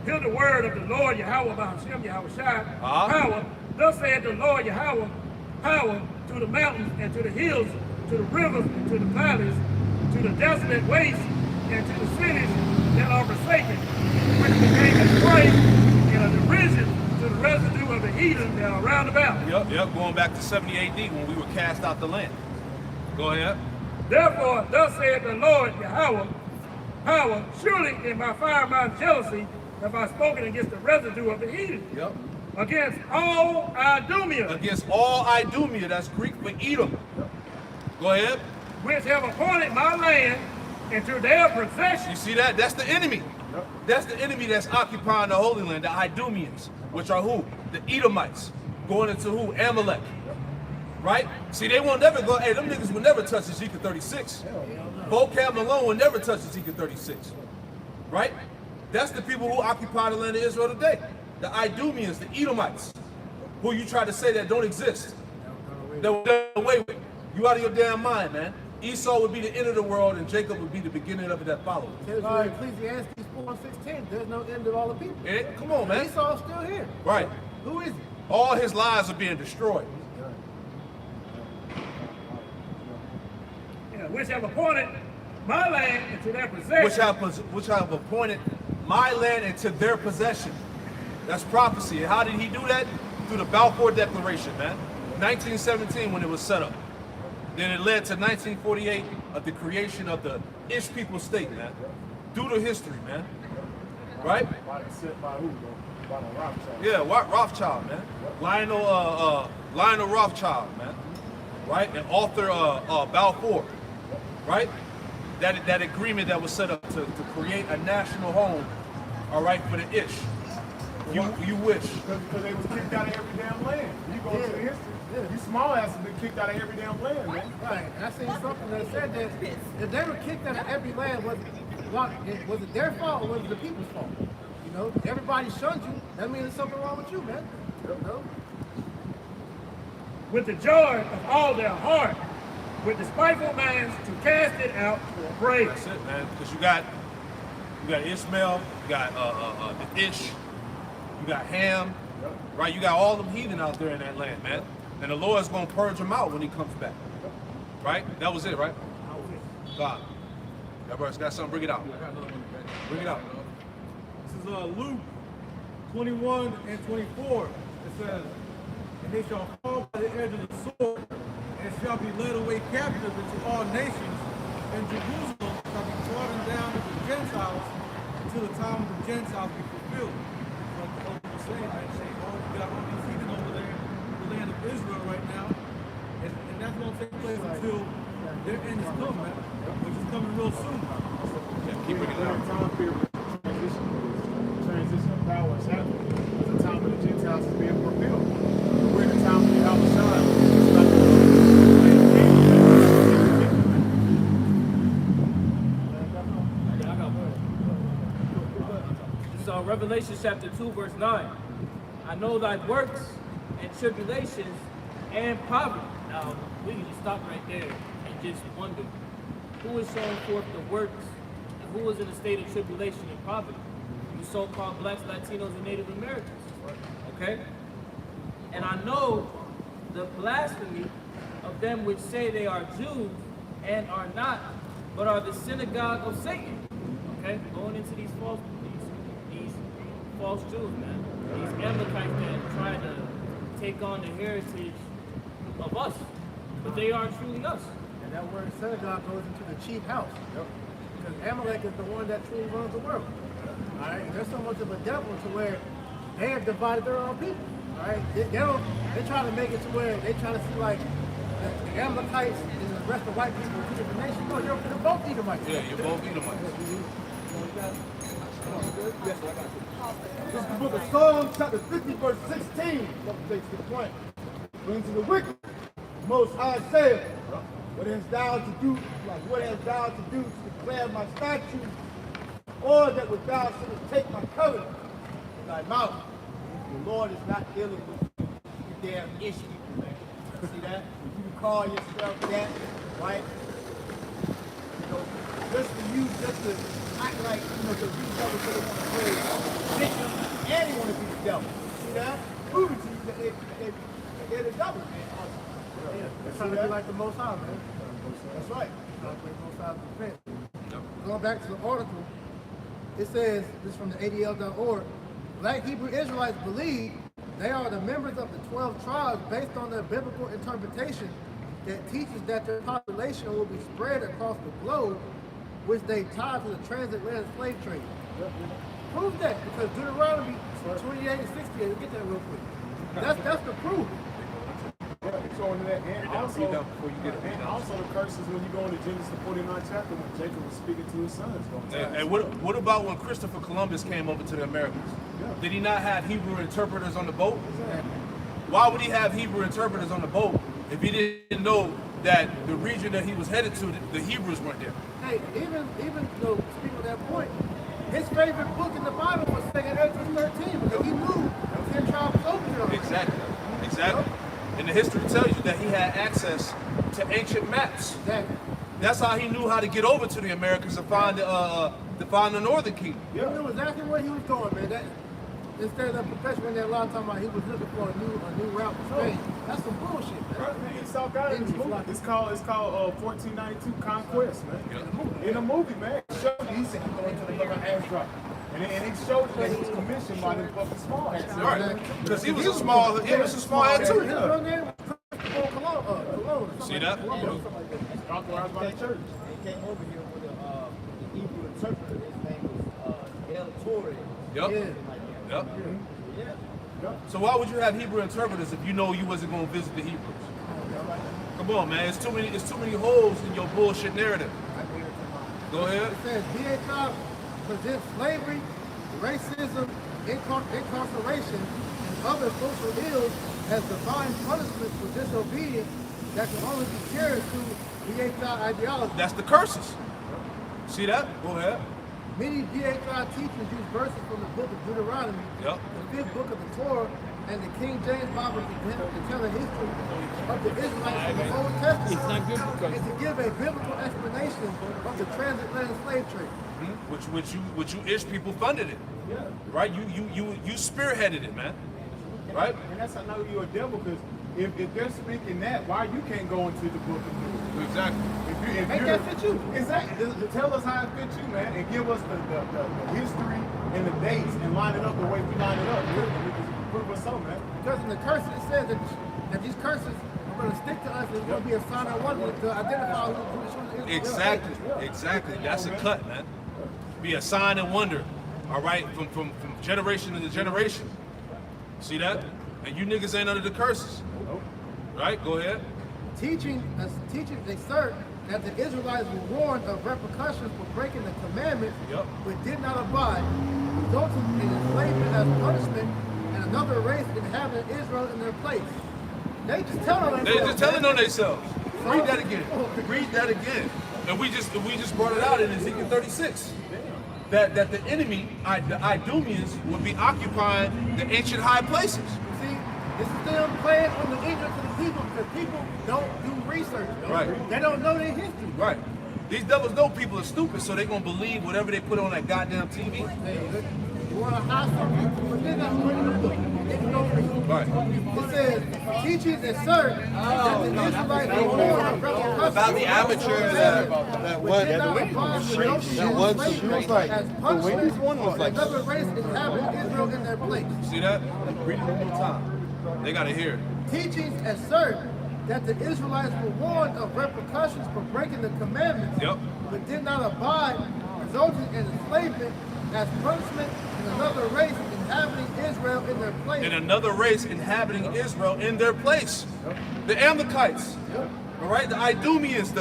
hear the word of the Lord Yahweh by Hashem Yahweh Shai, power. Thus saith the Lord Yahweh, power to the mountains and to the hills, to the rivers and to the valleys, to the desolate wastes and to the cities that are forsaken, which became a prey and a derision to the residue of the heathen that are round about. Yep, going back to 70 AD when we were cast out the land. Go ahead. Therefore, thus saith the Lord Yahweh, power, surely in my fire, my jealousy, have I spoken against the residue of the heathen. Yep. Against all Idumea. Against all Idumea, that's Greek for Edom. Go ahead. Which have appointed my land into their possession. You see that? That's the enemy. That's the enemy that's occupying the Holy Land, the Idumeans, which are who? The Edomites. Going into who? Amalek. Right? See, they won't never go, hey, them niggas will never touch Ezekiel 36. Vocab Malone will never touch Ezekiel 36. Right? That's the people who occupy the land of Israel today. The Idumeans, the Edomites, who you try to say that don't exist. That were done away with. You out of your damn mind, man. Esau would be the end of the world and Jacob would be the beginning of it that followed. Ecclesiastes 4:16. There's no end of all the people. Come on, man. Esau's still here. Right. Who is he? All his lives are being destroyed. Yeah, which have appointed my land into their possession. Which have appointed my land into their possession. That's prophecy. And how did he do that? Through the Balfour Declaration, man. 1917 when it was set up. Then it led to 1948 of the creation of the Ish People State, man. Due to history, man. Right? Set by who, though? By the Rothschild. Yeah, Rothschild, man. Lionel Rothschild, man. Right? And author Balfour. Right? That agreement that was set up to create a national home, all right, for the Ish. You wish. Because they was kicked out of every damn land. You go to the history. You small ass have been kicked out of every damn land, man. Right. And I seen something that said that if they were kicked out of every land, was it their fault or was it the people's fault? You know, everybody shunned you. That means there's something wrong with you, man. You know? With the joy of all their heart, with despiteful minds to cast it out for praise. That's it, man. Because you got Ishmael, you got the Ish, you got Ham, right? You got all them heathen out there in that land, man. And the Lord's gonna purge them out when he comes back. Right? That was it, right? God. That brother's got something, bring it out. Bring it out. This is Luke 21 and 24. It says, and they shall fall by the edge of the sword, and shall be led away captive into all nations, and Jerusalem shall be trodden down into the Gentiles until the time of the Gentiles be fulfilled. Like the Lord was saying, man, you got all these heathen over there in the land of Israel right now, and that's going to take place until their end is come, man, which is coming real soon. Yeah, keep bringing it out. Time period transition of power and Sabbath. The time of the Gentiles is being fulfilled. Revelation chapter 2, verse 9. I know thy works and tribulations and poverty. Now, we can just stop right there and just wonder, who is showing forth the works and who is in a state of tribulation and poverty? You so-called blacks, Latinos, and Native Americans. Okay? And I know the blasphemy of them which say they are Jews and are not, but are the synagogue of Satan. Okay? Going into these false Jews, man. These Amalekites that try to take on the heritage of us. But they are truly us. And that word synagogue goes into the chief house. Because Amalek is the one that truly runs the world. All right? There's so much of a devil to where they have divided their own people. All right? They try to make it to where they try to see like the Amalekites and the rest of white people in two different nations. No, you're both Edomites. Yeah, you're both Edomites. Yes, I got you. This is the book of Psalms, chapter 50, verse 16. Takes the point. Brings to the wicked. Most High saith, what hast thou to do? Like, what hast thou to do to declare my statutes, or that what thou shouldest take my covenant in thy mouth? The Lord is not dealing with you damn ish people, man. See that? You can call yourself that, right? You know, just for you, just to act like, you know, because these devils really want to play victim and they want to be the devil. See that? Prove it to you that they're the devil, man. Yeah, they're trying to be like the Most High, man. That's right. Trying to play Most High's defense. Going back to the article, it says, this is from the ADL.org, Black Hebrew Israelites believe they are the members of the 12 tribes based on their biblical interpretation that teaches that their population will be spread across the globe, which they tie to the transatlantic slave trade. Prove that, because Deuteronomy 28 and 68, we'll get that real quick. That's the proof. So into that, and also the curses when you go into Genesis the 49th chapter when Jacob was speaking to his sons. And what about when Christopher Columbus came over to the Americas? Yeah. Did he not have Hebrew interpreters on the boat? Exactly. Why would he have Hebrew interpreters on the boat if he didn't know that the region that he was headed to, the Hebrews weren't there? Hey, even though, speaking of that point, his favorite book in the Bible was 2nd Ezra 13, because he knew the 10 tribes was open there. Exactly. And the history tells you that he had access to ancient maps. Exactly. That's how he knew how to get over to the Americas to find the Northern Kingdom. He knew exactly where he was going, man. That, instead of profession when they a lot of time about he was looking for a new route to Spain. That's some bullshit, man. He saw God in this movie. It's called 1492 Conquest, man. Yeah. In a movie, man. He said he's going to the book of Ezra. And it showed that he was commissioned by the fucking small hats. Right. Because he was a small head too. Yeah. See that? Authorized by the church. He came over here with a Hebrew interpreter. His name was El Torre. Yep. So why would you have Hebrew interpreters if you know you wasn't going to visit the Hebrews? Come on, man. It's too many holes in your bullshit narrative. Go ahead. It says DHI presents slavery, racism, incarceration, and other social ills as divine punishment for disobedience that can only be cured through DHI ideology. That's the curses. See that? Go ahead. Many DHI teachers use verses from the book of Deuteronomy, Yep. the 5th book of the Torah, and the King James Bible to tell the history of the Israelites from the Old Testament and to give a biblical explanation of the transatlantic slave trade. Which you ish people funded it. Yeah. Right? You spearheaded it, man. Right? And that's how I know you're a devil, because if they're speaking that, why you can't go into the book of Luke? Exactly. Make that fit you. Exactly. Tell us how it fits you, man, and give us the history and the dates and line it up the way we line it up. We can prove us so, man. Because in the curses it says that these curses are going to stick to us and it's going to be a sign of wonder to identify who the children is. Exactly. That's a cut, man. Be a sign and wonder. All right, from generation to generation. See that? And you niggas ain't under the curses. Right? Go ahead. Teaching assert that the Israelites were warned of repercussions for breaking the commandments, but did not abide, resulting in enslavement as punishment, and another race inhabiting Israel in their place. They just telling on themselves. They just telling on themselves. Read that again. Read that again. And we just brought it out in Ezekiel 36. that the enemy, the Idumeans, would be occupying the ancient high places. See, this is them playing on the ignorance of the people because people don't do research. Right. They don't know their history. Right. These devils know people are stupid, so they're gonna believe whatever they put on that goddamn TV. You want to hide something, but they're not putting the book. They don't read. Right. It says, teachers assert that the Israelites were born of rebel About the amateur that one. The Wendy's one was like another race inhabited Israel in their place. See that? Read it one more time. They gotta hear it. Teachings assert that the Israelites were warned of repercussions for breaking the commandments, but did not abide, resulting in enslavement as punishment in another race inhabiting Israel in their place. In another race inhabiting Israel in their place. The Amalekites. All right, the Idumeans.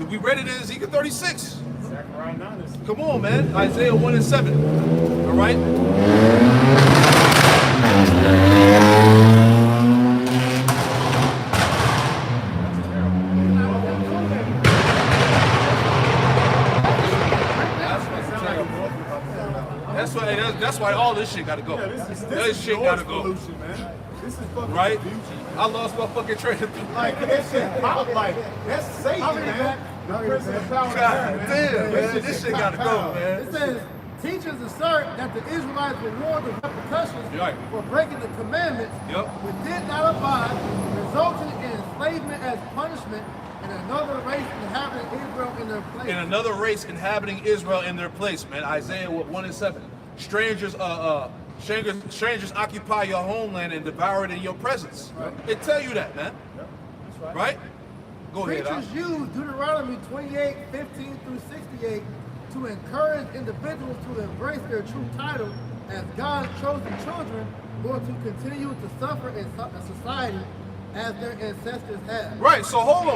We read it in Ezekiel 36. Come on, man. Isaiah 1 and 7. All right. That's why all this shit gotta go. This shit gotta go. This is fucking Right? confusion. I lost my fucking train of thought. Like, that shit pop, like, that's Satan, man. The prince of the power of God man. damn, man. This shit gotta go, man. It says, teachers assert that the Israelites were warned of repercussions for breaking the commandments, but did not abide, resulting in enslavement as punishment in another race inhabiting Israel in their place. In another race inhabiting Israel in their place, man. Isaiah 1 and 7. Strangers occupy your homeland and devour it in your presence. It tell you that, man. Right? Go ahead. Preachers use Deuteronomy 28, 15 through 68 to encourage individuals to embrace their true title as God's chosen children, or to continue to suffer in society as their ancestors have. Right, so hold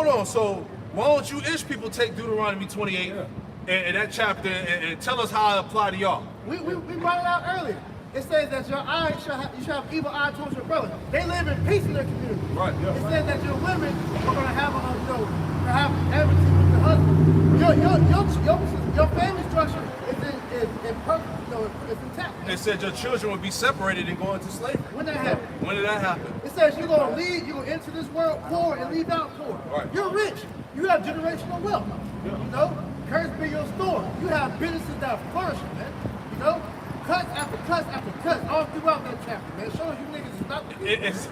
on. So why don't you ish people take Deuteronomy 28 and that chapter and tell us how it apply to y'all? We brought it out earlier. It says that your eye you shall have evil eye towards your brother. They live in peace in their community. Right. It says that your women are going to have enmity with your husband. Your family structure is perfect. It's intact. It said your children would be separated and go into slavery. When that happened? When did that happen? It says you're going to enter this world poor and leave out poor. Right. You're rich. You have generational wealth. You know, cursed be your store. You have businesses that are flourishing, man. You know, cuts after cuts after cuts all throughout that chapter, man. Shows you niggas is not the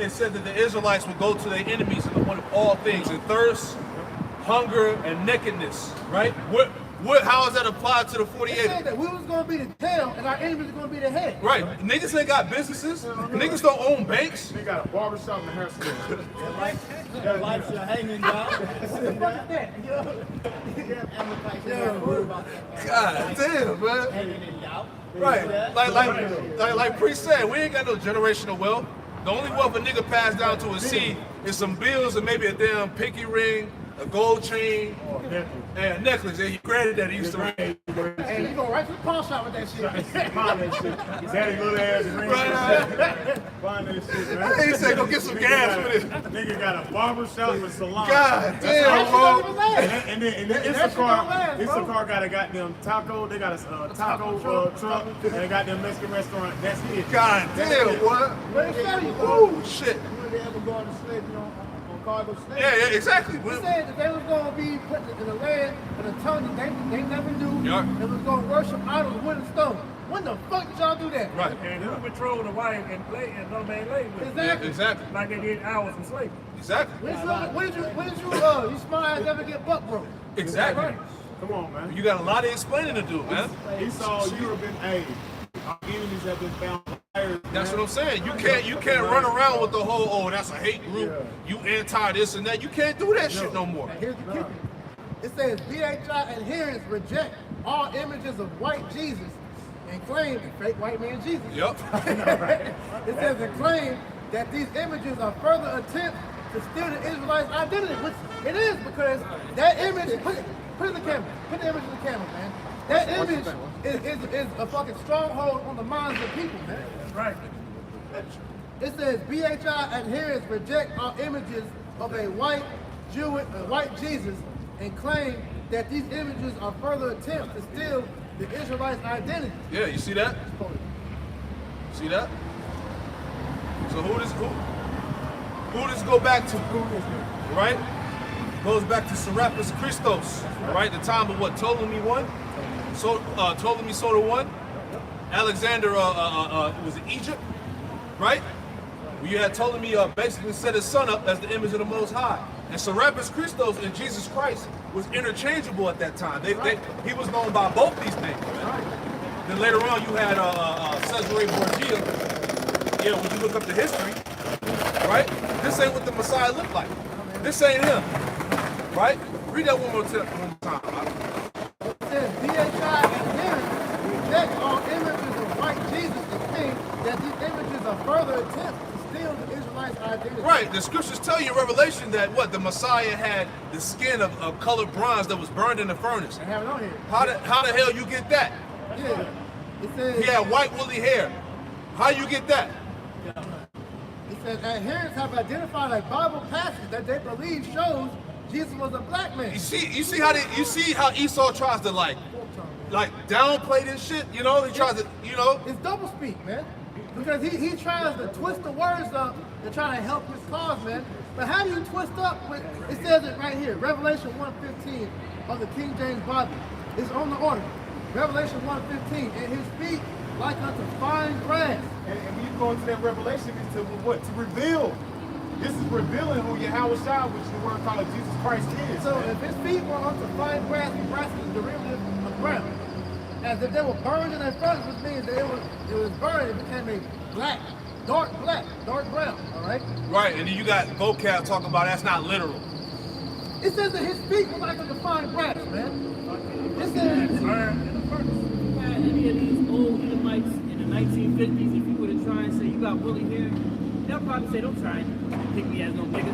It said that the Israelites would go to their enemies in the one of all things, in thirst, hunger, and nakedness. Right? How is that applied to the 48? It said that we was going to be the tail and our enemies are going to be the head. Right. Niggas ain't got businesses. Niggas don't own banks. They got a barbershop and a hair salon. Their lives are hanging down. God damn, man. Right. Like Priest said, we ain't got no generational wealth. The only wealth a nigga passed down to his seed is some bills and maybe a damn pinky ring, a gold chain, and a necklace. And your granddaddy used to ring. And you go right to the pawn shop with that shit. Buy that shit. Daddy little ass ring. Buying that shit, man. He said go get some gas with it. Nigga got a barbershop and salon. God damn, bro. And then Instacart got a goddamn taco. They got a taco truck and they got them Mexican restaurant. That's it. God damn, what? What it tell you? Oh shit. When they ever go on the slavery on cargo slave? Yeah, exactly. They said that they was going to be put in a land and a tongue that they never knew. They was going to worship idols, wood and stone. When the fuck did y'all do that? Right. And who patrolled the wife and no man laid with? Exactly. Exactly. Like they did hours in slavery. Exactly. When did you smart ass ever get buck broke? Exactly. Come on, man. You got a lot of explaining to do, man. Esau, Europe, and our enemies have been found. That's what I'm saying. You can't run around with the whole, that's a hate group. You anti this and that. You can't do that shit no more. And here's the kicker. It says BHI adherents reject all images of white Jesus and claim the fake white man Jesus. Yep. It says and claim that these images are further attempts to steal the Israelites' identity, which it is because that image, put it in the camera, put the image in the camera, man. That image is a fucking stronghold on the minds of the people, man. Right. It says BHI adherents reject all images of a white Jesus and claim that these images are further attempts to steal the Israelites' identity. Yeah, you see that? See that? So who does go back to? Right? Goes back to Serapis Christos. Right? The time of what? Ptolemy 1? So Ptolemy Soter 1? Alexander was in Egypt, right? Where you had Ptolemy basically set his son up as the image of the Most High. And Serapis Christos and Jesus Christ was interchangeable at that time. He was known by both these names. Right? Then later on you had Cesare Borgia. Yeah, when you look up the history, right? This ain't what the Messiah looked like. This ain't him, right? Read that one more time. It says, DHI adherents reject all images of white Jesus and think that these images are further attempts to steal the Israelites' identity. Right, the scriptures tell you in Revelation that what? The Messiah had the skin of colored bronze that was burned in the furnace. I have it on here. How the hell you get that? Yeah. It says, He had white woolly hair. How you get that? It says adherents have identified a Bible passage that they believe shows Jesus was a black man. You see how Esau tries to like downplay this shit, you know? He tries to, you know? It's double speak, man. Because he tries to twist the words up to try to help his cause, man. But how do you twist up with, it says it right here, Revelation 1:15 of the King James Bible. It's on the order. Revelation 1:15, and his feet like unto fine grass. And when you go into that revelation, it's to what? To reveal. This is revealing who Yahweh Shah, which the word called Jesus Christ is. So if his feet were unto fine grass, and grass is the derivative of ground. As if they were burned in their furnace, which means that it was burned, it became a dark brown, all right? Right, and then you got vocab talking about that's not literal. It says that his feet were like unto fine grass, man. It says burned in the furnace. Any of these old Edomites in the 1950s, if you were to try and say you got woolly hair, they'll probably say, don't try and pick me as no nigga.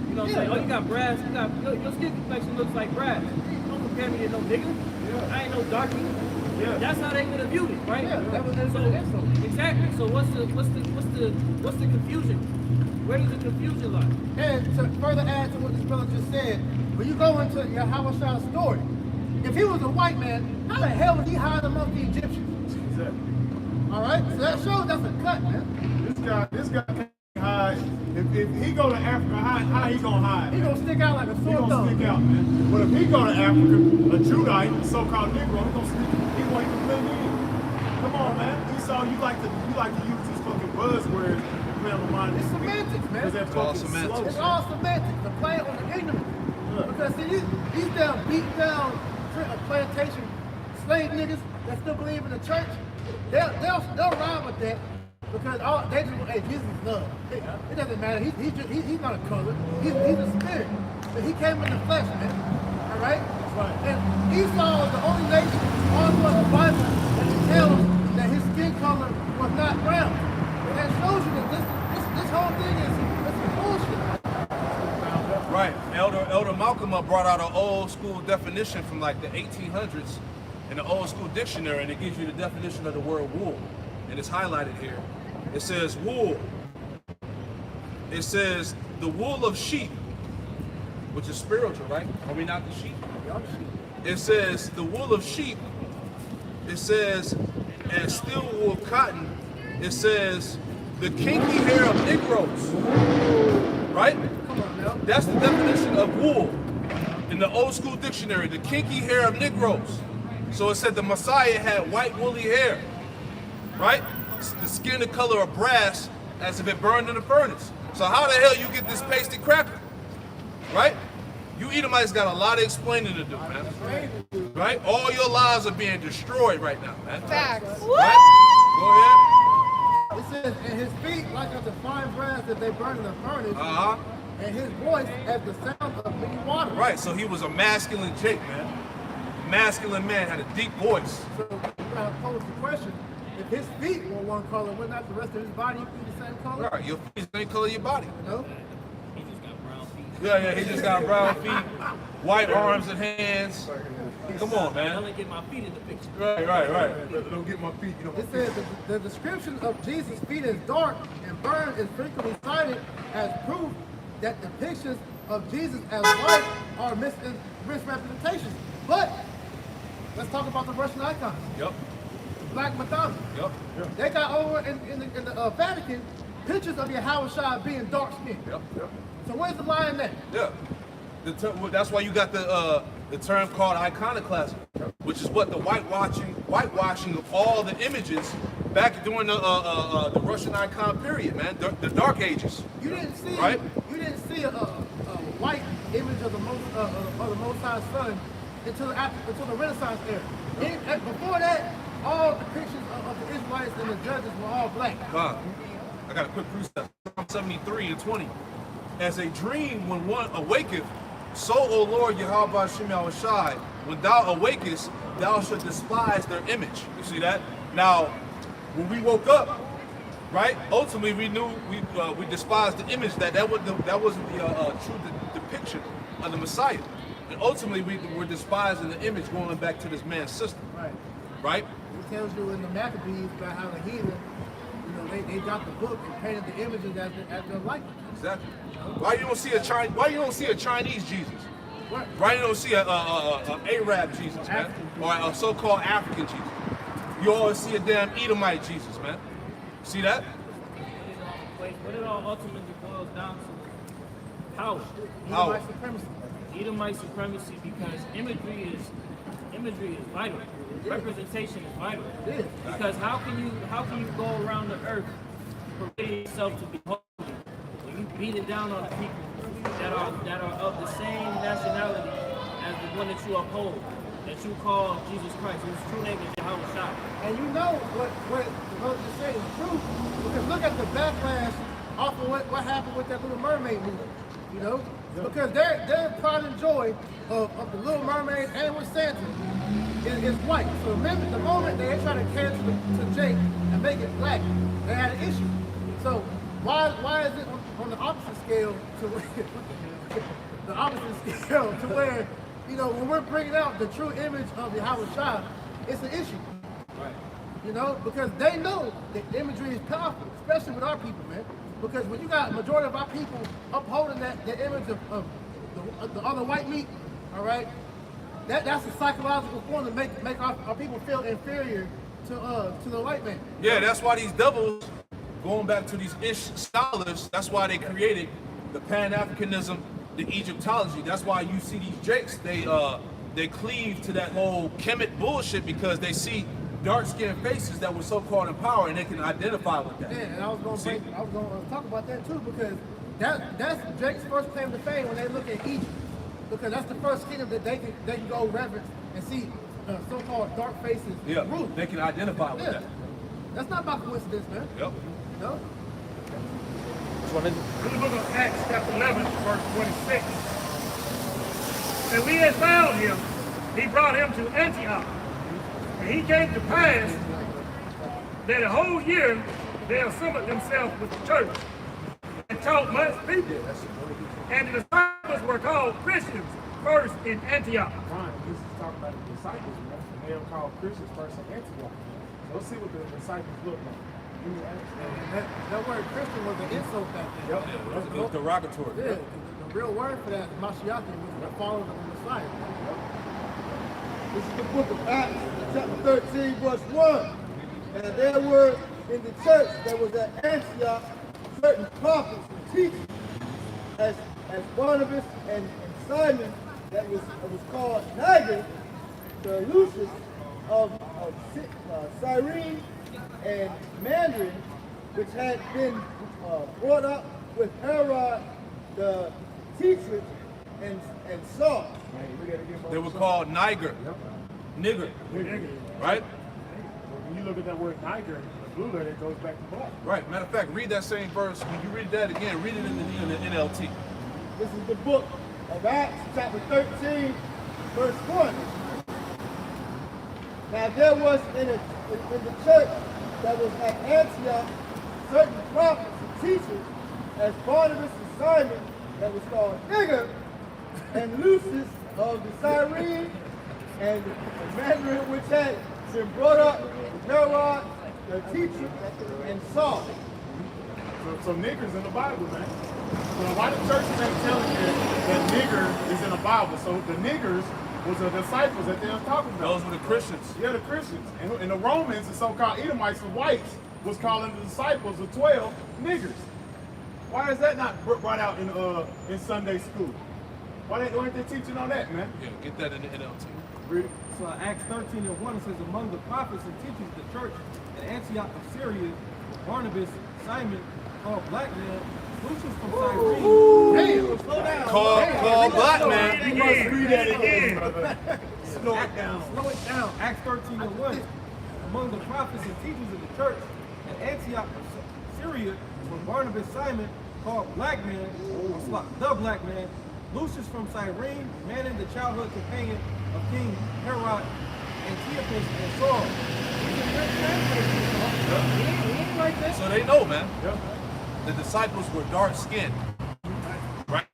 You know what I'm saying? Oh, you got brass, your skin complexion looks like brass. Don't compare me to no nigga. I ain't no darky. Yeah. That's how they would have viewed it, right? Yeah, that was their insult. Exactly. So what's the confusion? Where does the confusion lie? And to further add to what this brother just said, when you go into Yahweh Shah's story, if he was a white man, how the hell was he hiding among the Egyptians? Exactly. All right, so that shows that's a cut, man. This guy can't hide. If he go to Africa, how he gonna hide? He gonna stick out like a He sore gonna thumb. stick out, man. But if he go to Africa, a Judite, a so-called Negro, he won't even blend in. Come on, man. Esau, you like to use these fucking buzzwords and play on the mind. It's semantics, man. It's all semantics. It's all semantics. The play on the ignorance. Because see, these damn beat down plantation slave niggas that still believe in the church, they'll rhyme with that because they just hey, Jesus is love. It doesn't matter. He's not a color. He's a spirit. But he came in the flesh, man. All right. Right. And Esau is the only nation all throughout the Bible that tells that his skin color was not brown. And that shows you that this whole thing is bullshit. Right. Elder Malcolm brought out an old school definition from like the 1800s in the old school dictionary, and it gives you the definition of the word wool. And it's highlighted here. It says wool. It says the wool of sheep, which is spiritual, right? Are we not the sheep? It says the wool of sheep. It says, and steel wool cotton. It says the kinky hair of Negroes, right? That's the definition of wool in the old school dictionary, the kinky hair of Negroes. So it said the Messiah had white woolly hair, right? The skin the color of brass as if it burned in the furnace. So how the hell you get this pasty cracker, right? You Edomites got a lot of explaining to do, man. Right? All your lives are being destroyed right now, man. Facts. Right? Go ahead. It says, and his feet like unto fine brass that they burn in the furnace, and his voice as the sound of many waters. Right, so he was a masculine Jake, man. Masculine man, had a deep voice. So you gotta pose the question, if his feet were one color, would not the rest of his body be the same color? Right, your feet is the same color of your body. You know? He just got brown feet. Yeah, he just got brown feet, white arms and hands. Come on, I man. only get my feet in the picture. Right. Don't get my feet, you know. It says the description of Jesus' feet as dark and burned is frequently cited as proof that depictions of Jesus as white are misrepresentations. But let's talk about the Russian icons. Yep. Black Madonna. Yep. They got over in the Vatican pictures of Yahweh Shai being dark skinned. Yep. So where's the line there? Yeah. Well, that's why you got the term called iconoclasm, which is what the whitewashing of all the images back during the Russian icon period, man, the Dark Ages. You didn't see right? You didn't see a white image of the Most High Son until the Renaissance era. Before that, all the pictures of the Israelites and the judges were all black. I got a quick precept. Psalm 73 and 20. As a dream when one awaketh, so, O Lord, Yahweh Hashem Yahushai, when thou awakest, thou shalt despise their image. You see that? Now, when we woke up, right? Ultimately, we knew we despised the image that wasn't the true depiction of the Messiah, and ultimately we were despising the image going back to this man's system. Right? It tells you in the Maccabees about how the heathen, they got the book and painted the images as their likeness. Exactly. Why you don't see a Chinese Jesus? Why you don't see a Arab Jesus, man, or a so-called African Jesus? You always see a damn Edomite Jesus, man. See that? What it all ultimately boils down to power. Edomite supremacy. Edomite supremacy, because imagery is vital. Representation is vital. Because how can you go around the earth parading yourself to be holy when you beat it down on the people that are of the same nationality as the one that you uphold, that you call Jesus Christ, whose true name is Yahweh Shai. And you know what the brother just said is true, because look at the backlash off of what happened with that Little Mermaid movie, because their pride and joy of the Little Mermaid and with Santa is white. So remember, the moment they try to cancel to Jake and make it black, they had an issue. So why is it on the opposite scale to where when we're bringing out the true image of Yahweh Shai, it's an issue. Right. Because they know that imagery is powerful, especially with our people, man. Because when you got a majority of our people upholding the image of the other white meat, all right, that's a psychological form to make our people feel inferior to the white man. Yeah, that's why these devils, going back to these Ish scholars, that's why they created the Pan-Africanism, the Egyptology. That's why you see these Jakes, they cleave to that whole Kemet bullshit, because they see dark-skinned faces that were so-called in power, and they can identify with that. Yeah, and I was going to talk about that too, because that's Jake's first claim to fame when they look at Egypt, because that's the first kingdom that they can go reverence and see so-called dark faces rule. They can identify with that. That's not by coincidence, man. Yep. No. In the book of Acts, chapter 11, verse 26. And we had found him, he brought him to Antioch. And he came to pass that a whole year they assembled themselves with the church and taught much people. And the disciples were called Christians first in Antioch. This is talking about the disciples, man. And they were called Christians first in Antioch. Let's see what the disciples look like. That word Christian was an insult back then. Yep. It was derogatory. Yeah, the real word for that, Mashiach, was the followers of the Messiah. This is the book of Acts, chapter 13, verse 1. And there were in the church that was at Antioch certain prophets and teachers, as Barnabas and Simon, that was called Niger, the Lucius of Cyrene, and Mandarin, which had been brought up with Herod the teacher and Saul. They were called Niger. Nigger. Right? When you look at that word Niger, the blue letter, it goes back to black. Right. Matter of fact, read that same verse. When you read that again, read it in the NLT. This is the book of Acts, chapter 13, verse 1. Now there was in the church that was at Antioch certain prophets and teachers, as Barnabas and Simon, that was called Nigger, and Lucius of the Cyrene, and the Mandarin, which had been brought up with Herod the teacher and Saul. So nigger's in the Bible, man. So why the churches ain't telling you that nigger is in the Bible? So the niggers was the disciples that they were talking about. Those were the Christians. Yeah, the Christians. And the Romans, the so-called Edomites, the whites, was calling the disciples, the 12, niggers. Why is that not brought out in Sunday school? Why aren't they teaching on that, man? Yeah, get that in the NLT. Read it. So Acts 13:1 it says, among the prophets and teachers of the church at Antioch of Syria, Barnabas, Simon, called Black Man, Lucius from Cyrene. Damn, slow down. Call Black Man. You must read that again, brother. Slow it down. Slow it down. Acts 13:1. Among the prophets and teachers of the church at Antioch of Syria were Barnabas, Simon, called Black Man, the Black Man, Lucius from Cyrene, Manon, the childhood companion of King Herod, Antiochus, and Saul. So they know, man. The disciples were dark-skinned. Right?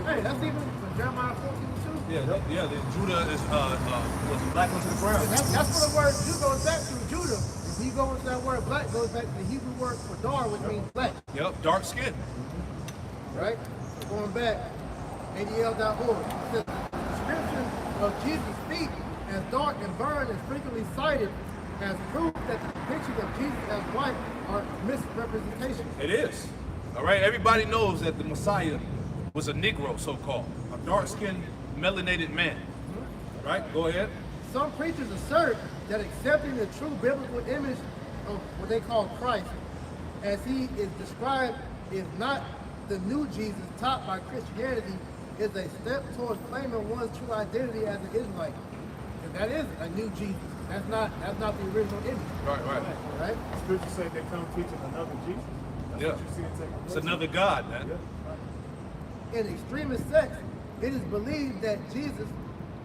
Hey, that's even from Jeremiah 14:2. Yeah, the Judah is was black onto the ground. That's what the word Jew goes back to, Judah. If you go into that word black, goes back to the Hebrew word for dar, which means black. Yep, dark skin. Right? Going back, ADL.org. It says the description of Jesus' feet as dark and burned is frequently cited as proof that the depictions of Jesus as white are misrepresentations. It is. All right, everybody knows that the Messiah was a Negro, so-called, a dark-skinned, melanated man. Right? Go ahead. Some preachers assert that accepting the true biblical image of what they call Christ, as he is described, is not the new Jesus taught by Christianity, is a step towards claiming one's true identity as an Israelite. And that is a new Jesus. That's not the original image. Right? Scripture said they come teaching another Jesus. That's Yeah. what you see it taking place. It's another God, man. In extremist sects, it is believed that Jesus,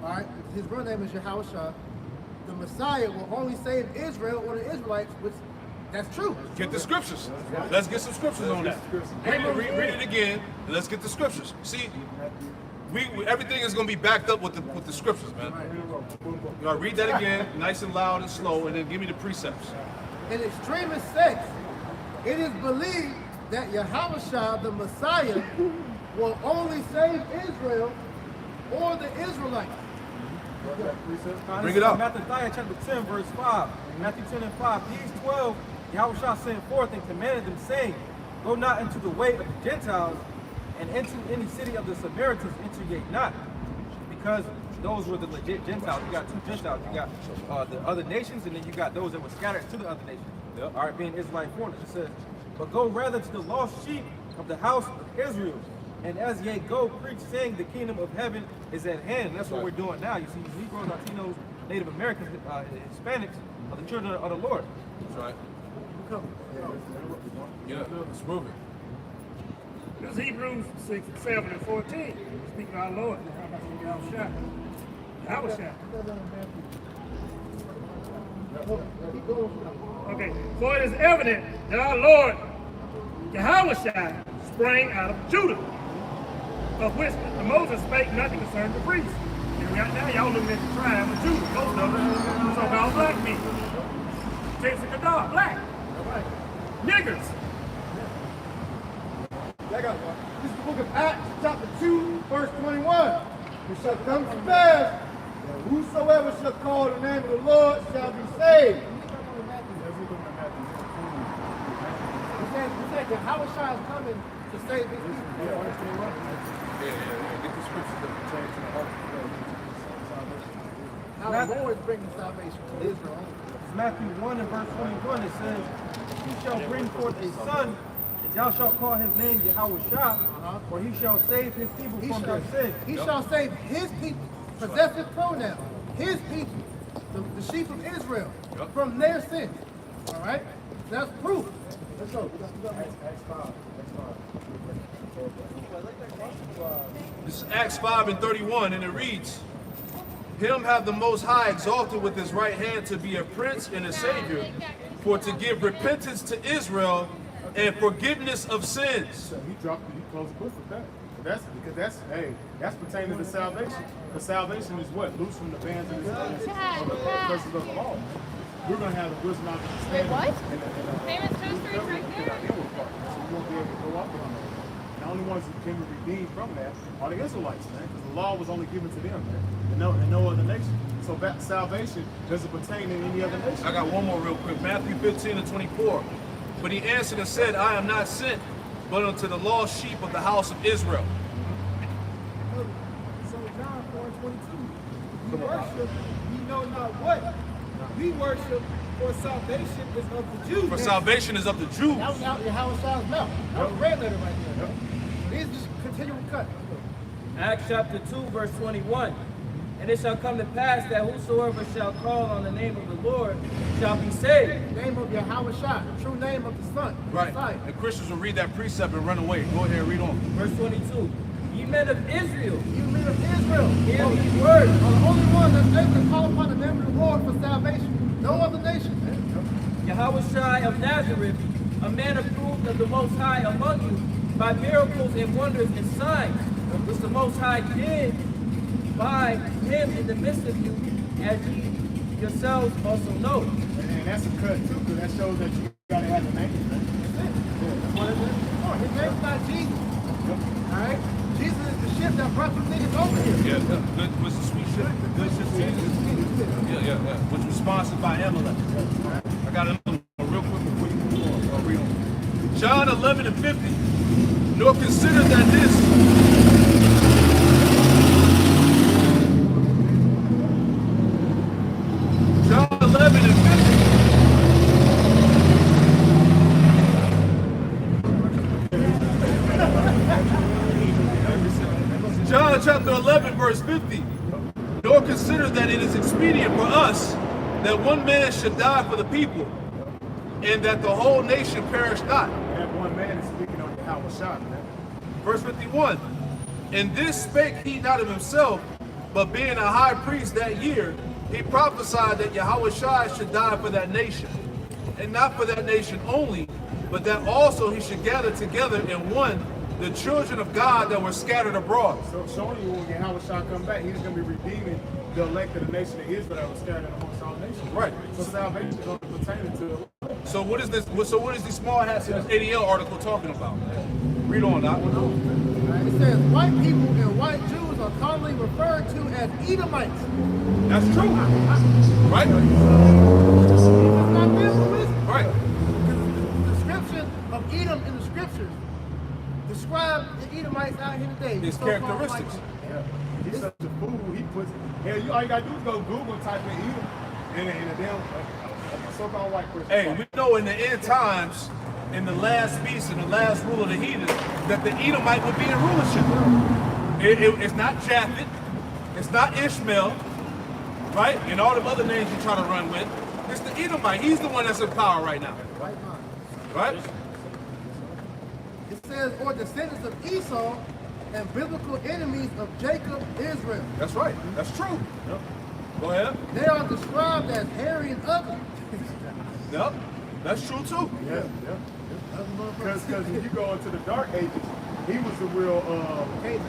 all right, his real name is Yahushua, the Messiah will only save Israel or the Israelites, which that's true. Get the scriptures. Let's get some scriptures on that. Read it again, and let's get the scriptures. See, everything is going to be backed up with the scriptures, man. You gotta read that again, nice and loud and slow, and then give me the precepts. In extremist sects, it is believed that Yahushua, the Messiah, will only save Israel or the Israelites. Bring it up. Matthew chapter 10, verse 5. Matthew 10 and 5. These 12 Yahushua sent forth and commanded them, saying, go not into the way of the Gentiles, and into any city of the Samaritans enter ye not. Because those were the legit Gentiles. You got two Gentiles. You got the other nations, and then you got those that were scattered to the other nations. Yep. All right, being Israelite foreigners. It says, but go rather to the lost sheep of the house of Israel. And as ye go, preach, saying the kingdom of heaven is at hand. And that's what we're doing now. You see, Negroes, Latinos, Native Americans, Hispanics are the children of the Lord. That's right. Yeah, let's move it. That's Hebrews 6, 7, and 14. Speaking of our Lord. Yahushua. Okay, for it is evident that our Lord Yahushua sprang out of Judah, of which the Moses spake nothing concerning the priests. And right now y'all looking at the tribe of Judah, most of them so-called black people. Texas black. Niggers. This is the book of Acts, chapter 2, verse 21. It shall come to pass that whosoever shall call the name of the Lord shall be saved. He said that Yahushua is coming to save his people. Get the scriptures that pertain to the heart. Our Lord is bringing salvation to Israel. Matthew 1 and verse 21, it says, he shall bring forth a son, and thou shalt call his name Yahushua, for he shall save his people from their sins. He shall save his people, possessive pronoun, his people, the sheep of Israel, from their sins. All right? That's proof. Let's go. This is Acts 5 and 31, and it reads, him have the Most High exalted with his right hand to be a prince and a savior, for to give repentance to Israel and forgiveness of sins. So he closed the book with that. That's pertaining to salvation. Because salvation is what? Loose from the bands of the curses of the law. We're going to have the wisdom of understanding. Wait, what? Famous toasters right there. So we won't be able to go up on that. the only ones who can be redeemed from that are the Israelites, man, because the law was only given to them, man, and no other nation. So that salvation doesn't pertain to any other nation. I got one more real quick. Matthew 15:24. But he answered and said, I am not sent, but unto the lost sheep of the house of Israel. So John 4:22. You worship, you know not what. We worship, for salvation is of the Jews. For salvation is of the Jews. That was out in Howard's mouth. That was a red letter right there. These just continual cut. Acts chapter 2, verse 21. And it shall come to pass that whosoever shall call on the name of the Lord shall be saved. The name of Yahweh Shah, the true name of the Son. Right. And Christians will read that precept and run away. Go ahead and read on. Verse 22. Ye men of Israel, You men of Israel, hear these words. are the only one that's able to call upon the name of the Lord for salvation. No other nation. Yahweh Shai of Nazareth, a man approved of the Most High among you by miracles and wonders and signs, which the Most High did by him in the midst of you, as ye yourselves also know. And that's a cut too, because that shows that you gotta have the name. Oh, his name's not Jesus. Alright? Jesus is the ship that brought the niggas over here. Yeah, good was the sweet ship. The good ship Jesus. Yeah. Which was sponsored by Amalek. I got another one real quick before you move on. I'll read on. John 11:50. Nor consider that this. John 11:50. John chapter 11, verse 50. Nor consider that it is expedient for us that one man should die for the people, and that the whole nation perish not. That one man is speaking on Yahweh Shah, man. Verse 51. And this spake he not of himself, but being a high priest that year, he prophesied that Yahweh Shai should die for that nation. And not for that nation only, but that also he should gather together in one the children of God that were scattered abroad. So showing you when Yahweh Shah come back, he's going to be redeeming the elect of the nation of Israel that was scattered amongst all nations. Right. So salvation is going to pertain to So what is this? So what is these small hats in this ADL article talking about? Read on that one. It says white people and white Jews are commonly referred to as Edomites. That's true. Right? It's not biblical, is it? Right. The description of Edom in the scriptures describe the Edomites out here today. His So-called characteristics. white Yeah. He's such a fool. He puts, hell, all you gotta do is go Google and type in Edom and a damn so-called white person. Hey, we know in the end times, in the last beast and the last rule of the heathen, that the Edomite would be in rulership. It's not Japhet, it's not Ishmael, right? And all the other names you try to run with. It's the Edomite. He's the one that's in power right now. Right? It says, or descendants of Esau and biblical enemies of Jacob, Israel. That's right. That's true. Yep. Go ahead. They are described as hairy and ugly. Yep. That's true too. Yeah. Because when you go into the Dark Ages, he was the real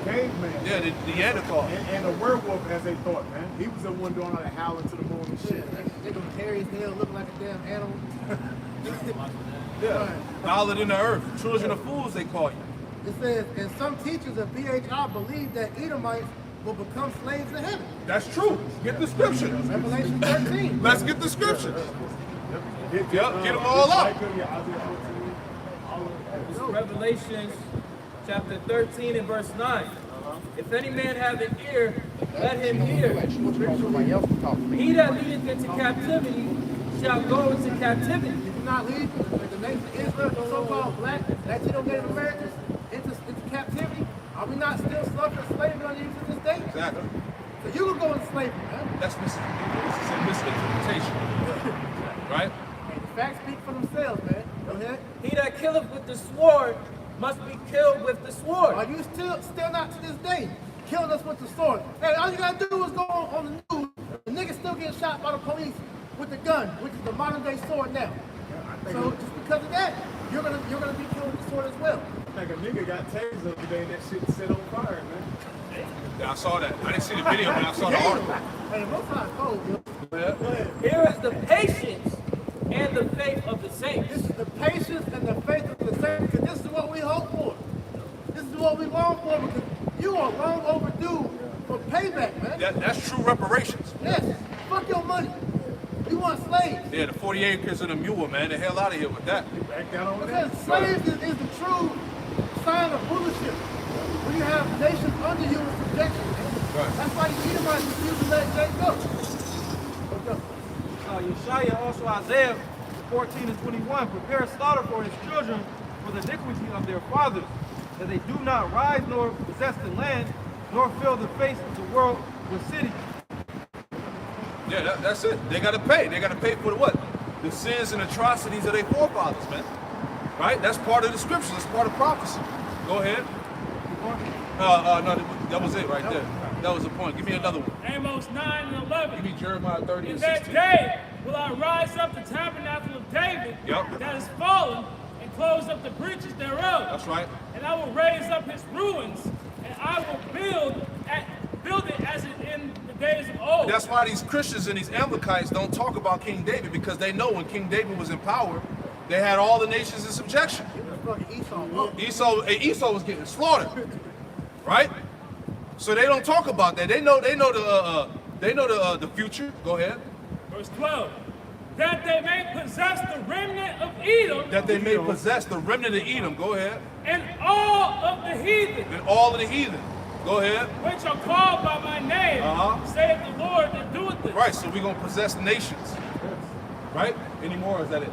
caveman. Yeah, the Neanderthal. And a werewolf, as they thought, man. He was the one doing all that howling to the moon and shit. They gonna hairy as hell, look like a damn animal. Yeah. Knowledge in the earth. Children of fools, they call you. It says, and some teachers of BHR believe that Edomites will become slaves in heaven. That's true. Get the scripture. Revelation 13. Let's get the scripture. Yep, get them all up. This is Revelation chapter 13 and verse 9. If any man have an ear, let him hear. He that leadeth into captivity shall go into captivity. Did you not lead the nation of Israel, the so-called black, Latino Native Americans, into captivity? Are we not still suffering slavery on you to this day? Exactly. So you can go into slavery, man. That's misinterpretation. Right? And the facts speak for themselves, man. Go ahead. He that killeth with the sword must be killed with the sword. Are you still not to this day killing us with the sword? Hey, all you gotta do is go on the news. The niggas still getting shot by the police with the gun, which is the modern day sword now. So just because of that, you're gonna be killed with the sword as well. Like a nigga got tased the other day and that shit set on fire, man. Yeah, I saw that. I didn't see the video, but I saw the article. Hey, most times cold, yo. Here is the patience and the faith of the saints. This is the patience and the faith of the saints, because this is what we hope for. This This is what we long for because you are long overdue for payback, man. That's true reparations. Yes. Fuck your money. You want slaves. Yeah, the 40 acres and a mule, man. The hell out of here with that. Back down on Because that. slaves is the true sign of rulership. When you have nations under you in subjection. Right. That's why the Edomites refused to let Jay go. Yeshaya, also Isaiah 14 and 21, prepare slaughter for his children for the iniquity of their fathers, that they do not rise nor possess the land, nor fill the face of the world with cities. Yeah, that's it. They got to pay. They got to pay for the what? The sins and atrocities of their forefathers, man. Right? That's part of the scriptures. That's part of prophecy. Go ahead. No, that was it right there. That was the point. Give me another one. Amos 9 and 11. Give me Jeremiah 30 In and that 16. day will I rise up the tabernacle of David Yep. that is fallen and close up the breaches thereof. That's right. And I will raise up his ruins, and I will build it as in the days of old. That's why these Christians and these Amalekites don't talk about King David, because they know when King David was in power, they had all the nations in subjection. Esau was getting slaughtered, right? So they don't talk about that. They know the future. Go ahead. Verse 12. That they may possess the remnant of Edom. That they may possess the remnant of Edom. Go ahead. And all of the heathen. And all of the heathen. Go ahead. Which are called by my name, saith the Lord that doeth this. Right, so we're going to possess nations. Right? Any more, or is that it?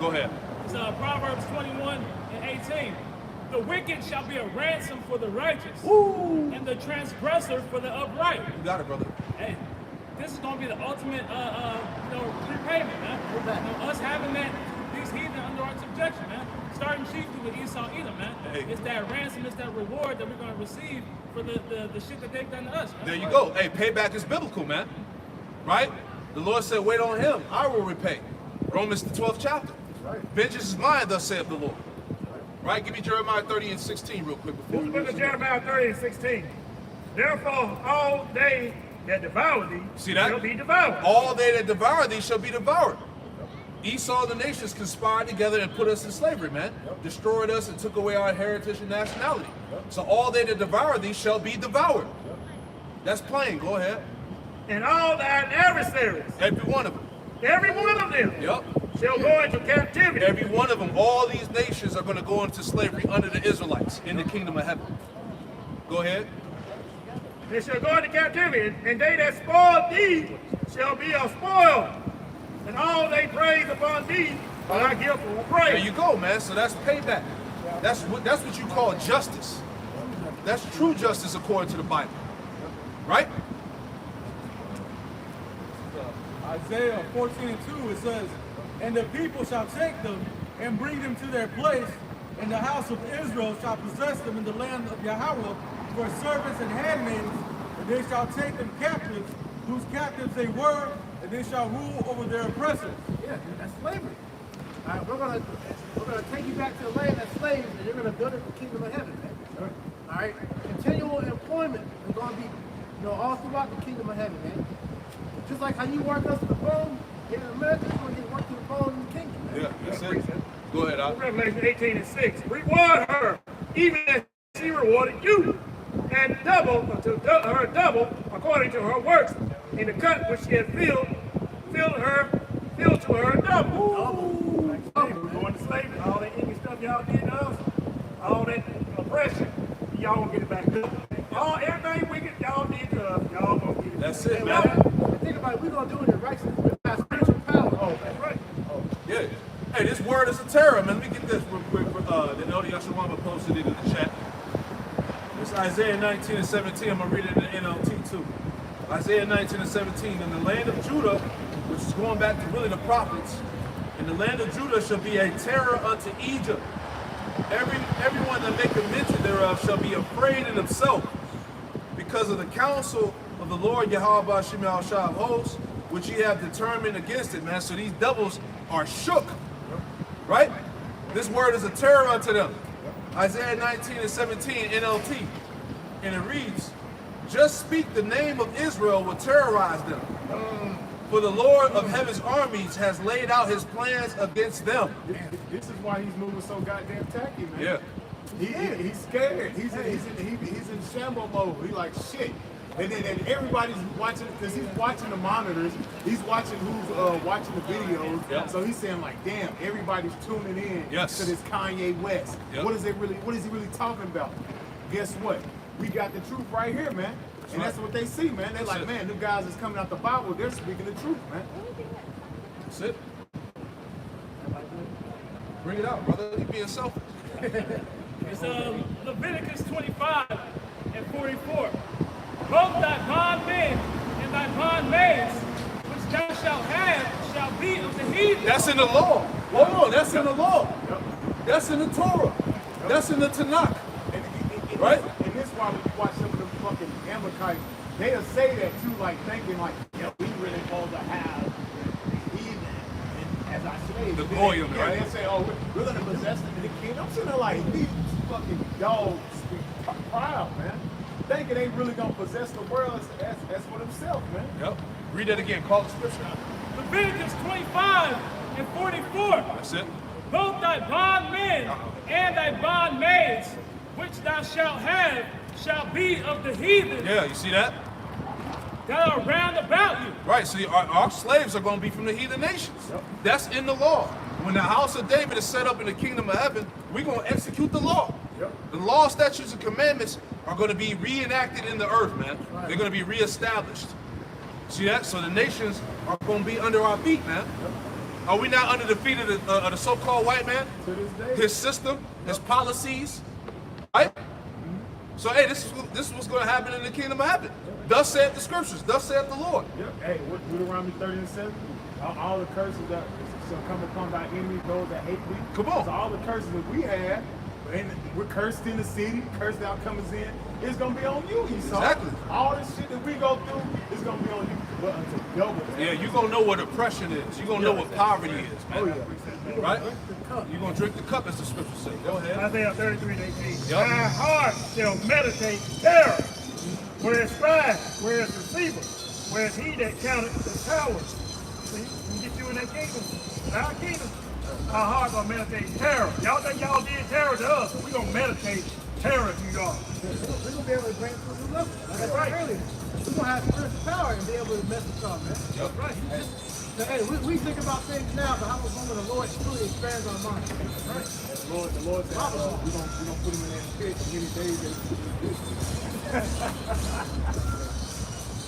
Go ahead. It's Proverbs 21 and 18. The wicked shall be a ransom for the righteous, and the transgressor for the upright. You got it, brother. Hey, this is going to be the ultimate, repayment, man. Us having these heathen under our subjection, man. Starting chiefly with Esau, Edom, man. Hey. It's that ransom, it's that reward that we're going to receive for the shit that they've done to us, man. There you go. Hey, payback is biblical, man. Right? The Lord said, wait on him. I will repay. Romans the 12th chapter. Right. Vengeance is mine, thus saith the Lord. Right? Give me Jeremiah 30 and 16 real quick before we Book of Jeremiah 30 and 16. Therefore, all they that devour thee shall be devoured. All they that devour thee shall be devoured. Esau and the nations conspired together and put us in slavery, man. Destroyed us and took away our heritage and nationality. So all they that devour thee shall be devoured. That's plain. Go ahead. And all thine adversaries. Every one of them. Every one of them. Yep. Shall go into captivity. Every one of them. All these nations are going to go into slavery under the Israelites in the kingdom of heaven. Go ahead. They shall go into captivity, and they that spoil thee shall be a spoil. And all they praise upon thee will I give for praise. There you go, man. So that's payback. That's what you call justice. That's true justice according to the Bible. Right? Isaiah 14 and 2, it says, and the people shall take them and bring them to their place, and the house of Israel shall possess them in the land of Yahweh for servants and handmaids, and they shall take them captives, whose captives they were, and they shall rule over their oppressors. Yeah, that's slavery. All right, we're gonna take you back to the land that's slaves, and you're gonna build it the kingdom of heaven, man. All right, continual employment is gonna be, all throughout the kingdom of heaven, man. Just like how you work us to the bone here in America, you're gonna get worked to the bone in the kingdom, man. Yeah, that's it. Go ahead, Al. Revelation 18 and 6. Reward her, even as she rewarded you, and double to her double according to her works. In the cut which she has filled to her double. Going to slavery, all that English stuff y'all did to us, all that oppression, y'all gonna get it back up. Everything wicked y'all did to us, y'all gonna get it back. That's it, Hey, man. think about it, we're gonna do it in righteousness. We got spiritual power. Oh, that's right. Yeah. Hey, this word is a terror, man. Let me get this real quick. The Elder Yashawama posted it in the chat. It's Isaiah 19 and 17. I'm going to read it in the NLT too. Isaiah 19 and 17. In the land of Judah, which is going back to really the prophets, in the land of Judah shall be a terror unto Egypt. Everyone that maketh mention thereof shall be afraid in himself, because of the counsel of the Lord Yahweh Shem Al Shah of hosts, which ye have determined against it, man. So these devils are shook, right? This word is a terror unto them. Isaiah 19 and 17 NLT, and it reads, just speak the name of Israel will terrorize them. For the Lord of heaven's armies has laid out his plans against them. This is why he's moving so goddamn tacky, man. Yeah. He's scared. He's in shamble mode. He like shit. And then everybody's watching because he's watching the monitors. He's watching who's watching the videos. Yep. So he's saying like, damn, everybody's tuning in to this Kanye West. Yep. What is he really talking about? Guess what? We got the truth right here, man. And that's what they see, man. They're like, man, them guys is coming out the Bible. They're speaking the truth, man. That's it. Bring it out, brother. You being selfish. It's Leviticus 25 and 44. Both thy bondmen and thy bondmaids, which thou shalt have, shall be of the heathen. That's in the law. Hold on, that's in the law. That's in the Torah. That's in the Tanakh. Right? And this is why we watch some of them fucking Amalekites. They'll say that too, like thinking like, yo, we really supposed to have heathen as our slaves. The Goyim, yeah, right? They say, oh, we're gonna possess them in the kingdom. I'm sitting there like, these fucking dogs be proud, man. Thinking they really gonna possess the world as for themselves, man. Yep. Read that again. Call the scripture. Leviticus 25 and 44. That's it. Both thy bondmen and thy bondmaids, which thou shalt have, shall be of the heathen Yeah, you see that? that are round about you. Right, so our slaves are going to be from the heathen nations. Yep. That's in the law. When the house of David is set up in the kingdom of heaven, we're going to execute the law. Yep. The law, statutes, and commandments are going to be reenacted in the earth, man. Right. They're going to be reestablished. See that? So the nations are going to be under our feet, man. Yep. Are we not under the feet of the so-called white man? To this day. His system, his policies, right? So, hey, this is what's going to happen in the kingdom of heaven. Thus saith the scriptures. Thus saith the Lord. Yep. Hey, what Deuteronomy 30 and 7? All the curses that shall come upon thy enemies, those that hate thee. Come on. So all the curses that we have, and we're cursed in the city, cursed out coming in, it's gonna be on you, Esau. Exactly. All this shit that we go through is gonna be on you. But until double. Yeah, you're going to know what oppression is. You're going to know what poverty is, man. Oh yeah. Right? You're going to drink the cup, as the scripture says. Go ahead. Isaiah 33 and 18. Yep. Thy heart shall meditate terror, whereas strife, whereas deceiver, whereas he that counted the towers. See, we get you in that kingdom. Our kingdom. Our heart gonna meditate terror. Y'all think y'all did terror to us, we gonna meditate terror to y'all. We're gonna be able to bring it to a new level. Like I Right. said earlier, we're gonna have spiritual power and be able to mess with y'all, man. Yep. Right. So, hey, we think about things now, but how much longer the Lord truly expands our minds. Right? The Lord said, we're gonna put him in that pit for many days.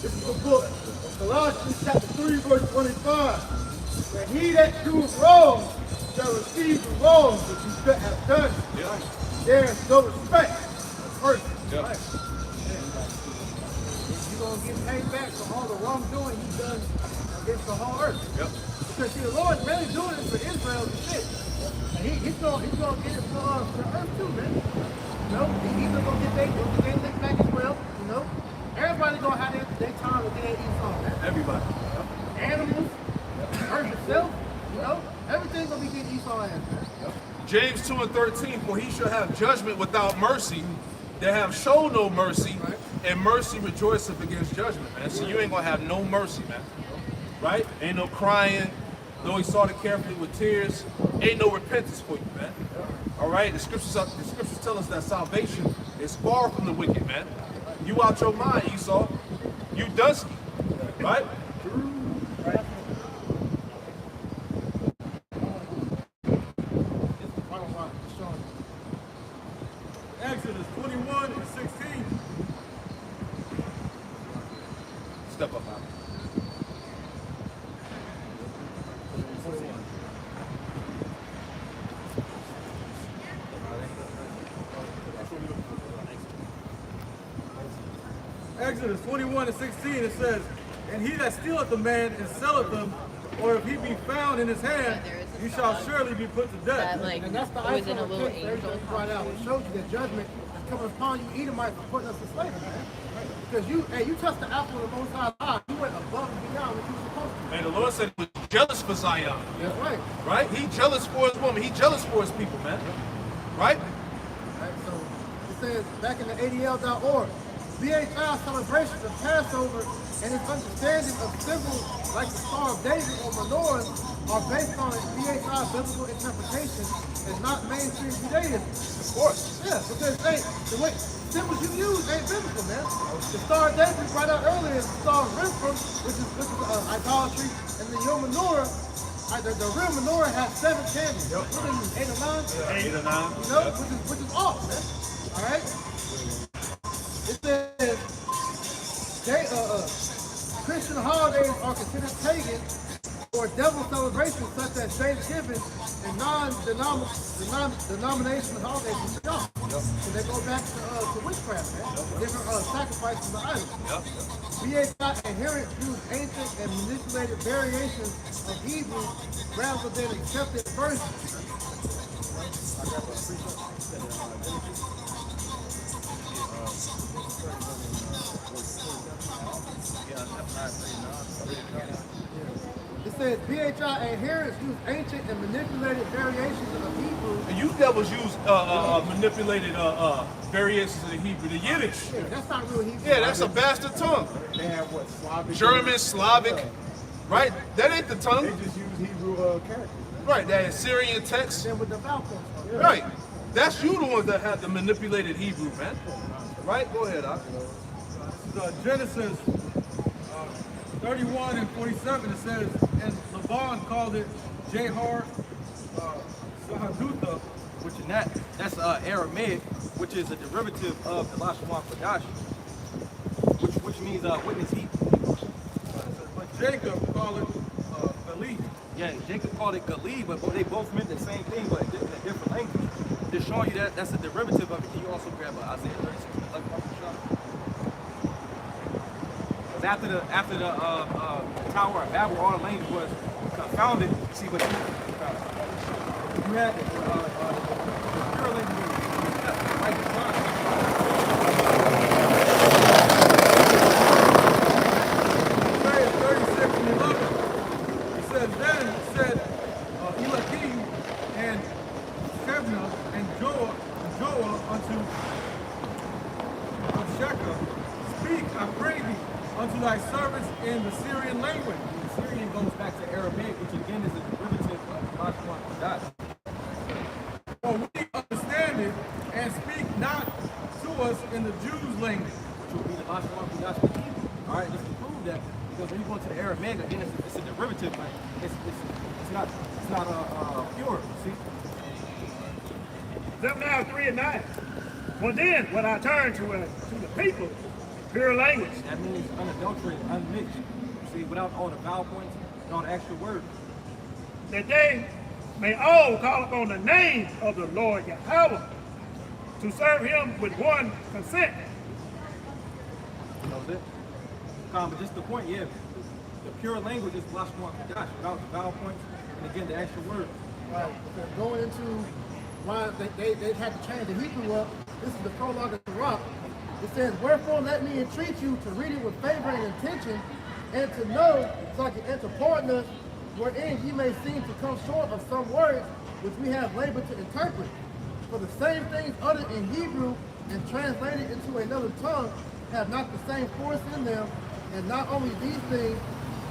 This is the book of Colossians chapter 3, verse 25. That he that doeth wrong shall receive the wrong which he have done. Yeah. There is no respect of person. Yeah. You're going to get paid back for all the wrongdoing you've done against the whole earth. Yep. Because see, the Lord's really doing it for Israel to shit. And he's going to get it for the earth too, man. You know, he's going to get their lick back as well, you know. Everybody going to have their time with their Esau, man. Everybody. Animals, earth itself, you know. Everything's going to be getting Esau ass, man. James 2 and 13, for he shall have judgment without mercy, that have shown no mercy, and mercy rejoiceth against judgment, man. So you ain't gonna have no mercy, man. Right? Ain't no crying, though he sought it carefully with tears. Ain't no repentance for you, man. All right? The scriptures tell us that salvation is far from the wicked, man. You out your mind, Esau. You dusky, right? Exodus 21 and 16. Step up, man. Exodus 21 and 16, it says, and he that stealeth a man and selleth him, or if he be found in his hand, you shall surely be put to death. And that's the iPhone of text everything brought out. It shows you that judgment is coming upon you, Edomites, for putting us to slavery, man. Because you touched the apple of the Most High eye. You went above and beyond what you were supposed to. And the Lord said he was jealous for Zion. That's right. Right? He jealous for his woman. He jealous for his people, man. Right? Right, so it says back in the ADL.org, BHI celebrations of Passover and its understanding of symbols like the Star of David or menorahs are based on BHI biblical interpretation and not mainstream Judaism. Of course. Yeah, because the way symbols you use ain't biblical, man. The Star of David we brought out earlier is the Star of Rifra, which is idolatry, and the Yom Menorah. The real menorah has 7 candles. Yep. What are you, 8 or 9? Yeah, 8 or 9. You know, which is off, man. All right. It says Christian holidays are considered pagan or devil celebrations such as Thanksgiving and non-denominational holidays from God. Yep. So they go back to witchcraft, man. Different sacrifices of idols. Yep. BHI adherents use ancient and manipulated variations of Hebrew rather than accepted versions. It says BHI adherents use ancient and manipulated variations of Hebrew. And you devils use manipulated variations of the Hebrew, the Yiddish. Yeah, that's not real Hebrew. Yeah, that's a bastard tongue. They have what? Slavic? German, Slavic, right? That ain't the tongue. They just use Hebrew characters. Right, that Assyrian text. Then with the vowel points. Yeah. Right. That's you the ones that have the manipulated Hebrew, man. Right? Go ahead, Doc. Genesis 31 and 47, it says, and Laban called it Jehar Sahadutha, Which in that's Aramaic, which is a derivative of the Lashon Kodash, which means witness heat. But Jacob called it Galil. Yeah, Jacob called it Galil, but they both meant the same thing, but in a different language. Just showing you that's a derivative of it. Can you also grab Isaiah 36? After the Tower of Babel, all the language was confounded. See, but you had the pure language, like the Quran. Isaiah 36 and 11. It says, then said Eliakim and Shebna and Joah unto Shechem, speak, I pray thee, unto thy servants in the Syrian language. The Syrian goes back to Aramaic, which again is a derivative of Lashon Kodash. For we understand it, and speak not to us in the Jews' language. Which will be the Lashon Kodash with Hebrew. All right, just to prove that, because when you go to the Aramaic, again, it's a derivative, but it's not pure. See. Zephaniah 3 and 9. Well then, when I turn to the people, pure language. That means unadulterated, unmixed. See, without all the vowel points and all the extra words. That they may all call upon the name of the Lord Yahweh to serve him with one consent. You know it? But just the point, yeah. The pure language is Lashon Kodash without the vowel points and again the extra words. Right. Going into why they had to change the Hebrew up. This is the prologue of the rock. It says, wherefore let me entreat you to read it with favor and intention, and to know, so I can enter partners, wherein ye may seem to come short of some words which we have labored to interpret. For the same things uttered in Hebrew and translated into another tongue have not the same force in them, and not only these things,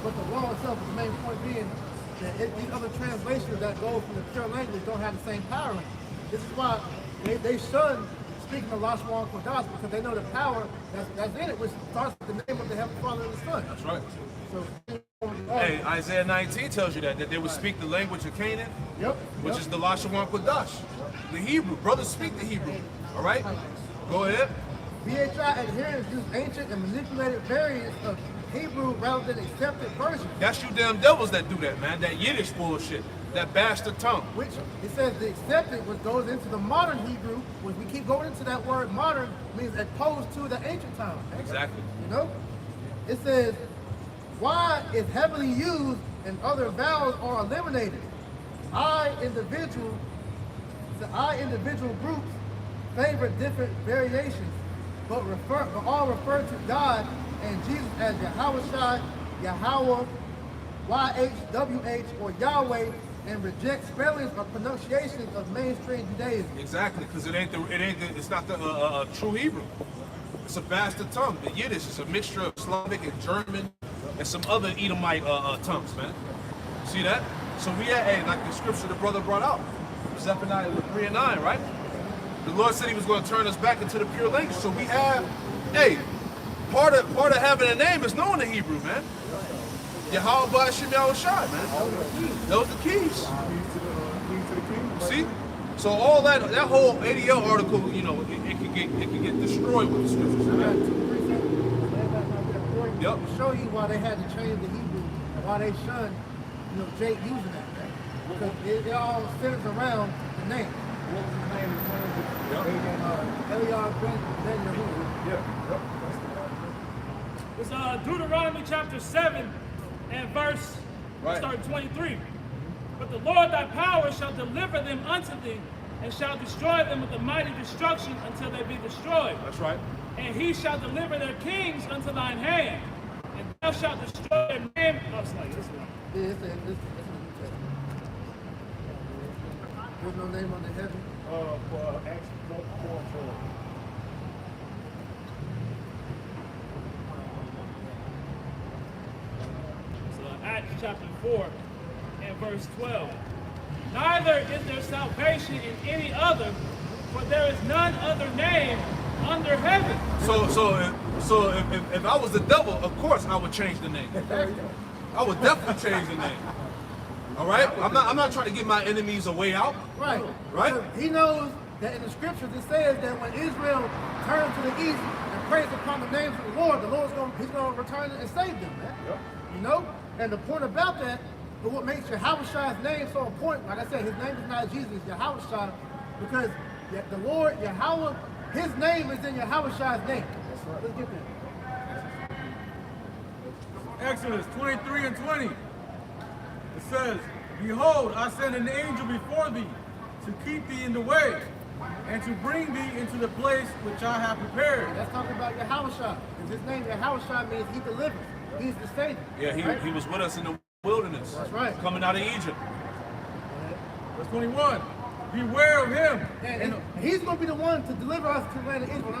but the law itself, the main point being that these other translations that go from the pure language don't have the same power in it. This is why they shun speaking of Lashon Kodash, because they know the power that's in it, which starts with the name of the Heavenly Father and the Son. That's right. So, Hey, Isaiah 19 tells you that they would speak the language of Canaan, which is the Lashon Kodash, the Hebrew. Brothers speak the Hebrew. All right? Go ahead. BHI adherents use ancient and manipulated variants of Hebrew rather than accepted versions. That's you damn devils that do that, man. That Yiddish bullshit. That bastard tongue. Which, it says the accepted, which goes into the modern Hebrew, which we keep going into that word modern, means opposed to the ancient time. Exactly. You know? It says, Y is heavily used and other vowels are eliminated. I individual groups favor different variations, but all refer to God and Jesus as Yahushua, Yahweh, YHWH, or Yahweh, and reject spellings or pronunciations of mainstream Judaism. Exactly, because it's not the true Hebrew. It's a bastard tongue. The Yiddish is a mixture of Slavic and German and some other Edomite tongues, man. See that? So we had, hey, like the scripture the brother brought out, Zephaniah 3 and 9, right? The Lord said he was going to turn us back into the pure language. So we have, hey, part of having a name is knowing the Hebrew, man. Yahweh Ba'ashem Yahushai, man. Those are the keys. See? So all that whole ADL article, you know, it can get destroyed with the scriptures. Yep. To show you why they had to change the Hebrew and why they shunned, you know, Jake using that thing. Because it all centers around the name. What was his name? Eliab Ben Yehuda. It's Deuteronomy chapter 7 and verse, start 23. But the Lord thy power shall deliver them unto thee, and shall destroy them with a mighty destruction until they be destroyed. That's right. And he shall deliver their kings unto thine hand, and thou shalt destroy their name. Oh, it's like this one. Yeah, it's in the New Testament. There's no name under heaven. For Acts 4:4. Acts chapter 4 and verse 12. Neither is there salvation in any other, for there is none other name under heaven. So if I was the devil, of course I would change the name. I would definitely change the name. All right? I'm not trying to give my enemies a way out. Right. Right? So he knows that in the scriptures it says that when Israel turns to the east and prays upon the names of the Lord he's gonna return and save them, man. Yep. You know? And the point about that, but what makes Yahweh's name so important, like I said, his name is not Jesus, it's Yahweh, because the Lord, Yahweh, his name is in Yahweh's name. That's right. Let's get there. Exodus 23 and 20. It says, Behold, I send an angel before thee to keep thee in the way, and to bring thee into the place which I have prepared. That's talking about Yahweh. Because his name Yahweh means he delivers. He's the Savior. Yeah, he was with us in the wilderness. That's right. Coming out of Egypt. Verse 21. Beware of him. And he's going to be the one to deliver us to the land of Israel.